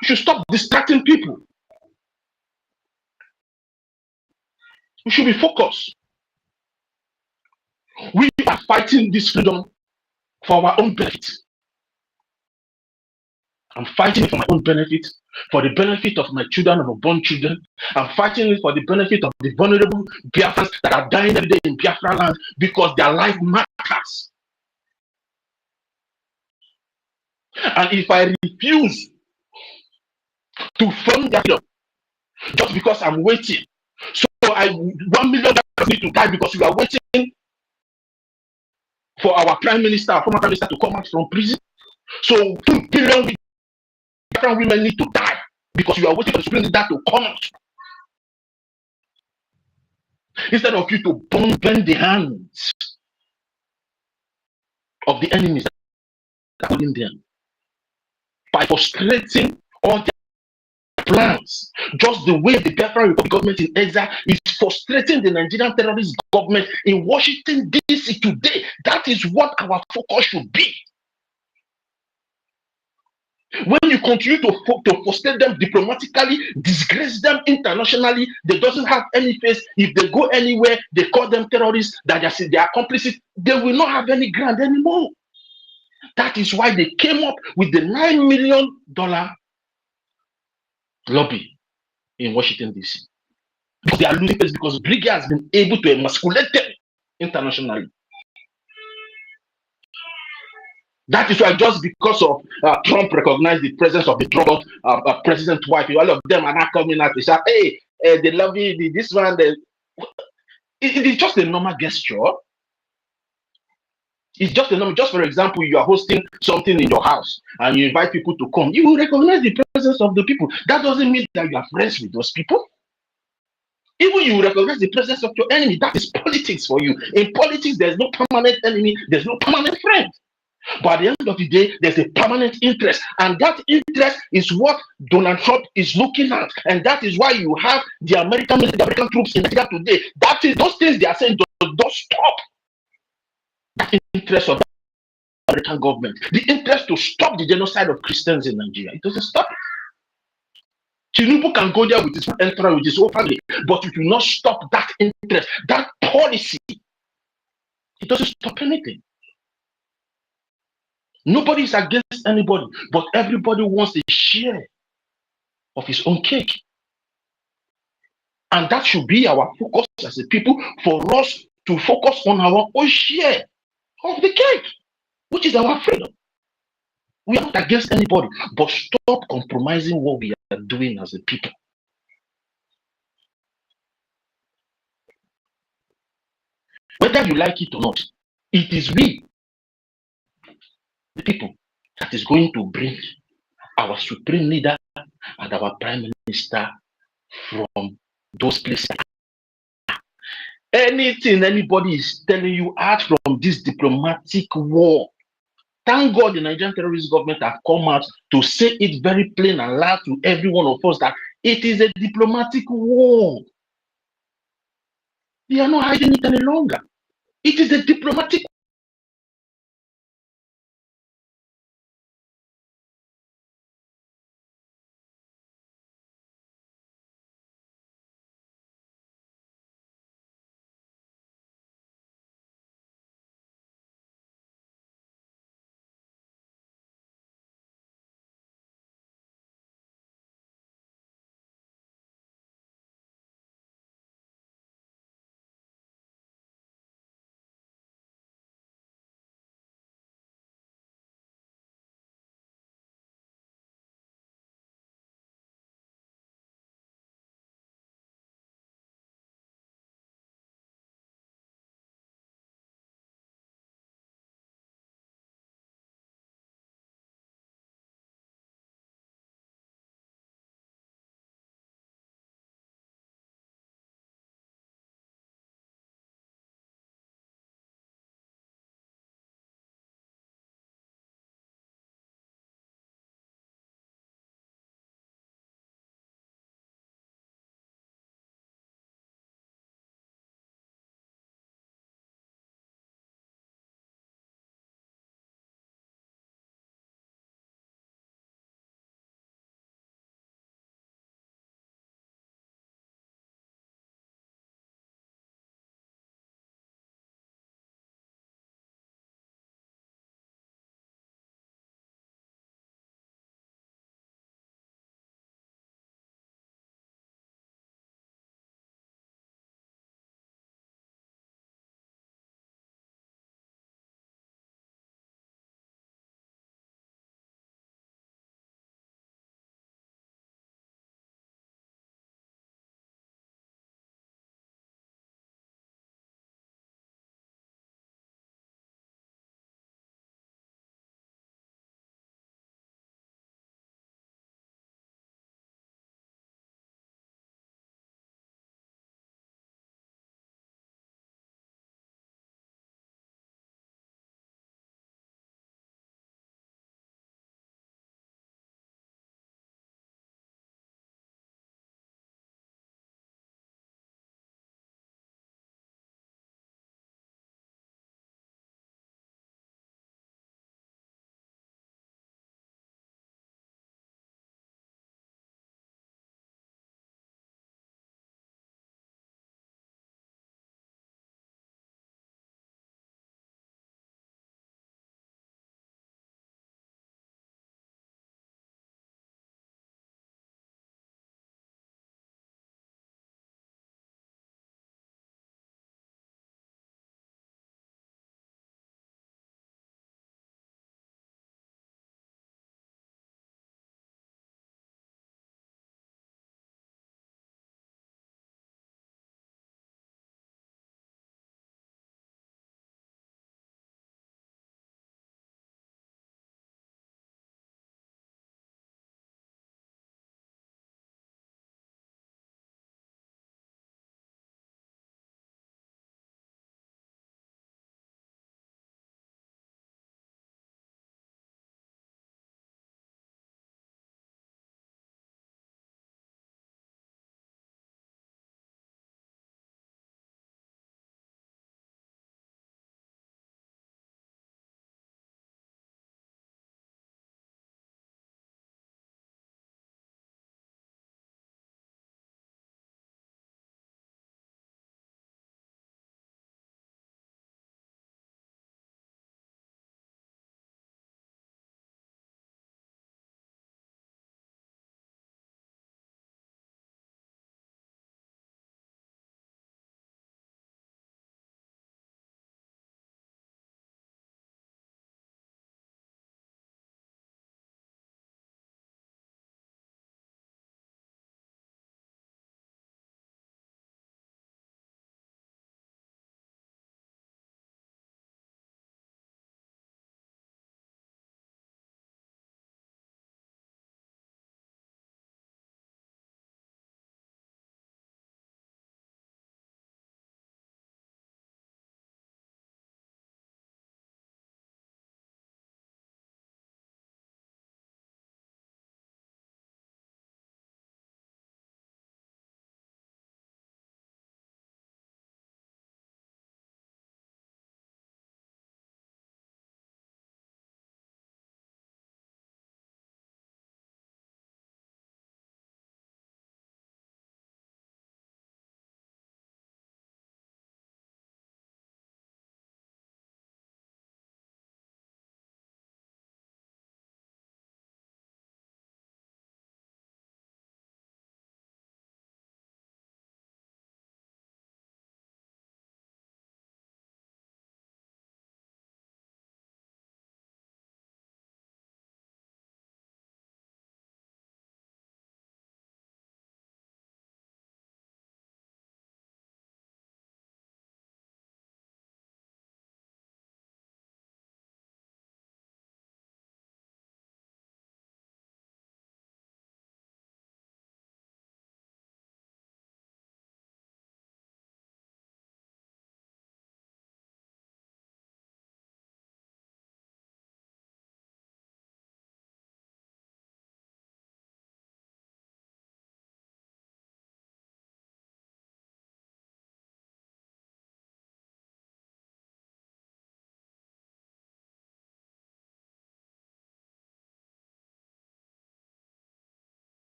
You should stop distracting people. We should be focused. We are fighting this freedom for our own benefit. I'm fighting it for my own benefit, for the benefit of my children and unborn children. I'm fighting it for the benefit of the vulnerable Biafrans that are dying every day in Biafra land because their life matters. And if I refuse to fund that freedom just because I'm waiting, so 1 million need to die because we are waiting for our prime minister, our former prime minister, to come out from prison. So 2 billion women need to die because you are waiting for the supreme leader to come out. Instead of you to bend the hands of the enemies that are holding them by frustrating all their plans, just the way the Biafran Republic government in exile is frustrating the Nigerian terrorist government in Washington, D.C. today. That is what our focus should be. When you continue to frustrate them diplomatically, disgrace them internationally, they doesn't have any face. If they go anywhere, they call them terrorists, that they are accomplices, they will not have any ground anymore. That is why they came up with the $9 million lobby in Washington, D.C. Because they are losing face because Brigade has been able to emasculate them internationally. That is why just because of Trump recognized the presence of the drug president's wife, all of them are not coming out to say, hey, they love you, this one. It is just a normal gesture. It's just a normal. Just for example, you are hosting something in your house and you invite people to come. You will recognize the presence of the people. That doesn't mean that you are friends with those people. Even you recognize the presence of your enemy. That is politics for you. In politics, there's no permanent enemy, there's no permanent friend. But at the end of the day, there's a permanent interest. And that interest is what Donald Trump is looking at. And that is why you have the American troops in Nigeria today. That is those things they are saying don't stop. That interest of the American government. The interest to stop the genocide of Christians in Nigeria. It doesn't stop. Tinubu can go there with his entourage, with his whole family, but it will not stop that interest, that policy. It doesn't stop anything. Nobody is against anybody, but everybody wants a share of his own cake. And that should be our focus as a people, for us to focus on our own share of the cake, which is our freedom. We are not against anybody, but stop compromising what we are doing as a people. Whether you like it or not, it is we, the people, that is going to bring our supreme leader and our prime minister from those places. Anything anybody is telling you out from this diplomatic war, thank God the Nigerian terrorist government have come out to say it very plain and loud to every one of us that it is a diplomatic war. They are not hiding it any longer. It is a diplomatic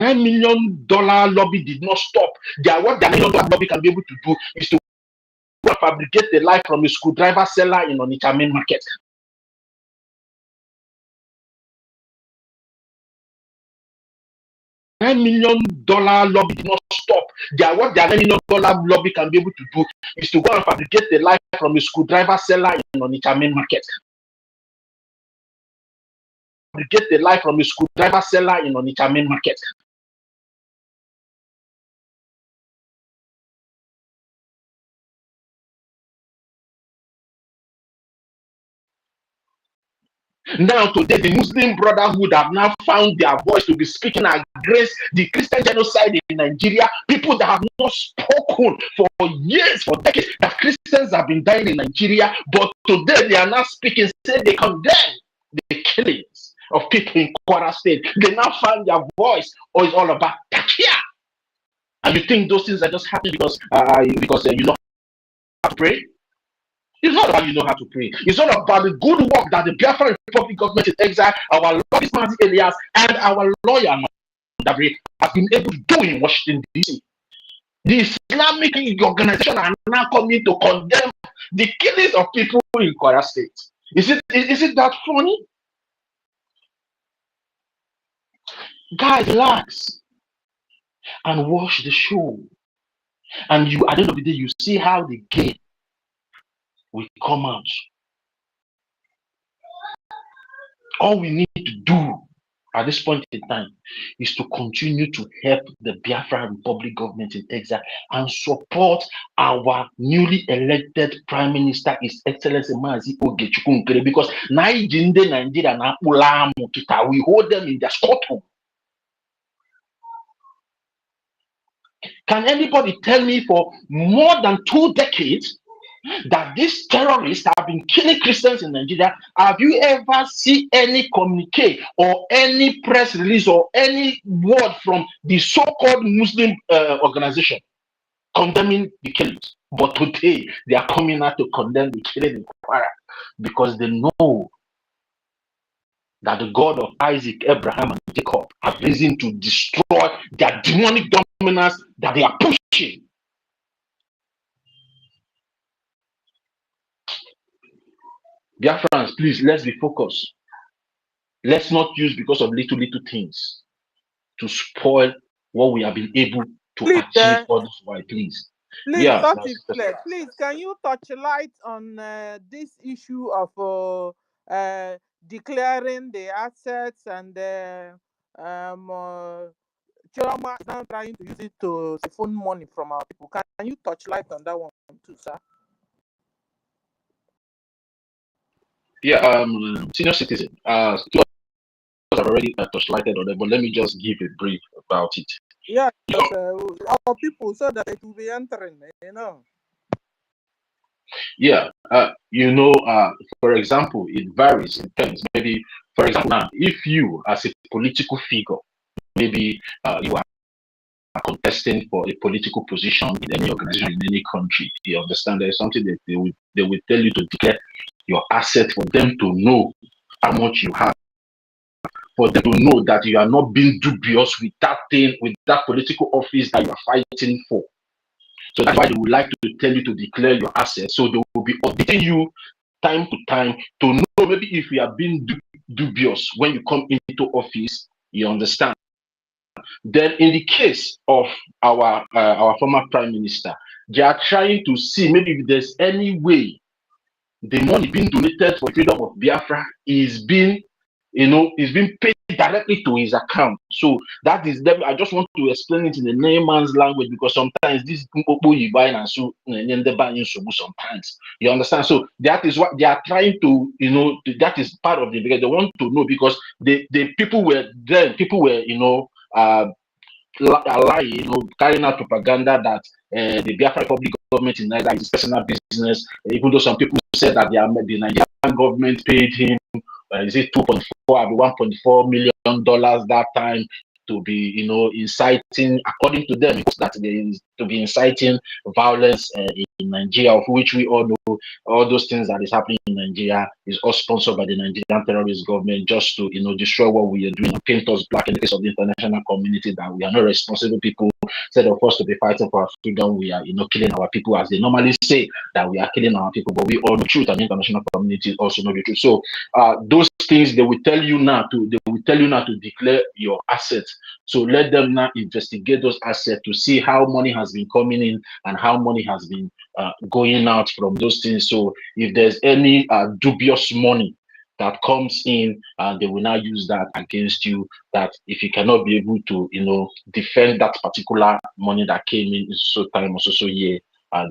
$9 million lobby did not stop. What the $9 million lobby can be able to do is to fabricate the life from a screwdriver seller in Onitsha main market. $9 million lobby did not stop. What the $9 million lobby can be able to do is to go and fabricate the life from a screwdriver seller in Onitsha main market. Fabricate the life from a screwdriver seller in Onitsha main market. Now today, the Muslim Brotherhood have now found their voice to be speaking against the Christian genocide in Nigeria. People that have not spoken for years, for decades, that Christians have been dying in Nigeria, but today they are now speaking, say they condemn the killings of people in Kwara State. They now found their voice, or it's all about Takia. And you think those things are just happening because you know how to pray? It's not about you know how to pray. It's all about the good work that the Biafran Republic government in exile, our lobbyist Mazi Elias, and our lawyer Dabri have been able to do in Washington, D.C. The Islamic organization are now coming to condemn the killings of people in Kwara State. Is it that funny? Guys, relax and watch the show. And you, at the end of the day, you see how the game will come out. All we need to do at this point in time is to continue to help the Biafra Republic government in exile and support our newly elected Prime Minister, His Excellency Mazi Ogechukwu Nkere, because Nigeria na we hold them in their courtroom. Can anybody tell me for more than 2 decades that these terrorists have been killing Christians in Nigeria? Have you ever seen any communique or any press release or any word from the so-called Muslim organization condemning the killings? But today they are coming out to condemn the killing in Kwara because they know that the God of Isaac, Abraham, and Jacob have risen to destroy their demonic dominance that they are pushing. Biafrans, please, let's be focused. Let's not use because of little things to spoil what we have been able to achieve all this while, please. Please, Yeah, please, can you touch light on this issue of declaring the assets and Choma is now trying to use it to siphon money from our people? Can you touch light on that one too, sir? Yeah, senior citizen. I've already touched lighted on it, but let me just give a brief about it. Yeah, our people, so that it will be entering, you know. Yeah, for example, it varies in terms. Maybe, for example, now, if you, as a political figure, maybe you are contesting for a political position in any organization in any country, you understand there's something that they will tell you to declare your asset for them to know how much you have, for them to know that you are not being dubious with that thing, with that political office that you are fighting for. So that's why they would like to tell you to declare your assets. So they will be auditing you time to time to know maybe if you are being dubious when you come into office. You understand? Then, in the case of our former prime minister, they are trying to see maybe if there's any way the money being donated for freedom of Biafra is being paid directly to his account. So that is them. I just want to explain it in the layman's language, because sometimes this people you buy and so sometimes you understand. So that is what they are trying to, that is part of the, because they want to know, because the people were carrying out propaganda that the Biafra Republic government in Nigeria is personal business, even though some people said that the Nigerian government paid him, is it 2.4 or 1.4 million dollars that time to be, inciting, according to them, that they to be inciting violence in Nigeria, of which we all know all those things that is happening in Nigeria is all sponsored by the Nigerian terrorist government just to, destroy what we are doing and paint us black in the face of the international community, that we are not responsible people. Instead of us to be fighting for our freedom, we are, killing our people, as they normally say that we are killing our people, but we all know the truth, and the international community also know the truth. So those things they will tell you now to declare your assets. So let them now investigate those assets to see how money has been coming in and how money has been going out from those things. So if there's any dubious money that comes in, they will now use that against you, that if you cannot be able to defend that particular money that came in so time or so year,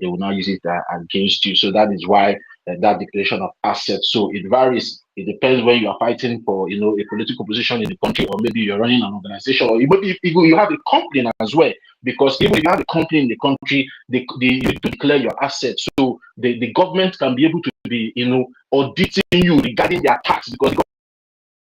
they will now use it against you. So that is why that declaration of assets. So it varies. It depends when you are fighting for a political position in the country, or maybe you're running an organization, or maybe you have a company as well. Because even if you have a company in the country, you declare your assets, so the government can be able to be auditing you regarding their tax, because the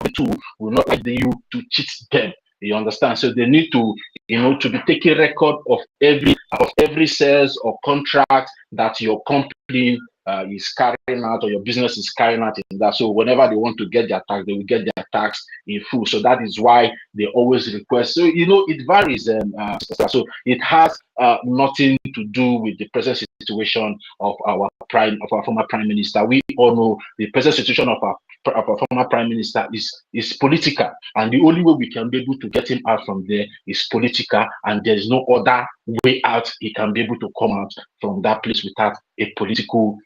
government too will not like you to cheat them. You understand? So they need to to be taking record of every sales or contract that your company is carrying out, or your business is carrying out in that. So whenever they want to get their tax, they will get their tax in full. So that is why they always request. So it varies. So it has nothing to do with the present situation of our former prime minister. We all know the present situation of our former prime minister is political, and the only way we can be able to get him out from there is political, and there is no other way out. He can be able to come out from that place without a political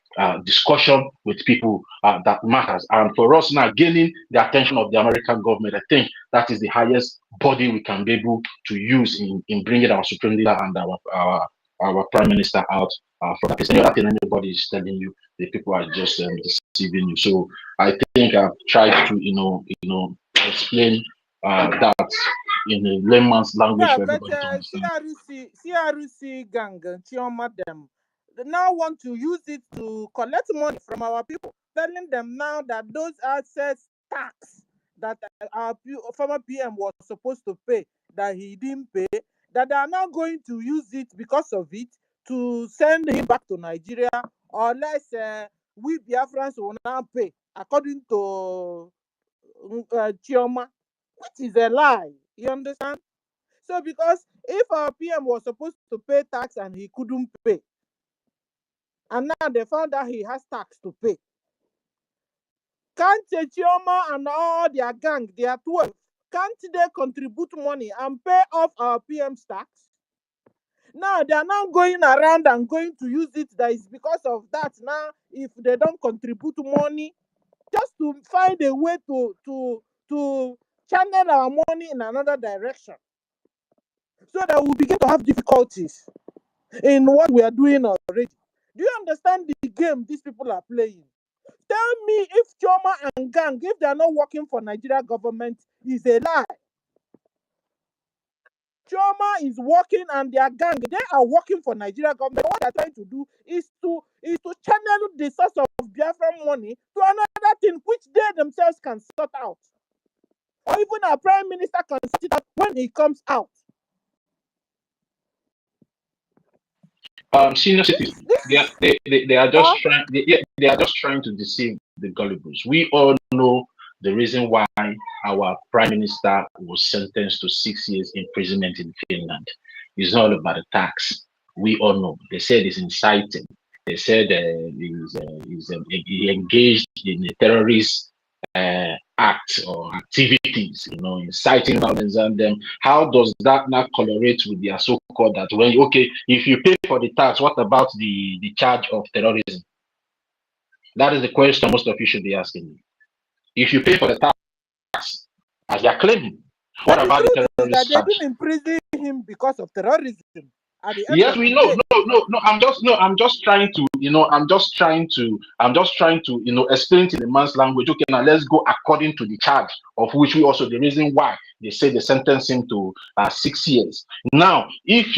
discussion with people that matters. And for us now, gaining the attention of the American government, I think that is the highest body we can be able to use in bringing our supreme leader and our prime minister out from that place. Any other thing anybody is telling you, the people are just deceiving you. So I think I've tried to explain that in a layman's language Yeah, for but everybody to understand. CRC gang, Chioma them, they now want to use it to collect money from our people, telling them now that those assets tax that our former PM was supposed to pay, that he didn't pay, that they are now going to use it because of it to send him back to Nigeria, unless we Biafrans will now pay, according to Chioma, which is a lie. You understand? So because if our PM was supposed to pay tax and he couldn't pay, and now they found out he has tax to pay, can't Chioma and all their gang, they are 12, can't they contribute money and pay off our PM's tax? Now they are now going around and going to use it, that is because of that. Now if they don't contribute money, just to find a way to channel our money in another direction, so that we begin to have difficulties in what we are doing already. Do you understand the game these people are playing? Tell me if Choma and gang, if they are not working for Nigeria government, is a lie. Choma is working and their gang, they are working for Nigeria government. What they're trying to do is to channel the source of Biafran money to another thing which they themselves can sort out. Or even our prime minister can sort it out when he comes out. Senior citizens, they are just trying. They are just trying to deceive the gullibles. We all know the reason why our prime minister was sentenced to 6 years imprisonment in Finland. It's not about the tax. We all know. They said it's inciting. They said he engaged in a terrorist act or activities, inciting violence. And how does that not correlate with their so-called that when if you pay for the tax, what about the charge of terrorism? That is the question most of you should be asking me. If you pay for the tax, as they are claiming, what about the terrorist charge? They didn't imprison him because of terrorism. Yes, we know. No. I'm just trying to, explain to the man's language. Okay, now let's go according to the charge, of which we also the reason why they say they sentence him to 6 years. Now, if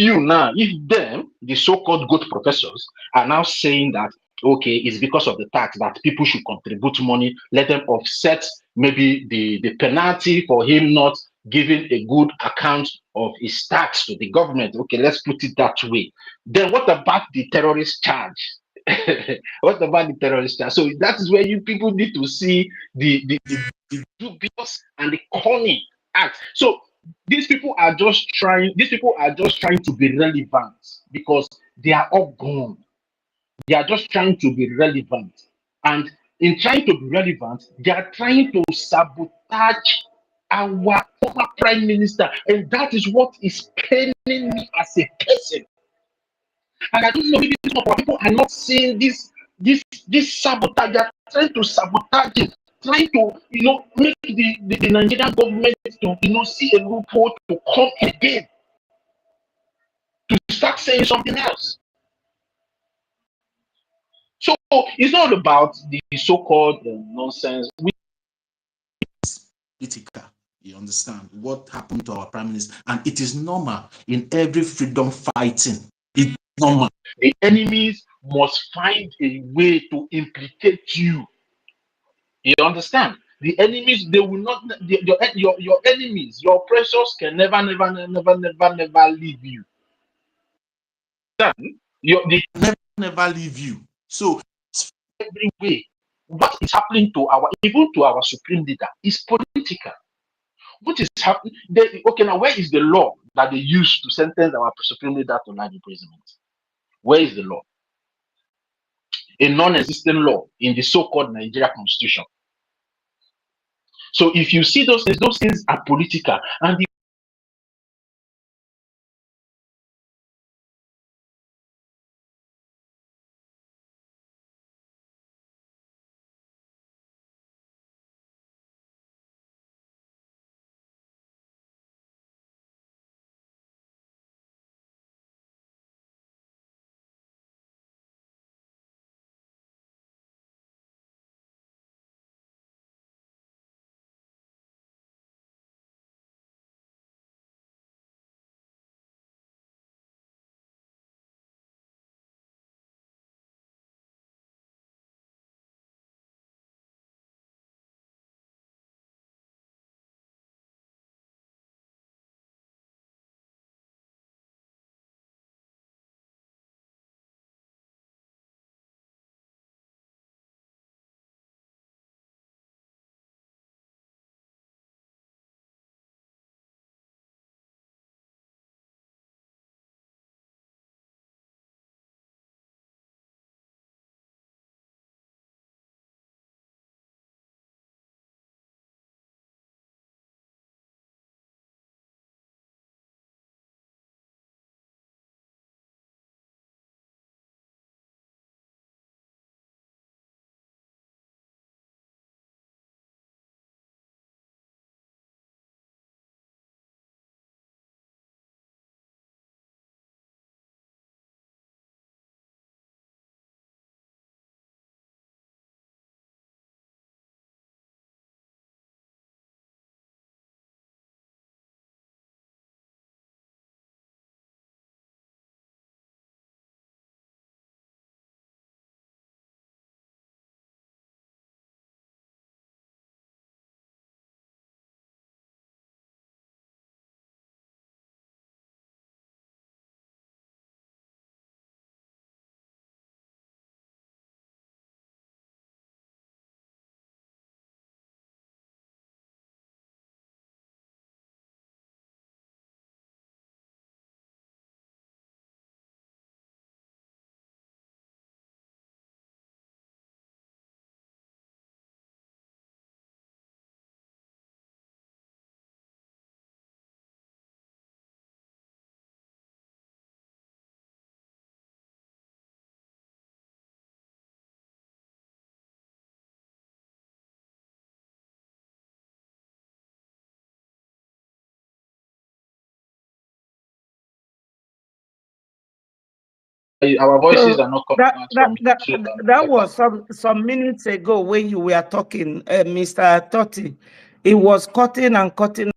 them, the so-called good professors, are now saying that okay, it's because of the tax that people should contribute money, let them offset maybe the penalty for him not giving a good account of his tax to the government. Okay, let's put it that way. Then what about the terrorist charge? What about the terrorist charge? So that is where you people need to see the dubious and the corny act. So these people are just trying. These people are just trying to be relevant because they are all gone. They are just trying to be relevant, and in trying to be relevant, they are trying to sabotage our former prime minister, and that is what is paining me as a person. And I don't know, maybe some of our people are not seeing this sabotage. They are trying to sabotage it, trying to make the Nigerian government to see a loophole to come again, to start saying something else. So it's not about the so-called nonsense. Political. You understand what happened to our prime minister, and it is normal in every freedom fighting. It's normal. The enemies must find a way to implicate you. You understand? The enemies, they will not. Your enemies, your oppressors can never leave you. They never leave you. So every way, what is happening to even to our supreme leader is political. What is happening? Okay, now where is the law that they use to sentence our supreme leader to life imprisonment? Where is the law? A non-existent law in the so-called Nigeria Constitution. So if you see those things are political, and our voices So are not coming out from that was some minutes ago when you were talking, Mr. Totti. It was cutting and cutting.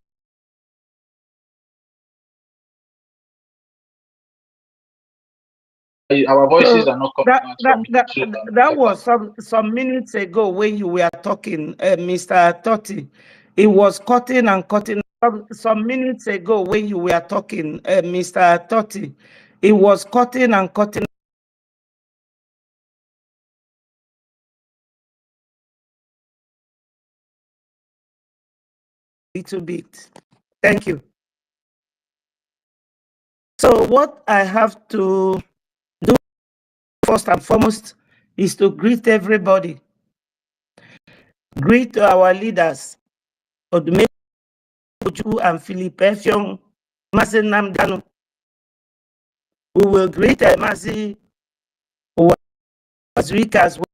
our voices So are not coming out from that was some minutes ago when you were talking, Mr. Totti. It was cutting and cutting. Some minutes ago when you were talking, Mr. Totti. It was cutting and cutting. little bit. Thank you. So what I have to do first and foremost is to greet everybody. Greet our leaders, Odume and Philip Effiong, Mazi Namdanu. We will greet Mazi Wazirika as well.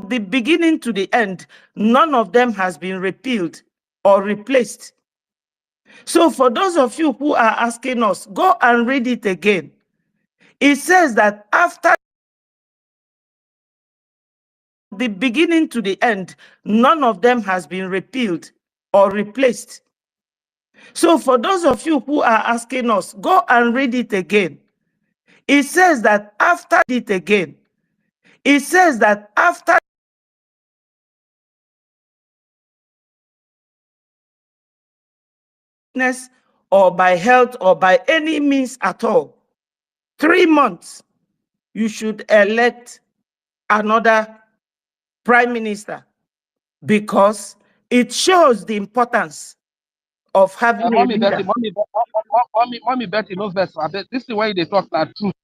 The beginning to the end, none of them has been repealed or replaced. So for those of you who are asking us, go and read it again. It says that after the beginning to the end, none of them has been repealed or replaced. So for those of you who are asking us, go and read it again. It says that after it again, it says that after or by health or by any means at all, 3 months, you should elect another prime minister, because it shows the importance of having a Mommy leader. Betty, mommy Betty, no verse. This is why they talk that truth.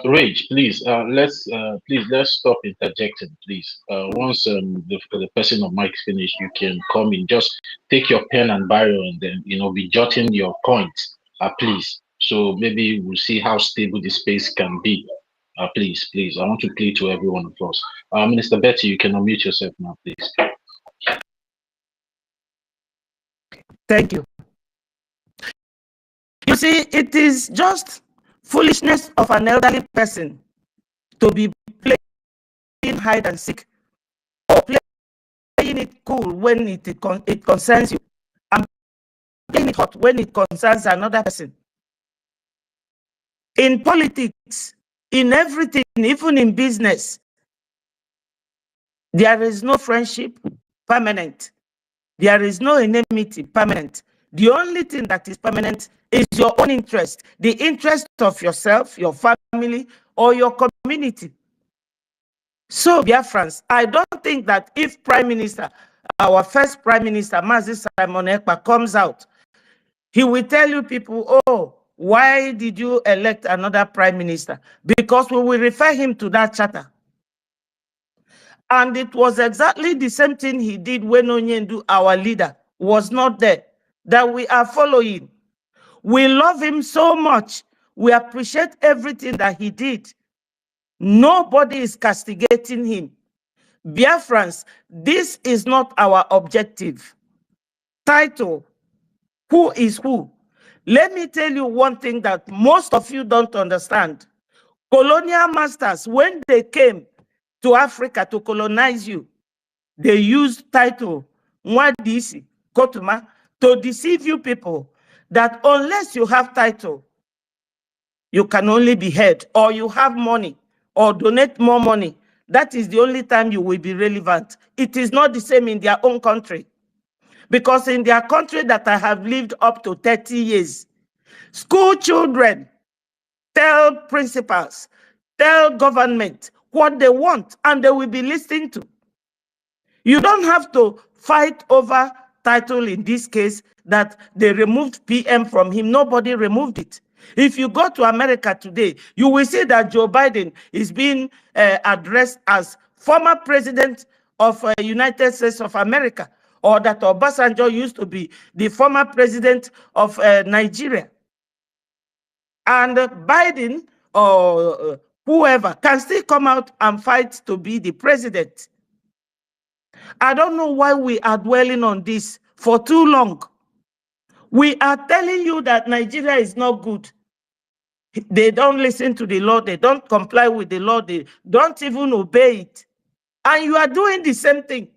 Rage, please. Let's stop interjecting, please. Once the person of Mike finish, you can come in. Just take your pen and biro and then be jotting your points. Please. So maybe we'll see how stable the space can be. Please. I want to plead to every one of us. Minister Betty, you can unmute yourself now, please. Thank you. You see, it is just foolishness of an elderly person to be playing hide and seek or playing it cool when it concerns you, and playing it hot when it concerns another person. In politics, in everything, even in business, there is no friendship permanent. There is no enmity permanent. The only thing that is permanent is your own interest, the interest of yourself, your family, or your community. So, Biafrans, I don't think that if Prime Minister, our first Prime Minister, Mazi Simon Ekpa, comes out, he will tell you people, oh, why did you elect another Prime Minister? Because we will refer him to that charter. And it was exactly the same thing he did when Onyendu, our leader, was not there, that we are following. We love him so much. We appreciate everything that he did. Nobody is castigating him. Biafrans, this is not our objective. Title, who is who? Let me tell you one thing that most of you don't understand. Colonial masters, when they came to Africa to colonize you, they used title, Mwadisi, Kotuma, to deceive you people that unless you have title, you can only be heard, or you have money, or donate more money. That is the only time you will be relevant. It is not the same in their own country. Because in their country that I have lived up to 30 years, school children tell principals, tell government what they want, and they will be listening to. You don't have to fight over title in this case that they removed PM from him. Nobody removed it. If you go to America today, you will see that Joe Biden is being addressed as former president of United States of America, or that Obasanjo used to be the former president of Nigeria. And Biden or whoever can still come out and fight to be the president. I don't know why we are dwelling on this for too long. We are telling you that Nigeria is not good. They don't listen to the law. They don't comply with the law. They don't even obey it. And you are doing the same thing.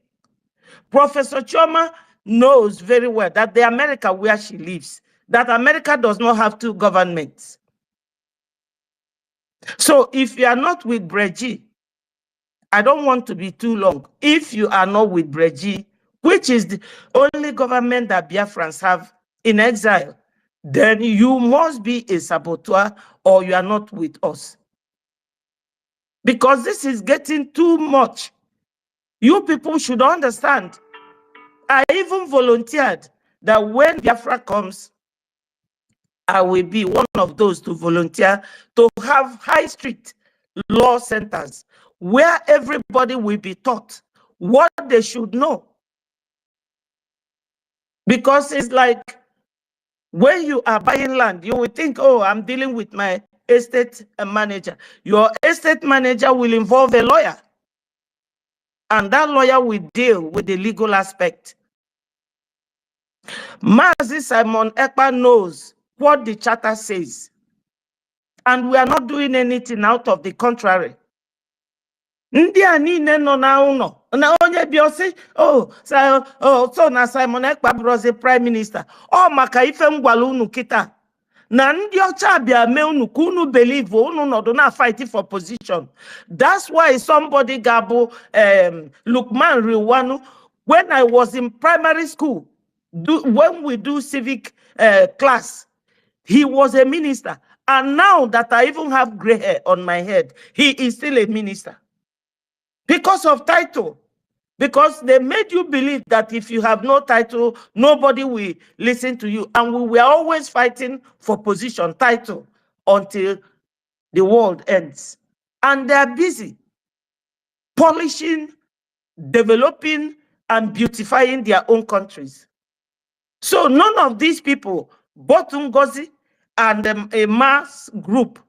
Professor Choma knows very well that the America where she lives, that America does not have two governments. So if you are not with Breji, I don't want to be too long. If you are not with Breji, which is the only government that Biafrans have in exile, then you must be a saboteur or you are not with us. Because this is getting too much. You people should understand. I even volunteered that when Biafra comes, I will be one of those to volunteer to have high street law centers where everybody will be taught what they should know. Because it's like when you are buying land, you will think, oh, I'm dealing with my estate manager. Your estate manager will involve a lawyer. And that lawyer will deal with the legal aspect. Mazi Simon Ekpa knows what the charter says. And we are not doing anything out of the contrary. Ndị a niile nọ na ụlọ na onye bi osi so na Simon Ekpa bụrụzi prime minister ọ maka ife ngwala unu kịta na ndị ọcha bịa mee unu ka unu believe unu nọdụ na fight for position. That's why somebody gabu Lukman Riwanu, when I was in primary school, when we do civic class, he was a minister, and now that I even have gray hair on my head, he is still a minister. Because of title. Because they made you believe that if you have no title, nobody will listen to you. And we were always fighting for position, title, until the world ends. And they're busy polishing, developing, and beautifying their own countries. So none of these people, both Ngozi and a mass group,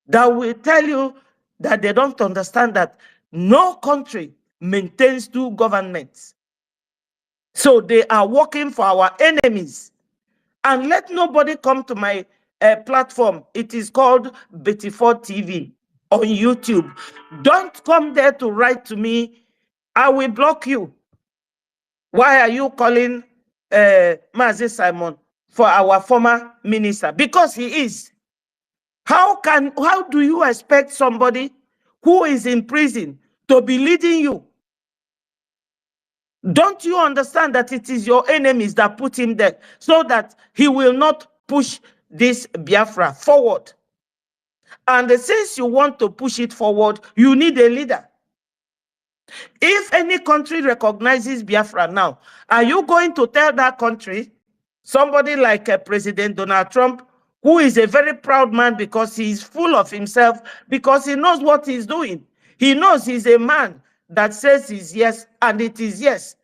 that will tell you that they don't understand that no country maintains two governments. So they are working for our enemies. And let nobody come to my platform. It is called Betty4 TV on YouTube. Don't come there to write to me. I will block you. Why are you calling Mazi Simon for our former minister? Because he is. How do you expect somebody who is in prison to be leading you? Don't you understand that it is your enemies that put him there so that he will not push this Biafra forward? And since you want to push it forward, you need a leader. If any country recognizes Biafra now, are you going to tell that country, somebody like President Donald Trump, who is a very proud man because he is full of himself, because he knows what he's doing. He knows he's a man that says he's yes, and it is yes.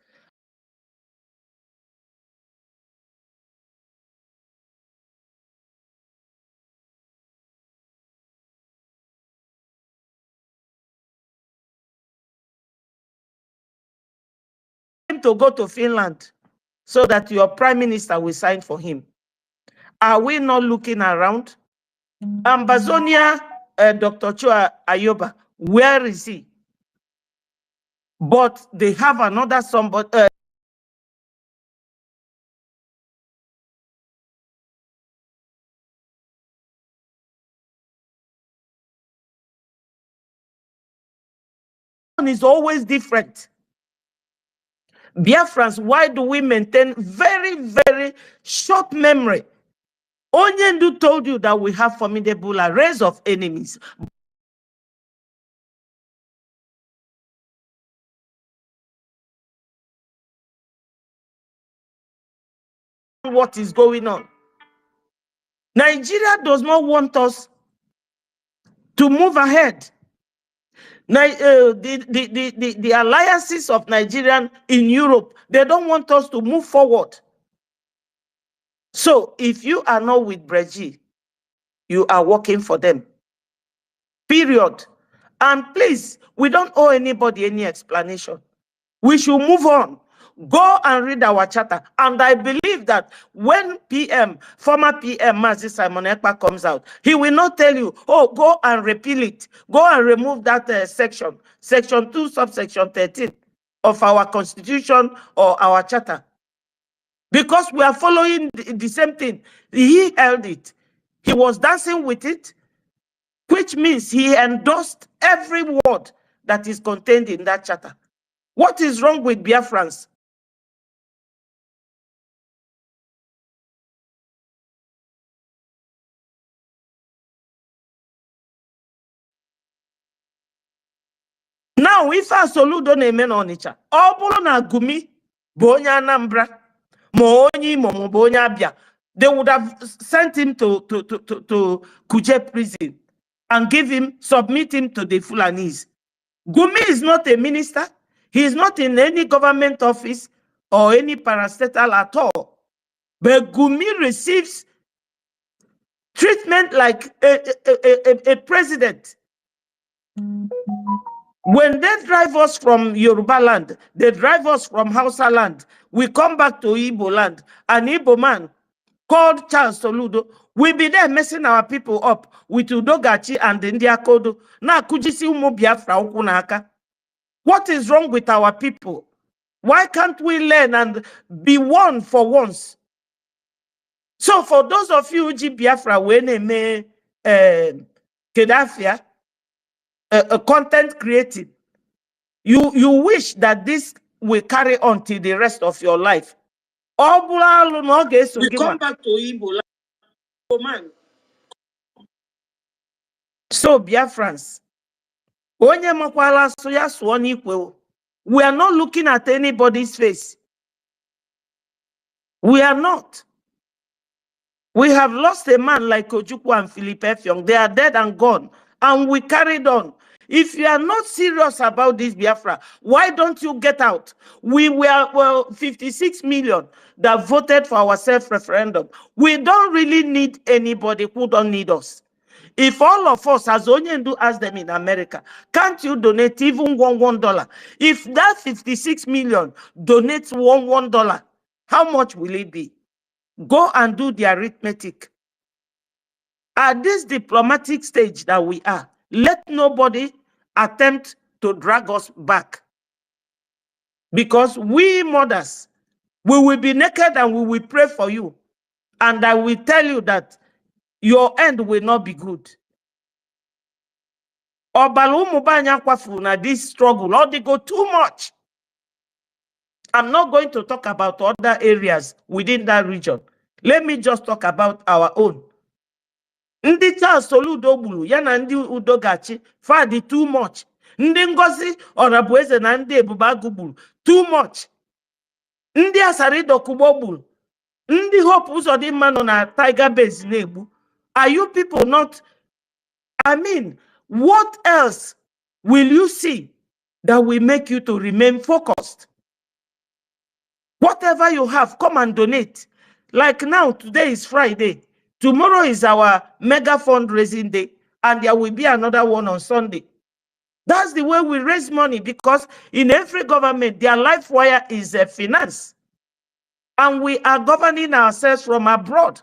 To go to Finland so that your prime minister will sign for him. Are we not looking around? Ambazonia, Dr. Chua Ayoba, where is he? But they have another somebody. Is always different. Biafrans, why do we maintain very, very short memory? Onyendu told you that we have formidable arrays of enemies. What is going on? Nigeria does not want us to move ahead. The alliances of Nigerian in Europe, they don't want us to move forward. So if you are not with Brazil, you are working for them. Period. And please, we don't owe anybody any explanation. We should move on. Go and read our charter. And I believe that when former PM Mazi Simon Ekpa comes out, he will not tell you, oh, go and repeal it. Go and remove that section, section 2, subsection 13 of our constitution or our charter. Because we are following the same thing. He held it. He was dancing with it, which means he endorsed every word that is contained in that charter. What is wrong with Biafrans? Now, if a Soludo na-eme n'Ọnịcha, ọ bụrụ na Gumi bụ onye Anambra, ma onye Imo ma bụ onye Abia, they would have sent him to Kuje prison and submit him to the Fulanis. Gumi is not a minister. He is not in any government office or any parastatal at all. But Gumi receives treatment like a president. When they drive us from Yoruba land, they drive us from Hausa land, we come back to Igbo land. An Igbo man called Charles Soludo will be there messing our people up with Udogachi and India Kodo. Na kujisi umu Biafra ukunaka. What is wrong with our people? Why can't we learn and be one for once? So for those of you who Biafra when me Kedafia, a content creative, you wish that this will carry on till the rest of your life. We come back to Igbo man. So Biafrans, we are not looking at anybody's face. We are not. We have lost a man like Ojukwu and Philip Effiong. They are dead and gone. And we carried on. If you are not serious about this Biafra, why don't you get out? We were 56 million that voted for our self-referendum. We don't really need anybody who don't need us. If all of us, as Onyendu asked them in America, can't you donate even $1? If that 56 million donates $1, how much will it be? Go and do the arithmetic. At this diplomatic stage that we are, let nobody attempt to drag us back. Because we mothers, we will be naked and we will pray for you. And I will tell you that your end will not be good. This struggle, or they go too much. I'm not going to talk about other areas within that region. Let me just talk about our own. Ndị Charles Soludo gburu ya na ndị Udogachi fadi too much. Ndị Ngozi Ọrabueze na ndị Ebubeagụ gburu too much. Ndị Asarido Kugbo gburu. Ndị Hope Uzodimma nọ na Tiger Base na-egbu. Are you people not? I mean, what else will you see that will make you to remain focused? Whatever you have, come and donate. Like now, today is Friday. Tomorrow is our mega fundraising day. And there will be another one on Sunday. That's the way we raise money, because in every government, their life wire is finance. And we are governing ourselves from abroad.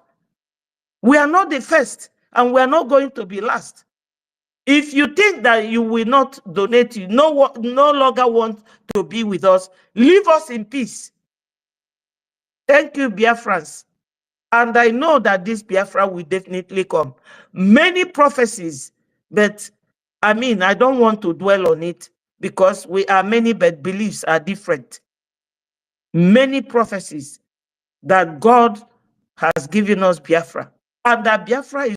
We are not the first, and we are not going to be last. If you think that you will not donate, you no longer want to be with us, leave us in peace. Thank you, Biafrans. And I know that this Biafra will definitely come. Many prophecies, but I mean, I don't want to dwell on it because we are many, but beliefs are different. many prophecies that God has given us Biafra, and that Biafra is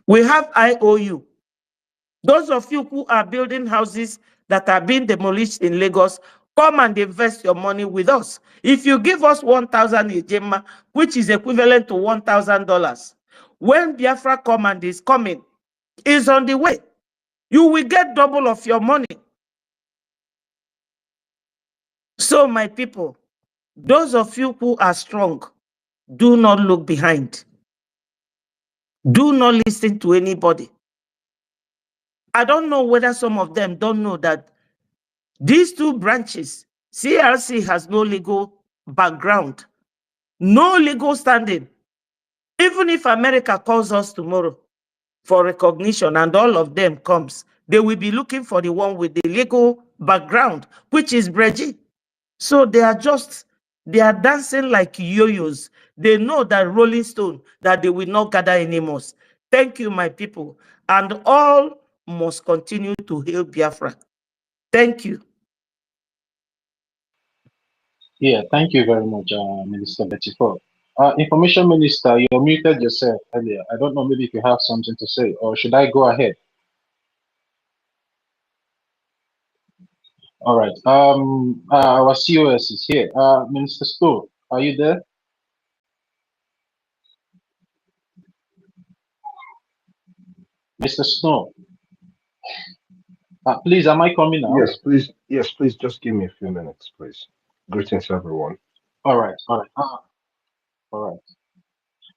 we have IOU. Those of you who are building houses that are being demolished in Lagos, come and invest your money with us. If you give us 1,000 Ijema, which is equivalent to $1,000, when Biafra command is coming, is on the way, you will get double of your money. So, my people, those of you who are strong, do not look behind. Do not listen to anybody. I don't know whether some of them don't know that these two branches, CRC has no legal background, no legal standing. Even if America calls us tomorrow for recognition and all of them comes, they will be looking for the one with the legal background, which is Breji. So they are dancing like yo-yos. They know that Rolling Stone, that they will not gather anymore. Thank you, my people. And all must continue to hail Biafra. Thank you. Yeah, thank you very much, Minister Betty Ford. Information Minister, you muted yourself earlier. I don't know, maybe if you have something to say, or should I go ahead? All right. Our COS is here. Minister Stowe, are you there? Mr. Snow, please, am I coming out? Yes, please. Yes, please. Just give me a few minutes, please. Greetings, everyone. All right. All right. All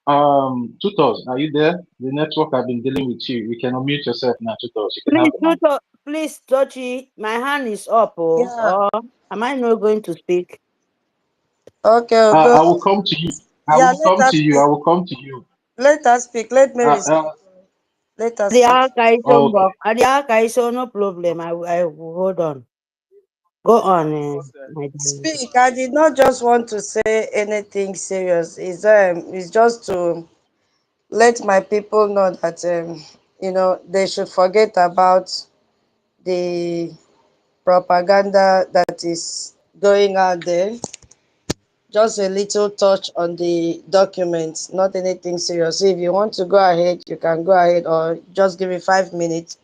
right. Tutos, are you there? The network I've been dealing with you. You can unmute yourself now, Tutos. You can have the mic. Please, Tochi, my hand is up. Yeah. Or am I not going to speak? Okay, I go. will come to you. I Yeah, will let come us to you. speak. I will come to you. Let us speak. Let Mary speak. Uh, Let us The speak. Aka is no problem. I will hold on. Go on, my darling. Speak. I did not just want to say anything serious. It's just to let my people know that they should forget about the propaganda that is going out there. Just a little touch on the documents, not anything serious. If you want to go ahead, you can go ahead, or just give me 5 minutes.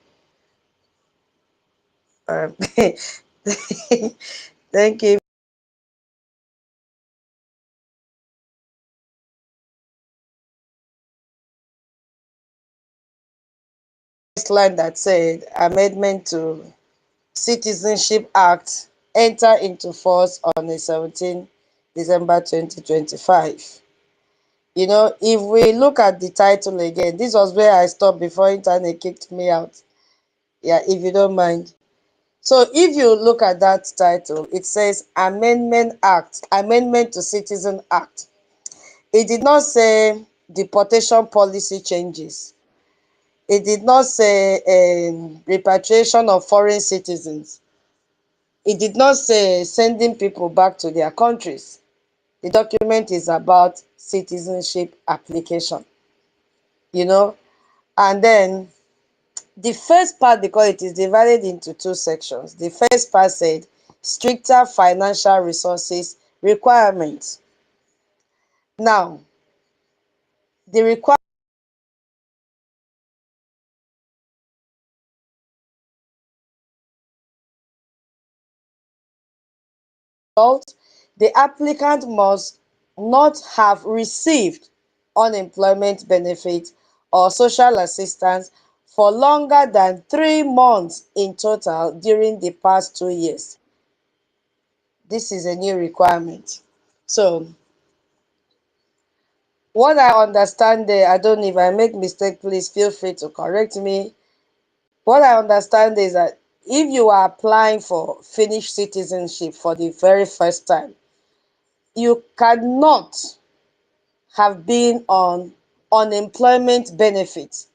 Thank you. Line that said amendment to Citizenship Act enter into force on the 17th December 2025. If we look at the title again, this was where I stopped before internet kicked me out. Yeah, if you don't mind. So if you look at that title, it says Amendment to Citizen Act. It did not say deportation policy changes. It did not say repatriation of foreign citizens. It did not say sending people back to their countries. The document is about citizenship application, and then the first part, because it is divided into two sections, the first part said stricter financial resources requirements. Now, the requirement the applicant must not have received unemployment benefit or social assistance for longer than 3 months in total during the past 2 years. This is a new requirement. So, what I understand there, I don't know if I make mistake, please feel free to correct me. What I understand is that if you are applying for Finnish citizenship for the very first time, you cannot have been on unemployment benefits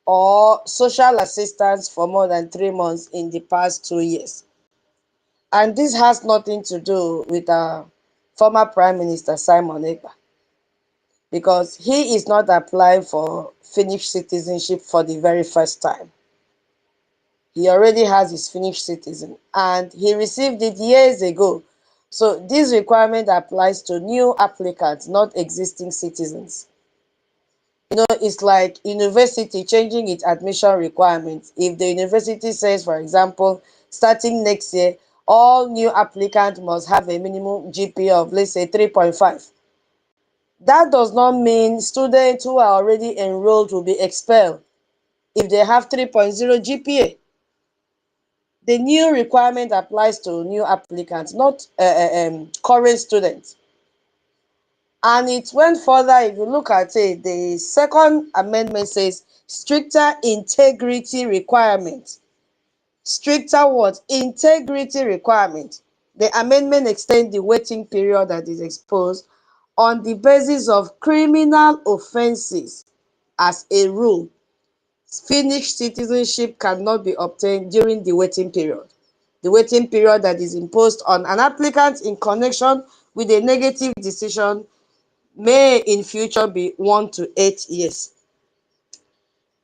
or social assistance for more than 3 months in the past 2 years. And this has nothing to do with our former Prime Minister Simon Ekpa, because he is not applying for Finnish citizenship for the very first time. He already has his Finnish citizen and he received it years ago. So this requirement applies to new applicants, not existing citizens. You know, it's like university changing its admission requirements. If the university says, for example, starting next year, all new applicants must have a minimum GPA of, let's say, 3.5. That does not mean students who are already enrolled will be expelled if they have 3.0 GPA. The new requirement applies to new applicants, not current students. And it went further. If you look at it, the second amendment says stricter integrity requirement. Stricter what? Integrity requirement. The amendment extends the waiting period that is exposed on the basis of criminal offenses. As a rule, Finnish citizenship cannot be obtained during the waiting period. The waiting period that is imposed on an applicant in connection with a negative decision may in future be 1 to 8 years.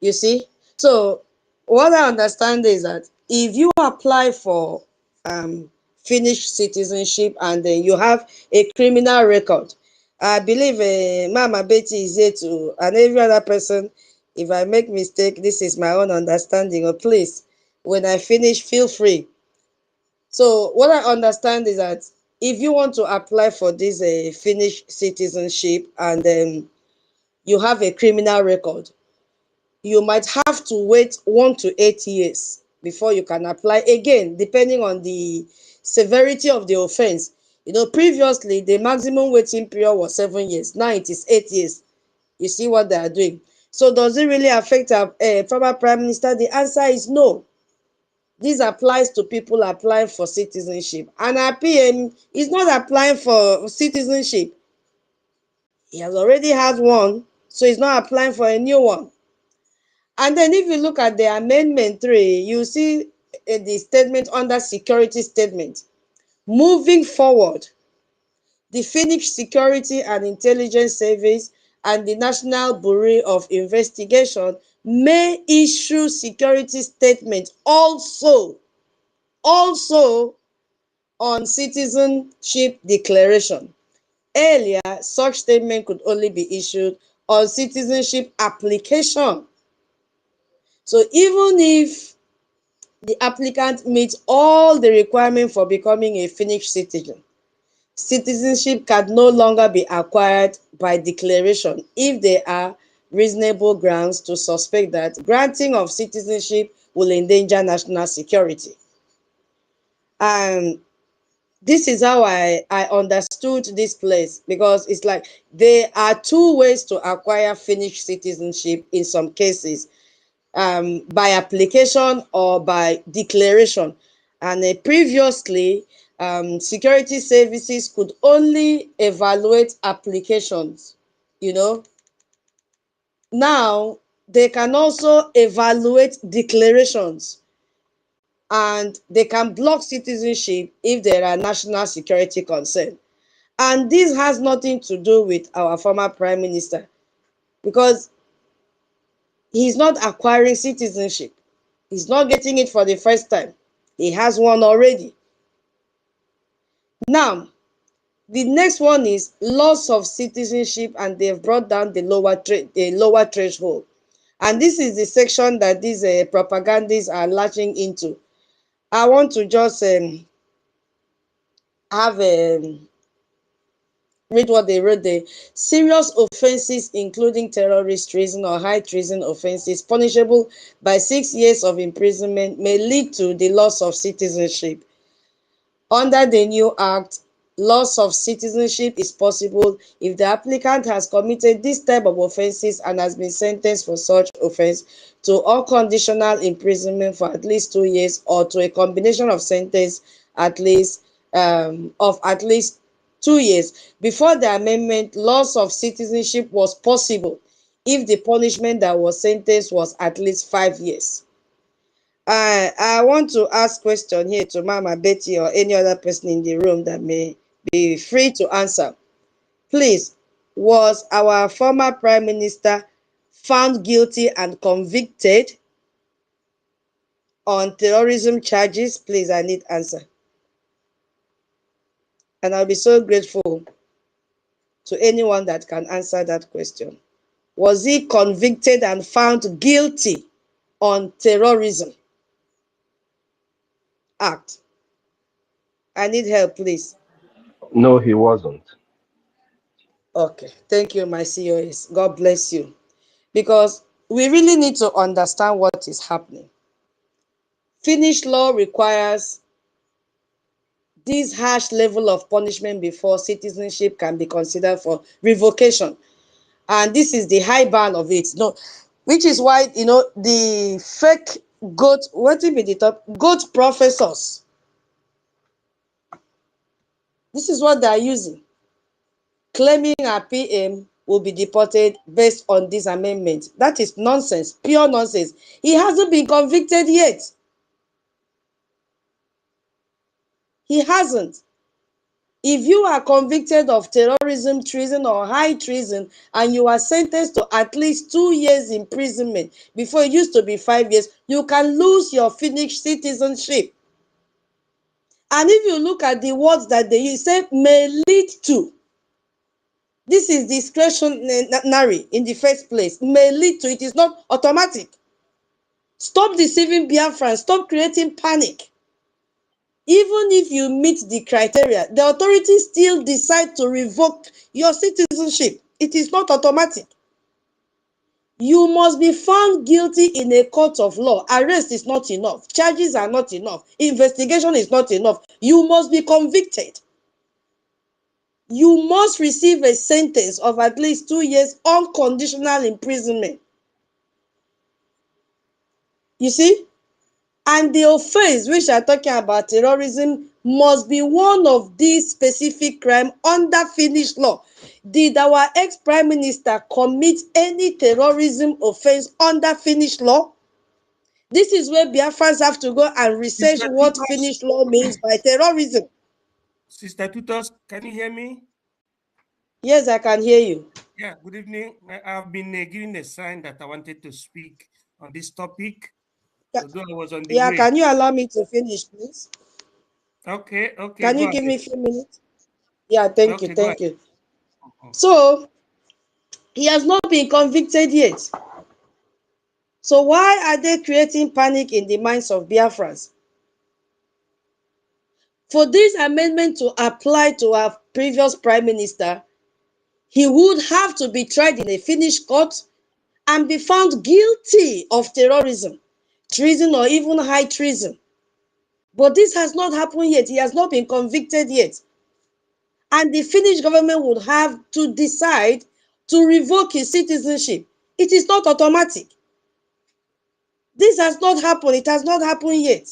You see? So what I understand is that if you apply for Finnish citizenship and then you have a criminal record, I believe Mama Betty is here to, and every other person, if I make mistake, this is my own understanding. Or please, when I finish, feel free. So what I understand is that if you want to apply for this Finnish citizenship and you have a criminal record, you might have to wait 1 to 8 years before you can apply again, depending on the severity of the offense. You know, previously the maximum waiting period was 7 years. Now it is 8 years. You see what they are doing. So does it really affect our former Prime Minister? The answer is no. This applies to people applying for citizenship. And our PM is not applying for citizenship. He has already had one, so he's not applying for a new one. And then if you look at the Amendment 3, you see the statement under security statement. Moving forward, the Finnish Security and Intelligence Service and the National Bureau of Investigation may issue security statements also on citizenship declaration. Earlier, such statement could only be issued on citizenship application. So even if the applicant meets all the requirements for becoming a Finnish citizen, citizenship can no longer be acquired by declaration if there are reasonable grounds to suspect that granting of citizenship will endanger national security. And this is how I understood this place, because it's like there are two ways to acquire Finnish citizenship in some cases, by application or by declaration. And previously, security services could only evaluate applications, you know. Now, they can also evaluate declarations, and they can block citizenship if there are national security concerns. And this has nothing to do with our former Prime Minister, because he's not acquiring citizenship. He's not getting it for the first time. He has one already. Now, the next one is loss of citizenship, and they've brought down the lower threshold. And this is the section that these propagandists are latching into. I want to just read what they wrote there. Serious offenses, including terrorist treason or high treason offenses, punishable by 6 years of imprisonment, may lead to the loss of citizenship. Under the new act, loss of citizenship is possible if the applicant has committed this type of offenses and has been sentenced for such offense to unconditional imprisonment for at least 2 years, or to a combination of sentence at least of at least 2 years. Before the amendment, loss of citizenship was possible if the punishment that was sentenced was at least 5 years. I want to ask question here to Mama Betty or any other person in the room that may be free to answer. Please, Was our former Prime Minister found guilty and convicted on terrorism charges? Please, I need answer. And I'll be so grateful to anyone that can answer that question. Was he convicted and found guilty on terrorism act? I need help, please. No, he wasn't. Okay, thank you, my COS. God bless you. Because we really need to understand what is happening. Finnish law requires this harsh level of punishment before citizenship can be considered for revocation. And this is the high bar of it. No, which is why, the fake goat, what will be the top? Goat professors. This is what they are using. Claiming our PM will be deported based on this amendment. That is nonsense, pure nonsense. He hasn't been convicted yet. He hasn't. If you are convicted of terrorism, treason, or high treason, and you are sentenced to at least 2 years imprisonment, before it used to be 5 years, you can lose your Finnish citizenship. And if you look at the words that they use, say may lead to. This is discretionary in the first place. May lead to, it is not automatic. Stop deceiving Biafrans. Stop creating panic. Even if you meet the criteria, the authorities still decide to revoke your citizenship. It is not automatic. You must be found guilty in a court of law. Arrest is not enough. Charges are not enough. Investigation is not enough. You must be convicted. You must receive a sentence of at least 2 years unconditional imprisonment. You see? And the offense which are talking about terrorism must be one of these specific crimes under Finnish law. Did our ex-prime minister commit any terrorism offense under Finnish law? This is where Biafrans have to go and research Sister what Tutos, Finnish law means by terrorism. Sister Tutos, can you hear me? Yes, I can hear you. Yeah, good evening. I've been given a sign that I wanted to speak on this topic, although I was on the Yeah, way. can you allow me to finish, please? Okay, Can go you give ahead. me a few minutes? Yeah, thank you, Okay, go ahead. thank you. So, he has not been convicted yet. So why are they creating panic in the minds of Biafrans? For this amendment to apply to our previous prime minister, he would have to be tried in a Finnish court and be found guilty of terrorism, treason, or even high treason. But this has not happened yet. He has not been convicted yet. And the Finnish government would have to decide to revoke his citizenship. It is not automatic. This has not happened. It has not happened yet.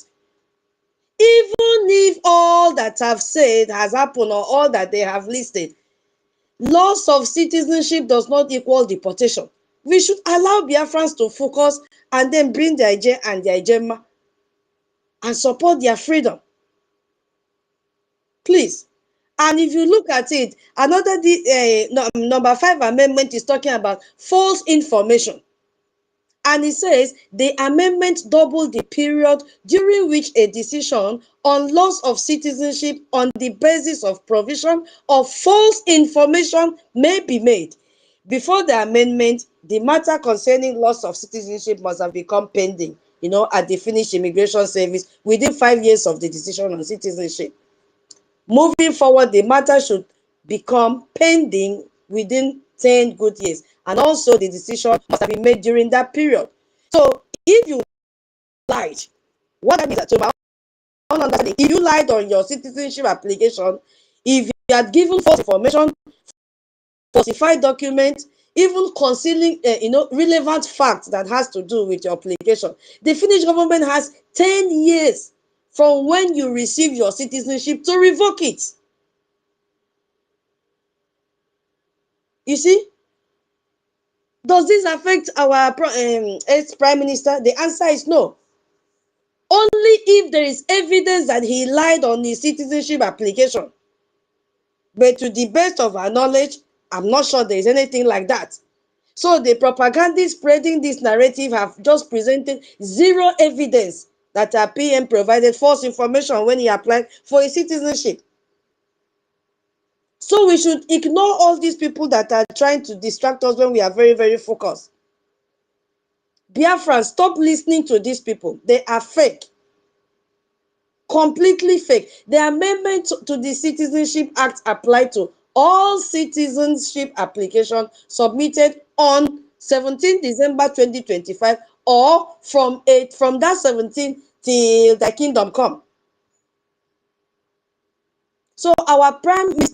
Even if all that I've said has happened or all that they have listed, loss of citizenship does not equal deportation. We should allow Biafrans to focus and then bring their Ije and their Ijema and support their freedom. Please. And if you look at it, another number 5 amendment is talking about false information. And it says the amendment doubled the period during which a decision on loss of citizenship on the basis of provision of false information may be made. Before the amendment, the matter concerning loss of citizenship must have become pending, at the Finnish Immigration Service within 5 years of the decision on citizenship. Moving forward, the matter should become pending within 10 good years. And also the decision must have been made during that period. So if you lied, what that means, to my own understanding, if you lied on your citizenship application, if you had given false information, falsified documents, even concealing relevant facts that has to do with your application, the Finnish government has 10 years from when you receive your citizenship to revoke it. You see? Does this affect our ex-prime minister? The answer is no. Only if there is evidence that he lied on his citizenship application. But to the best of our knowledge, I'm not sure there is anything like that. So the propagandists spreading this narrative have just presented zero evidence that our PM provided false information when he applied for a citizenship. So we should ignore all these people that are trying to distract us when we are very, very focused. Biafran, stop listening to these people. They are fake. Completely fake. The amendment to the Citizenship Act applied to all citizenship applications submitted on 17 December 2025 or from that 17 till the kingdom come. So our previous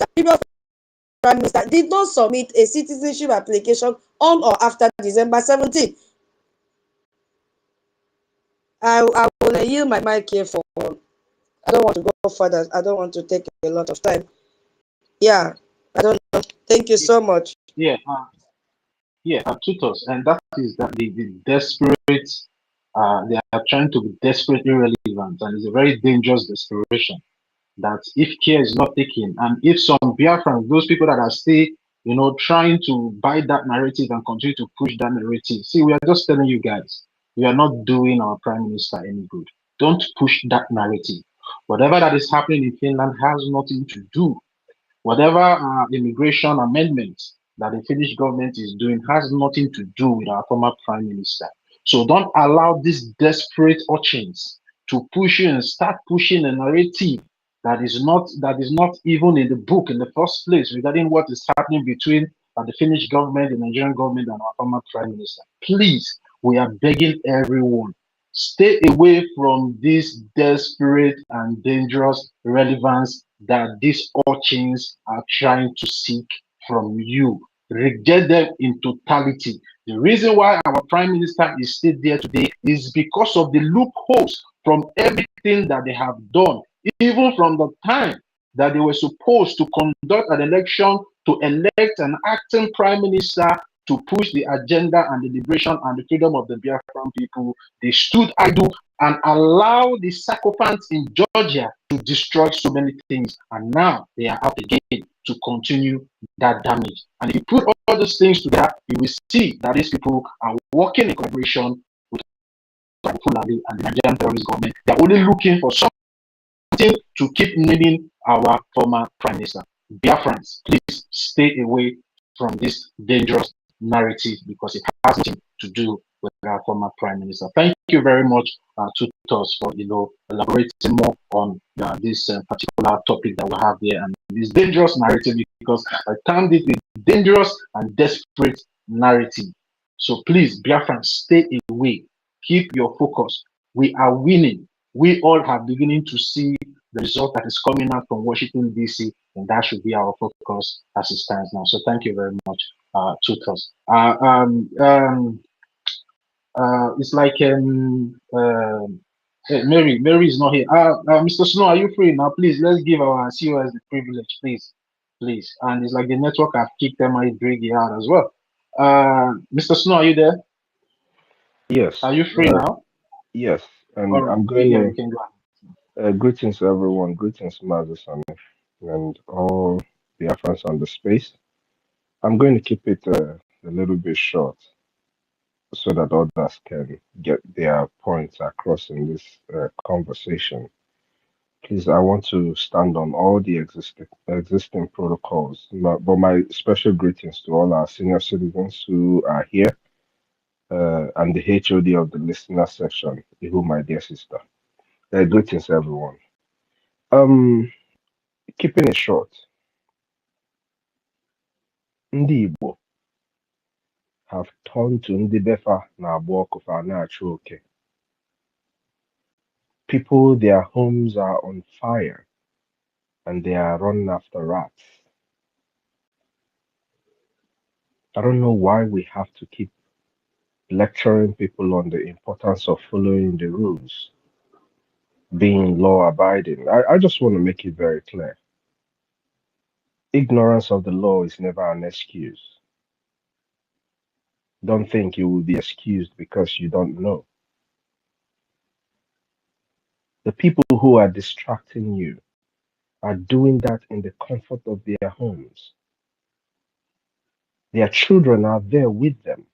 prime minister did not submit a citizenship application on or after December 17. I will yield my mic here for, I don't want to go further. I don't want to take a lot of time. Yeah, I don't know. Thank you so much. Yeah, tutors, and that is that the desperate, they are trying to be desperately relevant, and it's a very dangerous desperation. That if care is not taken, and if some Biafrans, those people that are still, trying to buy that narrative and continue to push that narrative, see, we are just telling you guys, we are not doing our prime minister any good. Don't push that narrative. Whatever that is happening in Finland has nothing to do. Whatever immigration amendment that the Finnish government is doing has nothing to do with our former prime minister. So don't allow these desperate urchins to push you and start pushing a narrative that is not even in the book in the first place regarding what is happening between the Finnish government, the Nigerian government, and our former prime minister. Please, we are begging everyone, stay away from this desperate and dangerous relevance that these urchins are trying to seek from you. Reject them in totality. The reason why our prime minister is still there today is because of the loopholes from everything that they have done, even from the time that they were supposed to conduct an election to elect an acting prime minister to push the agenda and the liberation and the freedom of the Biafran people. They stood idle and allowed the sycophants in Georgia to destroy so many things. And now they are out again to continue that damage. And if you put all those things together, you will see that these people are working in collaboration with Fulani and the Nigerian terrorist government. They're only looking for something to keep naming our former prime minister. Biafrans, please stay away from this dangerous narrative because it has nothing to do with our former prime minister. Thank you very much, tutors, for elaborating more on this particular topic that we have here and this dangerous narrative, because I termed it a dangerous and desperate narrative. So please, Biafran, stay away. Keep your focus. We are winning. We all are beginning to see the result that is coming out from Washington, D.C., and that should be our focus as it stands now. So thank you very much, tutors. It's like hey, Mary is not here. Mr. Snow, are you free now? Please, let's give our COS the privilege, please. And it's like the network have kicked MI Driggy out as well. Mr. Snow, are you there? Yes. Are you free now? Yes. All And right, I'm going you can go ahead. greetings everyone. Greetings, Mazison, and all the Afghans on the space. I'm going to keep it a little bit short so that others can get their points across in this conversation. Please, I want to stand on all the existing protocols. But my special greetings to all our senior citizens who are here, and the HOD of the listener section, Ihu, my dear sister. Greetings, everyone. Um, Keeping it short, ndị Igbo have turned to ndị befa na-agba ọkụfa na-achụ oke. People, their homes are on fire and they are running after rats. I don't know why we have to keep lecturing people on the importance of following the rules, being law abiding. I just want to make it very clear. Ignorance of the law is never an excuse. Don't think you will be excused because you don't know. The people who are distracting you are doing that in the comfort of their homes. Their children are there with them.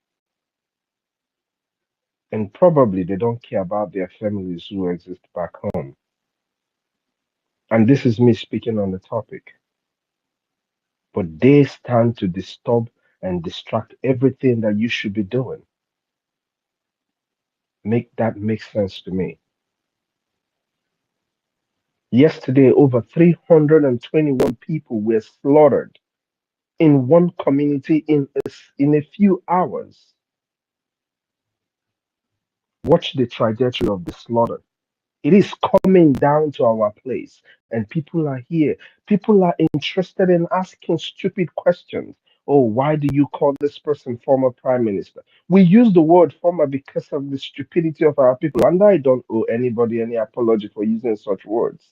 And probably they don't care about their families who exist back home. And this is me speaking on the topic. But they stand to disturb and distract everything that you should be doing. Make that make sense to me. Yesterday, over 321 people were slaughtered in one community in a few hours. Watch the trajectory of the slaughter. It is coming down to our place, and people are here. People are interested in asking stupid questions. Oh, why do you call this person former prime minister? We use the word former because of the stupidity of our people, and I don't owe anybody any apology for using such words.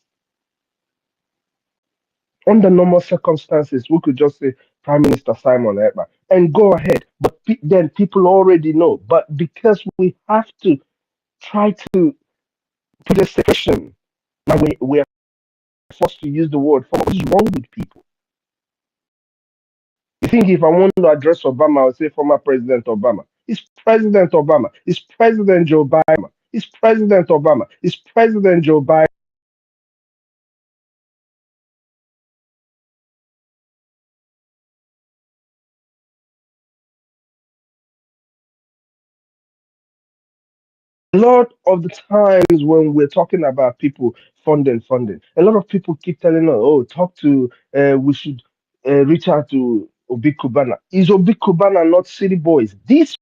Under normal circumstances, we could just say Prime Minister Simon Ekpa and go ahead. But then people already know. But because we have to try to put a section, now we are forced to use the word former. What is wrong with people? You think if I want to address Obama, I would say former President Obama. It's President Obama. It's President Joe Biden. It's President Obama. It's President Joe Biden. A lot of the times when we're talking about people funding, a lot of people keep telling us, "Oh, talk to, we should reach out to Obi Kubana." Is Obi Kubana not city boys? These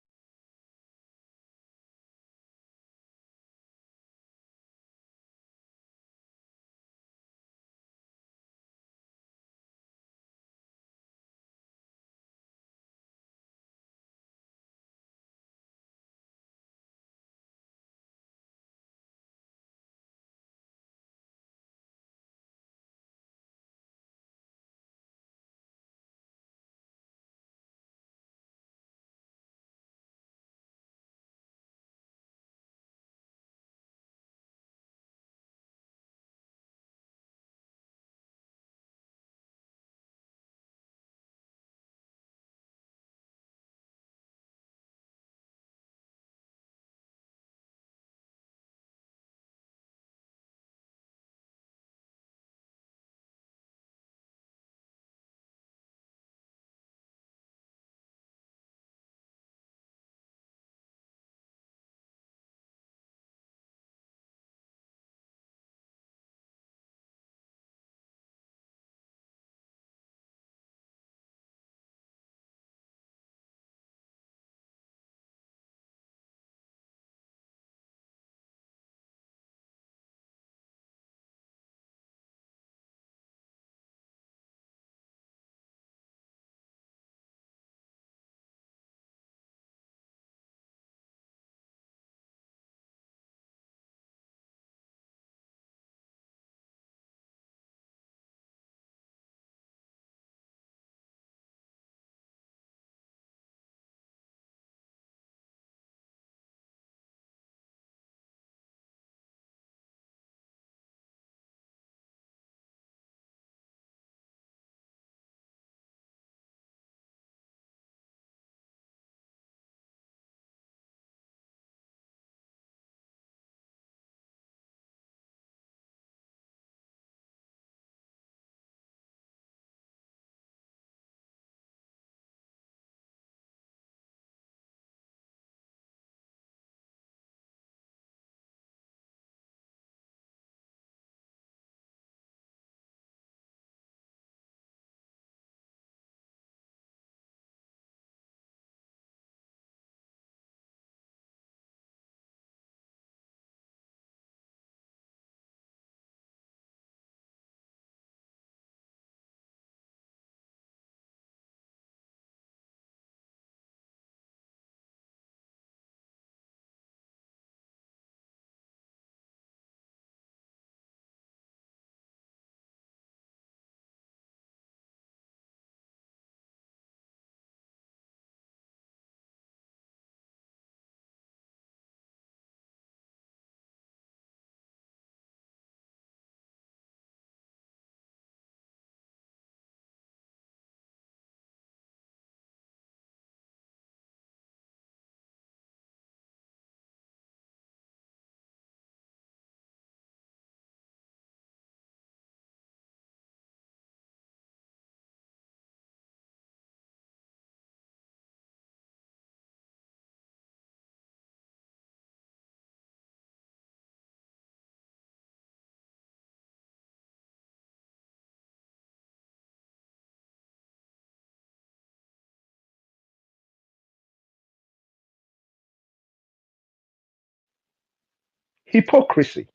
Hypocrisy.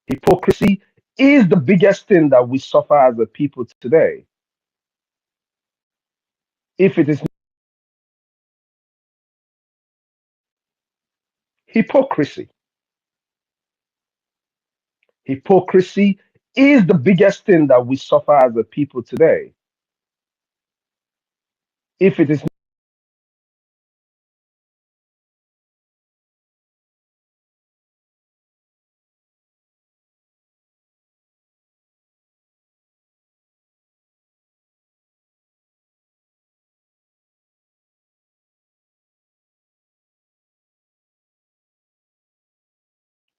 Hypocrisy is the biggest thing that we suffer as a people today. If it is hypocrisy, hypocrisy is the biggest thing that we suffer as a people today. If it is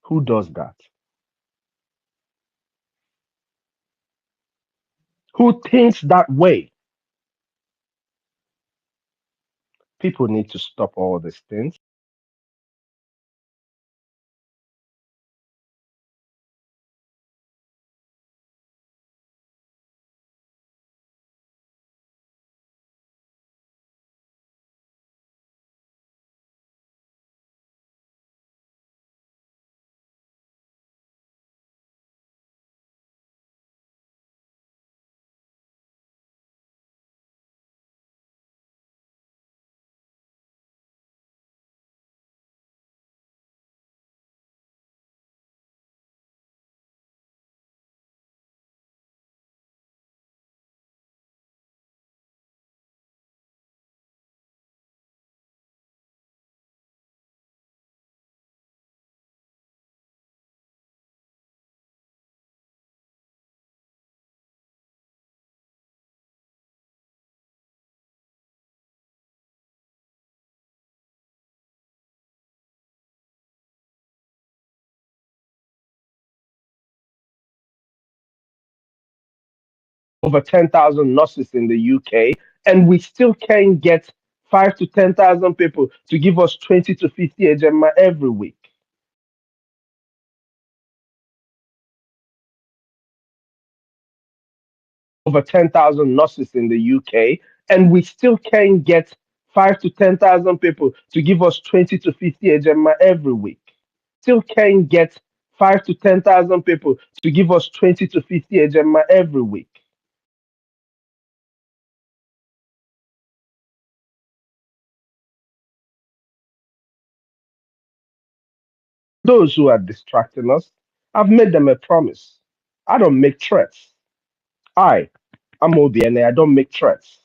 who does that? Who thinks that way? People need to stop all these things. Over 10,000 nurses in the UK, and we still can't get 5 to 10,000 people to give us 20 to 50 HMI every week. Over 10,000 nurses in the UK, and we still can't get 5 to 10,000 people to give us 20 to 50 HMI every week. Still can't get 5 to 10,000 people to give us 20 to 50 HMI every week. Those who are distracting us, I've made them a promise. I don't make threats. I'm OBNA, I don't make threats.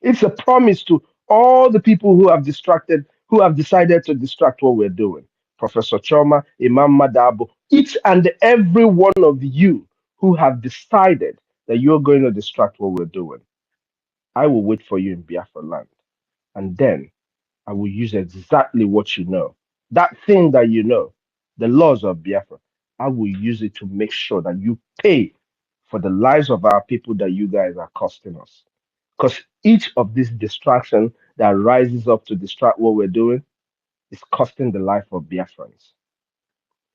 It's a promise to all the people who have distracted, who have decided to distract what we're doing. Professor Choma, Imam Madabo, each and every one of you who have decided that you're going to distract what we're doing. I will wait for you in Biafra land. And then I will use exactly what you know. That thing that you know, the laws of Biafra, I will use it to make sure that you pay for the lives of our people that you guys are costing us. Because each of these distractions that rises up to distract what we're doing is costing the life of Biafrans.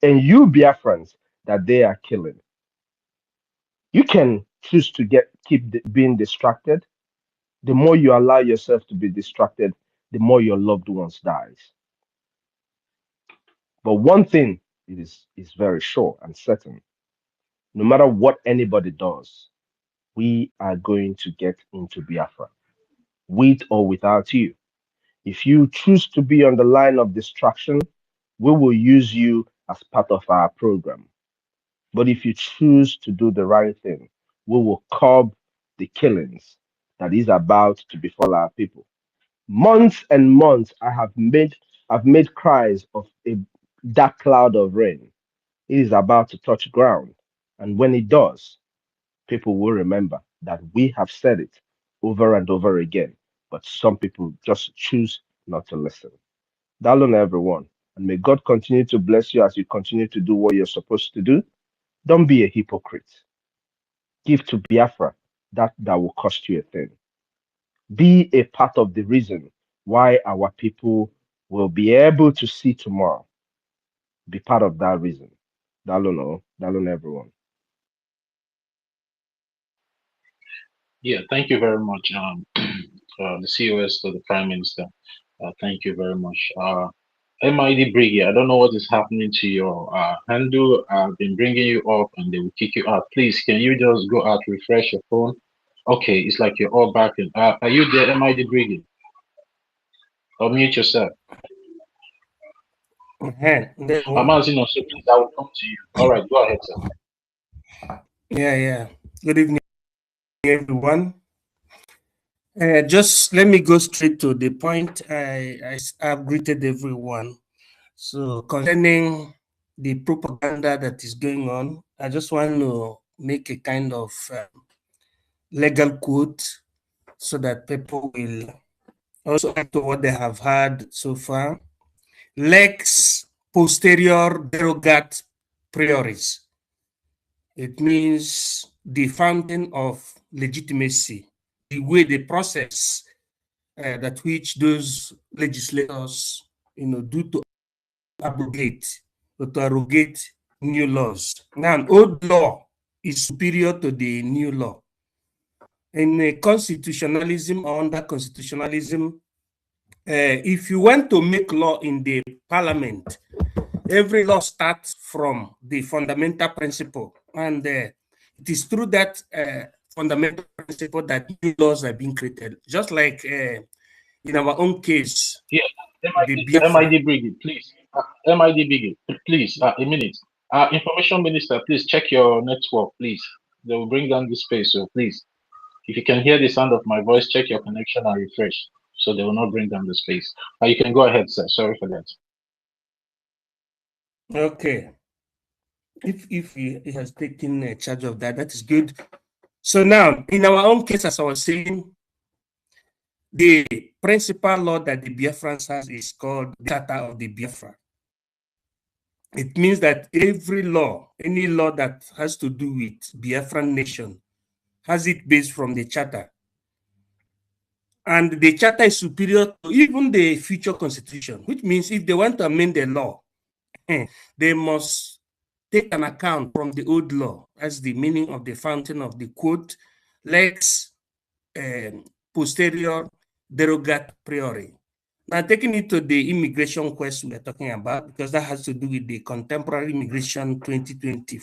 And you Biafrans that they are killing, you can choose to being distracted. The more you allow yourself to be distracted, the more your loved ones dies. But one thing is very sure and certain. No matter what anybody does, we are going to get into Biafra, with or without you. If you choose to be on the line of distraction, we will use you as part of our program. But if you choose to do the right thing, we will curb the killings that is about to befall our people. Months and months I've made cries of a dark cloud of rain. It is about to touch ground. And when it does, people will remember that we have said it over and over again. But some people just choose not to listen. Darling, everyone. And may God continue to bless you as you continue to do what you're supposed to do. Don't be a hypocrite. Give to Biafra that will cost you a thing. Be a part of the reason why our people will be able to see tomorrow. Be part of that reason. Dalun, everyone. Yeah, thank you very much, the COS to the Prime Minister. Thank you very much. MID Briggy, I don't know what is happening to your handle. I've been bringing you up and they will kick you out. Please, can you just go out, refresh your phone? Okay, it's like you're all back in. Are you there, MID Briggy? Or mute yourself. I'm asking you, so please, I will come to you. All right, go ahead, sir. Yeah. Good evening, everyone. Just let me go straight to the point. I've greeted everyone. So concerning the propaganda that is going on, I just want to make a kind of legal quote so that people will also add to what they have heard so far. Lex posterior derogat prioris. It means the fountain of legitimacy, the way, the process that which those legislators, do to abrogate or to arrogate new laws. Now, an old law is superior to the new law. In a constitutionalism or under constitutionalism, if you want to make law in the parliament, every law starts from the fundamental principle. And it is through that fundamental principle that new laws are being created. Just like in our own case, Yeah, the MID Briggy, please. MID Briggy, please, a minute. Information Minister, please check your network, please. They will bring down the space, so please. If you can hear the sound of my voice, check your connection and refresh, so they will not bring down the space. You can go ahead, sir. Sorry for that. Okay. If he has taken charge of that, that is good. So now, in our own case, as I was saying, the principal law that the Biafrans has is called the Charter of the Biafra. It means that every law, any law that has to do with Biafran nation, has it based from the Charter. And the Charter is superior to even the future constitution, which means if they want to amend the law, they must take an account from the old law. That's the meaning of the fountain of the quote, lex posterior derogat priori. Now, taking it to the immigration question we're talking about, because that has to do with the contemporary immigration 2020